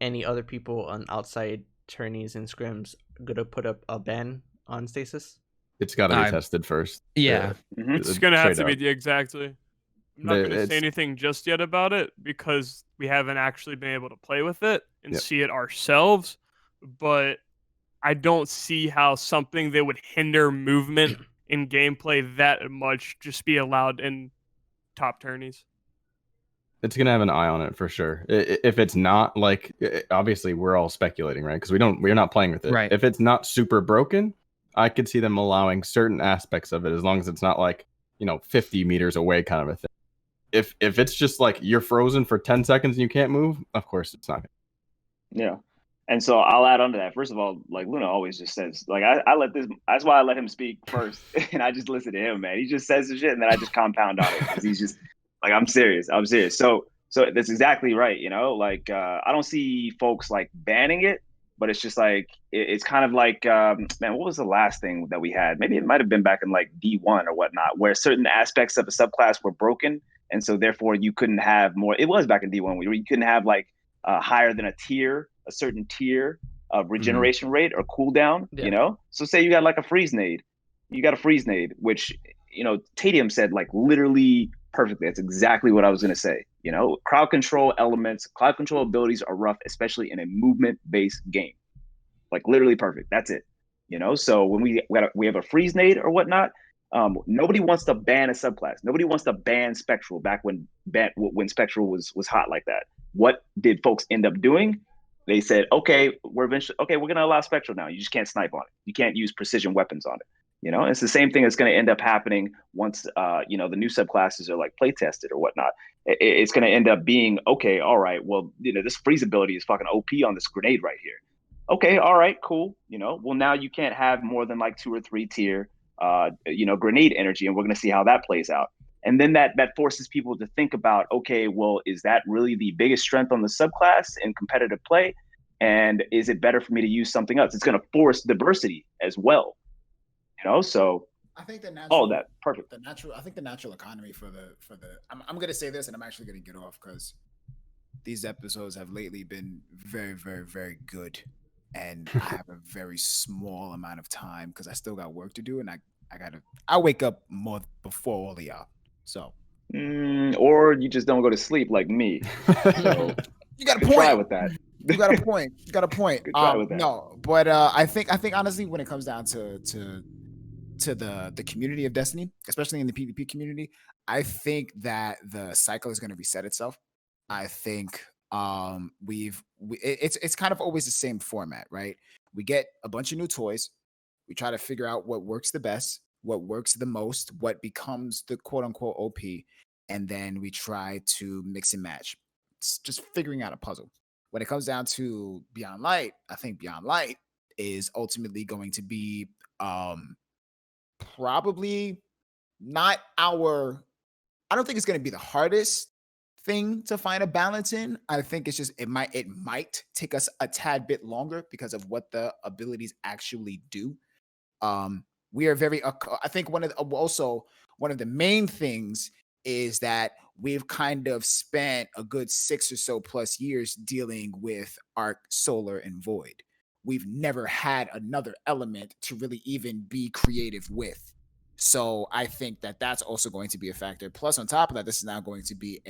any other people on outside tourneys and scrims gonna put up a ban on Stasis? It's got to be tested first. Yeah, it's gonna have to be exactly. I'm not gonna say anything just yet about it because we haven't actually been able to play with it and see it ourselves. But I don't see how something that would hinder movement in gameplay that much just be allowed in top tourneys. It's gonna have an eye on it for sure. If it's not like, obviously we're all speculating, right? Because we're not playing with it. Right. If it's not super broken, I could see them allowing certain aspects of it as long as it's not like 50 meters away kind of a thing. If it's just like you're frozen for 10 seconds and you can't move, of course it's not. Yeah. And so I'll add on to that. First of all, like Luna always just says, like that's why I let him speak first, and I just listen to him, man. He just says the shit, and then I just compound on it because he's just like, I'm serious. So So that's exactly right. Like I don't see folks like banning it, but it's just like it's kind of like man, what was the last thing that we had? Maybe it might have been back in like D1 or whatnot, where certain aspects of a subclass were broken, and so therefore you couldn't have more. It was back in D1 where you couldn't have like higher than a certain tier of regeneration rate or cooldown. Yeah. So say you got like a freeze nade, which Tadium said like literally perfectly. That's exactly what I was going to say. Crowd control elements, crowd control abilities are rough, especially in a movement-based game. Like literally perfect. That's it. So when we have a freeze nade or whatnot, nobody wants to ban a subclass. Nobody wants to ban Spectral back when Spectral was hot like that. What did folks end up doing? They said, okay, we're going to allow Spectral now. You just can't snipe on it. You can't use precision weapons on it. It's the same thing that's going to end up happening once the new subclasses are like play tested or whatnot. It's going to end up being, okay, all right, well, this freeze ability is fucking OP on this grenade right here. Okay, all right, cool. Well, now you can't have more than like 2 or 3 tier grenade energy, and we're going to see how that plays out. And then that forces people to think about, okay, well, is that really the biggest strength on the subclass in competitive play? And is it better for me to use something else? It's going to force diversity as well. So I think the natural, all that perfect. I think the natural economy for the I'm gonna say this and I'm actually gonna get off because these episodes have lately been very, very, very good, and I have a very small amount of time because I still got work to do, and I wake up more before all of y'all. So or you just don't go to sleep like me. So you got a good point try with that. You got a point. You got a point. Good try with that. No, but I think honestly, when it comes down to the community of Destiny, especially in the PvP community, I think that the cycle is going to reset itself. I think it's kind of always the same format, right? We get a bunch of new toys. We try to figure out what works the best, what works the most, what becomes the quote unquote OP, and then we try to mix and match. It's just figuring out a puzzle. When it comes down to Beyond Light, I think Beyond Light is ultimately going to be probably not our. I don't think it's going to be the hardest thing to find a balance in. I think it's just it might take us a tad bit longer because of what the abilities actually do. We are very. I think one of the main things is that we've kind of spent a good 6 or so plus years dealing with Arc, Solar, and Void. We've never had another element to really even be creative with. So I think that that's also going to be a factor. Plus, on top of that, this is now going to be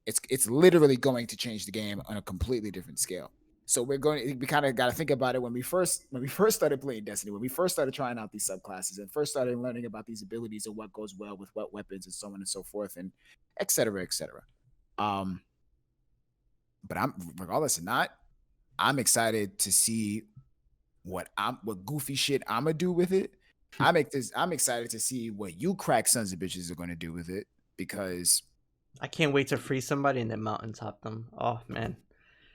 it's literally going to change the game on a completely different scale. So we kind of got to think about it when we first started playing Destiny, when we first started trying out these subclasses and first started learning about these abilities and what goes well with what weapons and so on and so forth and et cetera, et cetera. But regardless of not, I'm excited to see what goofy shit I'm gonna do with it. I'm excited to see what you crack sons of bitches are gonna do with it because I can't wait to free somebody and then mountaintop them. Oh man,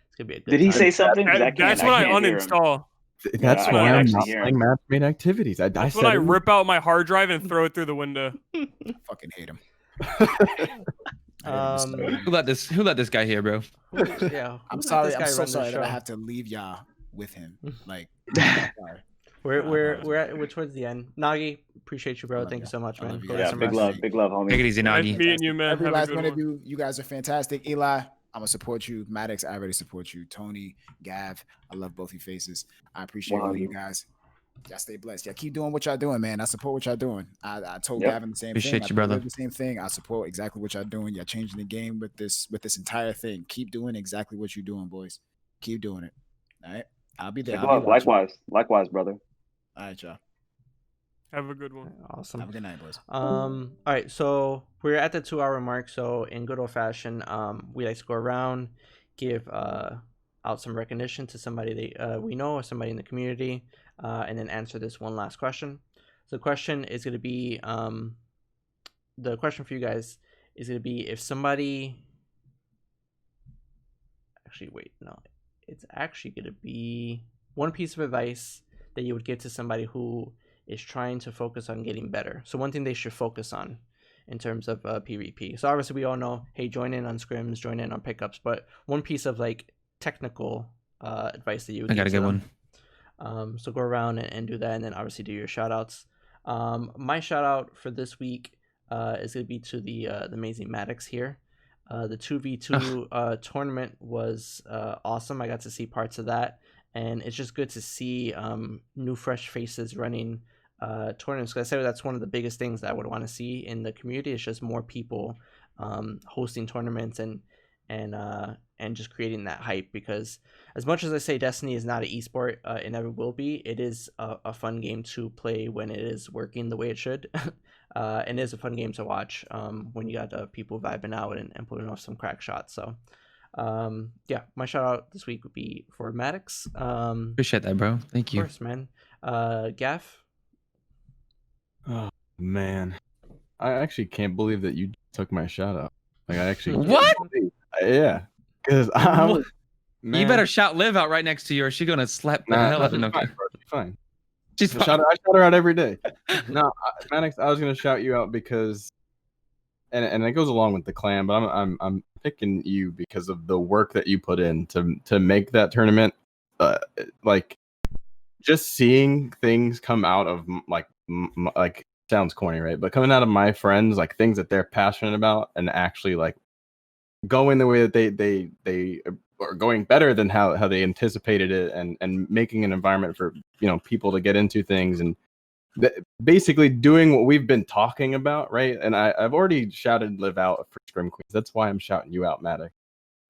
it's gonna be a good. Did he time. say something? That's when I uninstall. That's I why can't I'm actually not hear playing match-made activities. That's when I rip out my hard drive and throw it through the window. I fucking hate him. Who let this guy here, bro? Yeah, I'm sorry. I'm so sorry that I have to leave y'all with him. Like, sorry. We're towards the end. Nagi, appreciate you, bro. Thank you so much, man. Go get some big rest. love, homie. Take it easy, Nice Nagi. meeting you, man. Every Have a last good one of one. you guys are fantastic. Eli, I'm gonna support you. MADDOX, I already support you. Tony, Gav, I love both your faces. I appreciate all you guys. Y'all stay blessed. Y'all keep doing what y'all doing, man. I support what y'all doing. I told Gavin the same Appreciate thing. you, brother. The same thing. I support exactly what y'all doing. Y'all changing the game with this entire thing. Keep doing exactly what you're doing, boys. Keep doing it. All right. I'll be there. Likewise, brother. All right, y'all. Have a good one. Awesome. Have a good night, boys. All right, so we're at the 2-hour mark. So in good old fashion, we like to go around, give out some recognition to somebody that we know or somebody in the community, and then answer this one last question. So the question is going to be, the question for you guys is going to be if somebody, actually, wait, no, it's actually going to be one piece of advice that you would give to somebody who is trying to focus on getting better. So one thing they should focus on in terms of PvP. So obviously we all know, hey, join in on scrims, join in on pickups, but one piece of like technical advice that you would I got give a to good them. one. So go around and do that, and then obviously do your shout outs. My shout out for this week is going to be to the amazing MADDOX here. The 2v2 tournament was awesome. I got to see parts of that, and it's just good to see new fresh faces running tournaments. Because I say that's one of the biggest things that I would want to see in the community. It's just more people hosting tournaments and just creating that hype. Because as much as I say Destiny is not an esport, it never will be. It is a fun game to play when it is working the way it should. And it is a fun game to watch when you got people vibing out and putting off some crack shots. So yeah, my shout out this week would be for MADDOX. Appreciate that, bro. Thank you. Of course, man. Gaff? Oh man, I actually can't believe that you took my shout out. Like I actually What? Yeah, because I was, man, You better shout Liv out right next to you, or she's gonna slap the hell out of she's no. fine, bro, she's fine. She's I shout her out every day. No, MADDOX, I was gonna shout you out because, and it goes along with the clan, but I'm picking you because of the work that you put in to make that tournament. Like, just seeing things come out of like sounds corny, right? But coming out of my friends, like things that they're passionate about, and actually like going the way that they are going better than how they anticipated it, and making an environment for people to get into things, and basically doing what we've been talking about, right? And I've already shouted Liv out for Scrim Queens. That's why I'm shouting you out, MADDOX.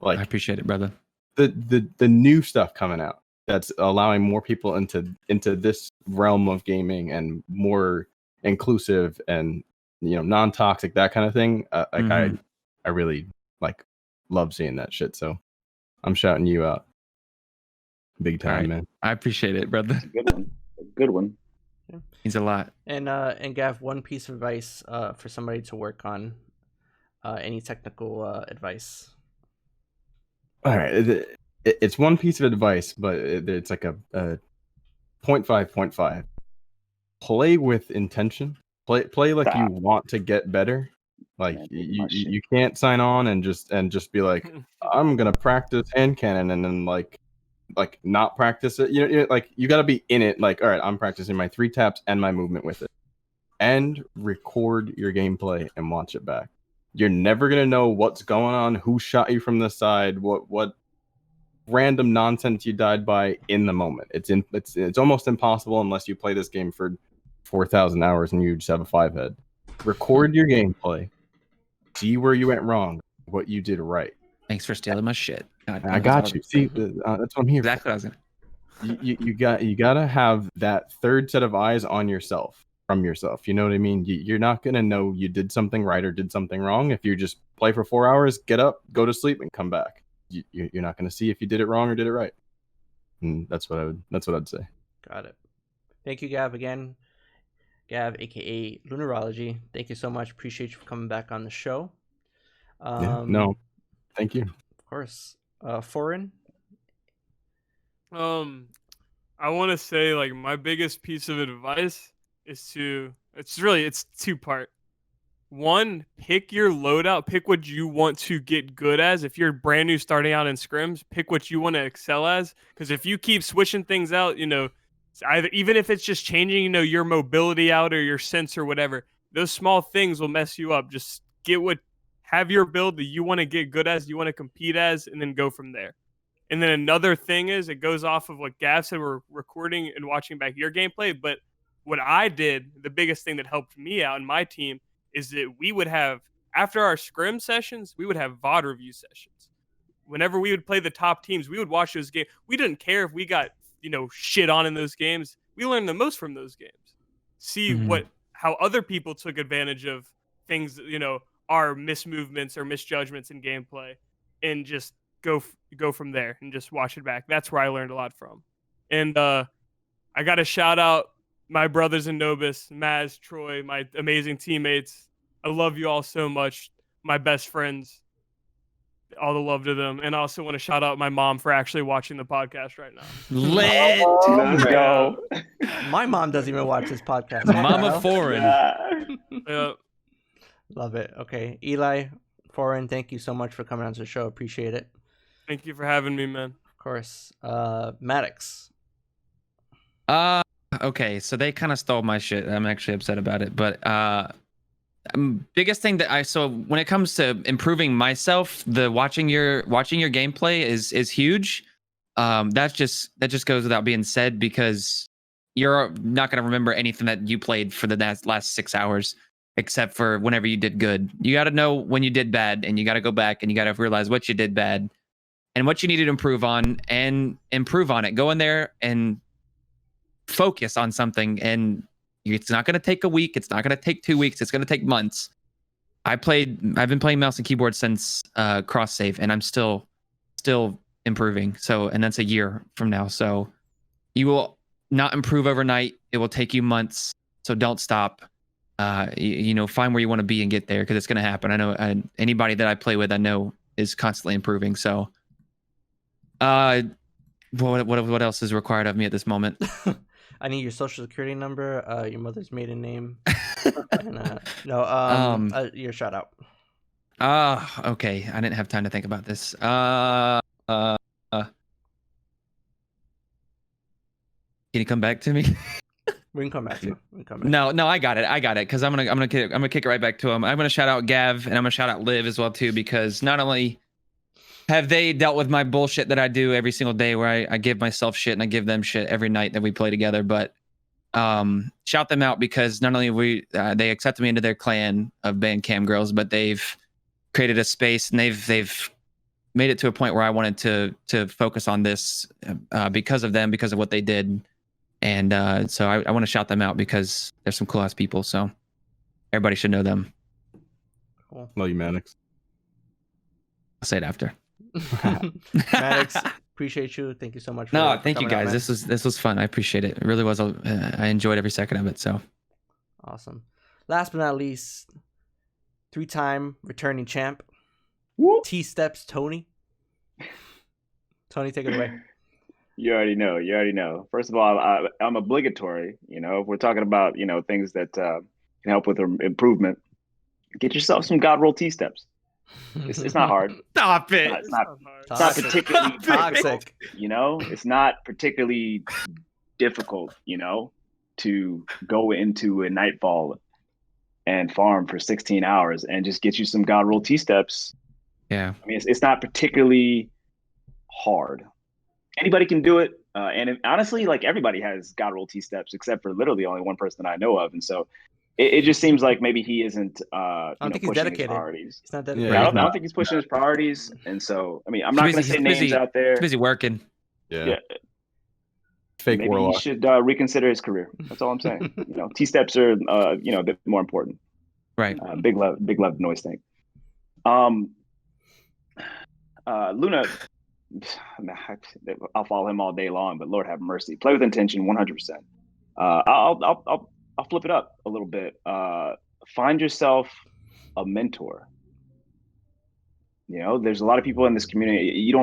Like, I appreciate it, brother. The new stuff coming out that's allowing more people into this realm of gaming, and more inclusive and non-toxic, that kind of thing. I really like love seeing that shit. So I'm shouting you out big time, Alright. man. I appreciate it, brother. That's a good one. A good one. Means a lot. And Gav, one piece of advice for somebody to work on, any technical advice. All right, it's one piece of advice, but it's like a 0.5. Play with intention. Play like you want to get better. Like you can't sign on and just be like, I'm gonna practice hand cannon, and then like not practice it. Like you got to be in it. Like, all right, I'm practicing my 3 taps and my movement with it, and record your gameplay and watch it back. You're never gonna know what's going on, who shot you from the side, what random nonsense you died by in the moment. It's almost impossible unless you play this game for 4,000 hours and you just have a 5 head. Record your gameplay, see where you went wrong, what you did right. Thanks for stealing my shit. God, I got you. See, that's what I'm here. Exactly what I was gonna. You gotta have that third set of eyes on yourself, from yourself. You know what I mean? You're not gonna know you did something right or did something wrong if you just play for 4 hours, get up, go to sleep, and come back. You're not gonna see if you did it wrong or did it right. And that's what I'd say. Got it. Thank you, Gav, again. Gav, aka Lunarology. Thank you so much. Appreciate you for coming back on the show. No, thank you. Of course. Foreign. I want to say, like, my biggest piece of advice is it's 2-part. One, pick your loadout. Pick what you want to get good as. If you're brand new starting out in scrims, pick what you want to excel as. Because if you keep switching things out, even if it's just changing, your mobility out or your sense or whatever, those small things will mess you up. Just have your build that you want to get good as, you want to compete as, and then go from there. And then another thing is, it goes off of what Gav said, we're recording and watching back your gameplay. But what I did, the biggest thing that helped me out and my team, is that we would have, after our scrim sessions, we would have VOD review sessions. Whenever we would play the top teams, we would watch those games. We didn't care if we got, shit on in those games. We learned the most from those games. See how other people took advantage of things, our mismovements or misjudgments in gameplay, and just go from there and just watch it back. That's where I learned a lot from. And I got to shout out my brothers in Nobis, Maz, Troy, my amazing teammates. I love you all so much. My best friends. All the love to them. And I also want to shout out my mom for actually watching the podcast right now. Lit. Let's go. My mom doesn't even watch this podcast. Mama Foreign. Yeah. Love it. Okay, Eli, Foreign, thank you so much for coming on to the show. Appreciate it. Thank you for having me, man. Of course. Maddox. Okay, so they kind of stole my shit. I'm actually upset about it, but biggest thing that so when it comes to improving myself, the watching your gameplay is huge. That just goes without being said, because you're not going to remember anything that you played for the last 6 hours, except for whenever you did good. You got to know when you did bad, and you got to go back and you got to realize what you did bad and what you needed to improve on, and improve on it. Go in there and focus on something, and it's not going to take a week. It's not going to take 2 weeks. It's going to take months. I've been playing mouse and keyboard since cross save, and I'm still improving. So, and that's a year from now. So you will not improve overnight. It will take you months. So don't stop. Find where you want to be and get there, because it's going to happen. I know anybody that I play with, I know is constantly improving. So, what else is required of me at this moment? I need your social security number, your mother's maiden name, and your shout out. Okay. I didn't have time to think about this. Can you come back to me? We can come back to you. No, I got it. Because I'm gonna kick it right back to him. I'm gonna shout out Gav, and I'm gonna shout out Liv as well too, because not only have they dealt with my bullshit that I do every single day, where I give myself shit and I give them shit every night that we play together, but shout them out, because not only they accepted me into their clan of band Cam Girls, but they've created a space, and they've made it to a point where I wanted to focus on this because of them, because of what they did. And so I want to shout them out, because they're some cool ass people. So everybody should know them. Cool. Love you, Maddox. I'll say it after. Maddox, appreciate you. Thank you so much. Thank you guys. This was fun. I appreciate it. It really was. I enjoyed every second of it. So awesome. Last but not least, 3-time returning champ, T-Steps Tony. Tony, take it away. You already know. First of all, I'm obligatory. If we're talking about things that can help with improvement, get yourself some God roll T-Steps. It's not hard. Stop it. It's not particularly toxic. It's not particularly difficult, to go into a nightfall and farm for 16 hours and just get you some God roll T-Steps. Yeah. I mean, it's not particularly hard. Anybody can do it. And honestly, like, everybody has God roll T-Steps except for literally only one person that I know of. And so it just seems like maybe he isn't I don't think he's dedicated. his priorities. He's not dedicated. Yeah, I don't think he's pushing his priorities. And so, I mean, I'm not going to say names out there. He's busy working. Yeah. Fake maybe warlock. he should reconsider his career. That's all I'm saying. T-Steps are a bit more important. Right. Big love noise thing. Luna, I'll follow him all day long, but Lord have mercy. Play with intention, 100%. I'll flip it up a little bit. Find yourself a mentor. There's a lot of people in this community.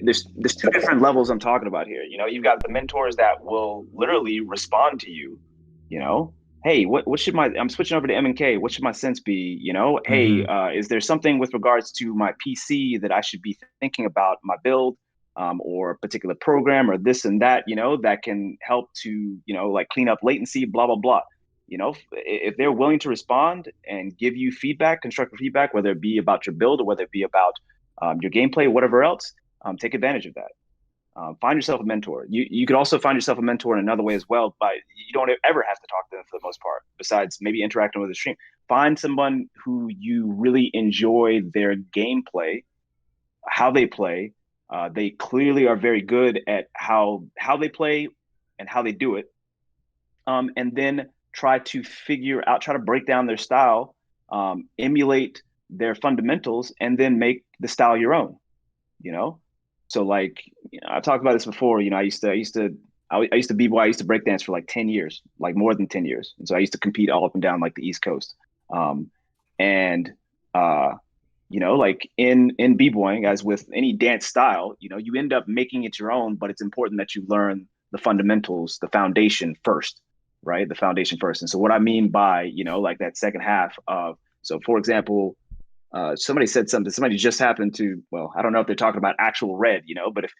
There's 2 different levels I'm talking about here. You've got the mentors that will literally respond to you. Hey, what should I'm switching over to M&K. What should my sense be? Hey, is there something with regards to my PC that I should be thinking about my build, or a particular program, or this and that, that can help to, like, clean up latency, blah, blah, blah. If they're willing to respond and give you feedback, constructive feedback, whether it be about your build or whether it be about your gameplay, whatever else, take advantage of that. Find yourself a mentor. You could also find yourself a mentor in another way as well, but you don't ever have to talk to them for the most part, besides maybe interacting with the stream. Find someone who you really enjoy their gameplay, how they play. They clearly are very good at how they play and how they do it. And then try to break down their style, emulate their fundamentals, and then make the style your own, So, like, I've talked about this before. I used to b-boy. I used to breakdance for like 10 years, like more than 10 years. And so I used to compete all up and down like the East Coast. Like in b-boying, as with any dance style, you end up making it your own, but it's important that you learn the fundamentals, the foundation first, right? The foundation first. And so what I mean by, like, that second half of So, for example, somebody said something. Somebody just happened to. Well, I don't know if they're talking about actual red, but if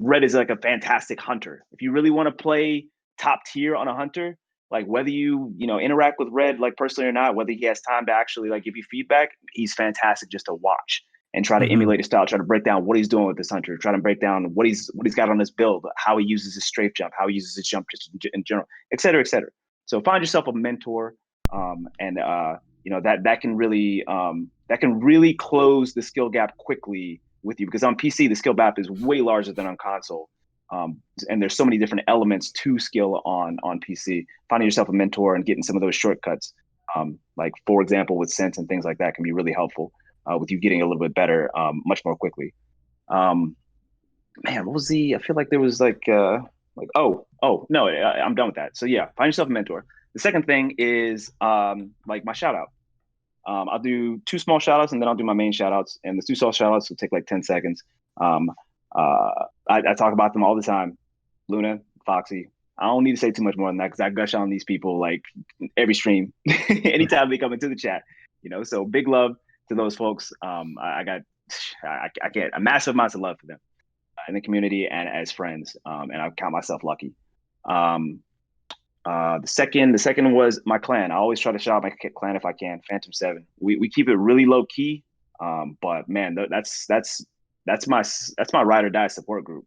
red is like a fantastic hunter, if you really want to play top tier on a hunter, like whether you interact with red like personally or not, whether he has time to actually like give you feedback, he's fantastic just to watch and try to emulate his style, try to break down what he's doing with this hunter, try to break down what he's got on his build, how he uses his strafe jump, how he uses his jump just in general, et cetera, et cetera. So find yourself a mentor, and that can really close the skill gap quickly with you, because on PC the skill gap is way larger than on console. And there's so many different elements to skill on PC. Finding yourself a mentor and getting some of those shortcuts, like for example with sense and things like that, can be really helpful with you getting a little bit better much more quickly. Man, what was I feel like there was no, I'm done with that. So yeah, find yourself a mentor. The second thing is like my shout out. I'll do 2 small shout outs and then I'll do my main shout outs. And the 2 small shout outs will take like 10 seconds. I talk about them all the time. Luna, Foxy. I don't need to say too much more than that because I gush on these people like every stream, anytime they come into the chat. So big love to those folks. I get a massive amount of love for them in the community and as friends. And I count myself lucky. The second was my clan. I always try to shout out my clan if I can. Phantom 7. We keep it really low key, but man, that's my ride or die support group.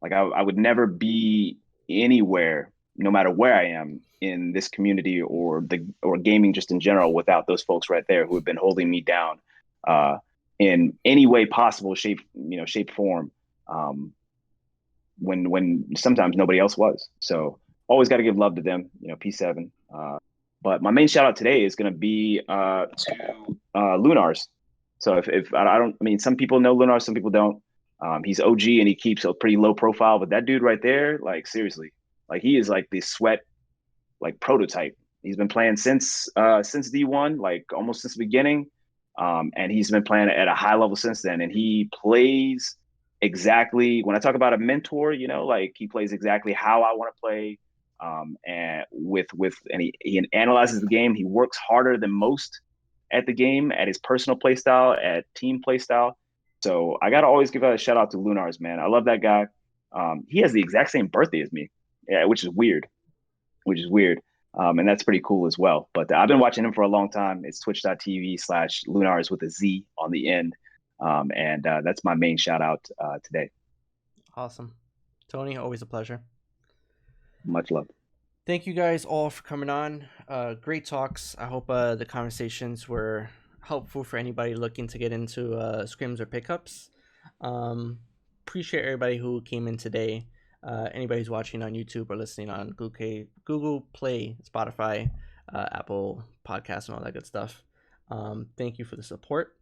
Like I would never be anywhere, no matter where I am in this community or gaming just in general, without those folks right there who have been holding me down in any way possible, shape, form. When sometimes nobody else was. So always got to give love to them, P7. But my main shout out today is going to be to Lunars. So if I mean, some people know Lunars, some people don't. He's OG and he keeps a pretty low profile, but that dude right there, like seriously, like he is like the sweat, like prototype. He's been playing since D1, like almost since the beginning. And he's been playing at a high level since then. And he plays exactly, when I talk about a mentor, like he plays exactly how I want to play. And he analyzes the game. He works harder than most at the game, at his personal play style, at team play style. So I got to always give a shout out to Lunars, man. I love that guy. He has the exact same birthday as me, which is weird. And that's pretty cool as well. But I've been watching him for a long time. It's twitch.tv/Lunars with a Z on the end. And that's my main shout out today. Awesome. Tony, always a pleasure. Much love. Thank you guys all for coming on. Great talks. I hope the conversations were helpful for anybody looking to get into scrims or pickups. Appreciate everybody who came in today. Anybody who's watching on YouTube or listening on Google Play, Spotify, Apple Podcasts, and all that good stuff. Thank you for the support.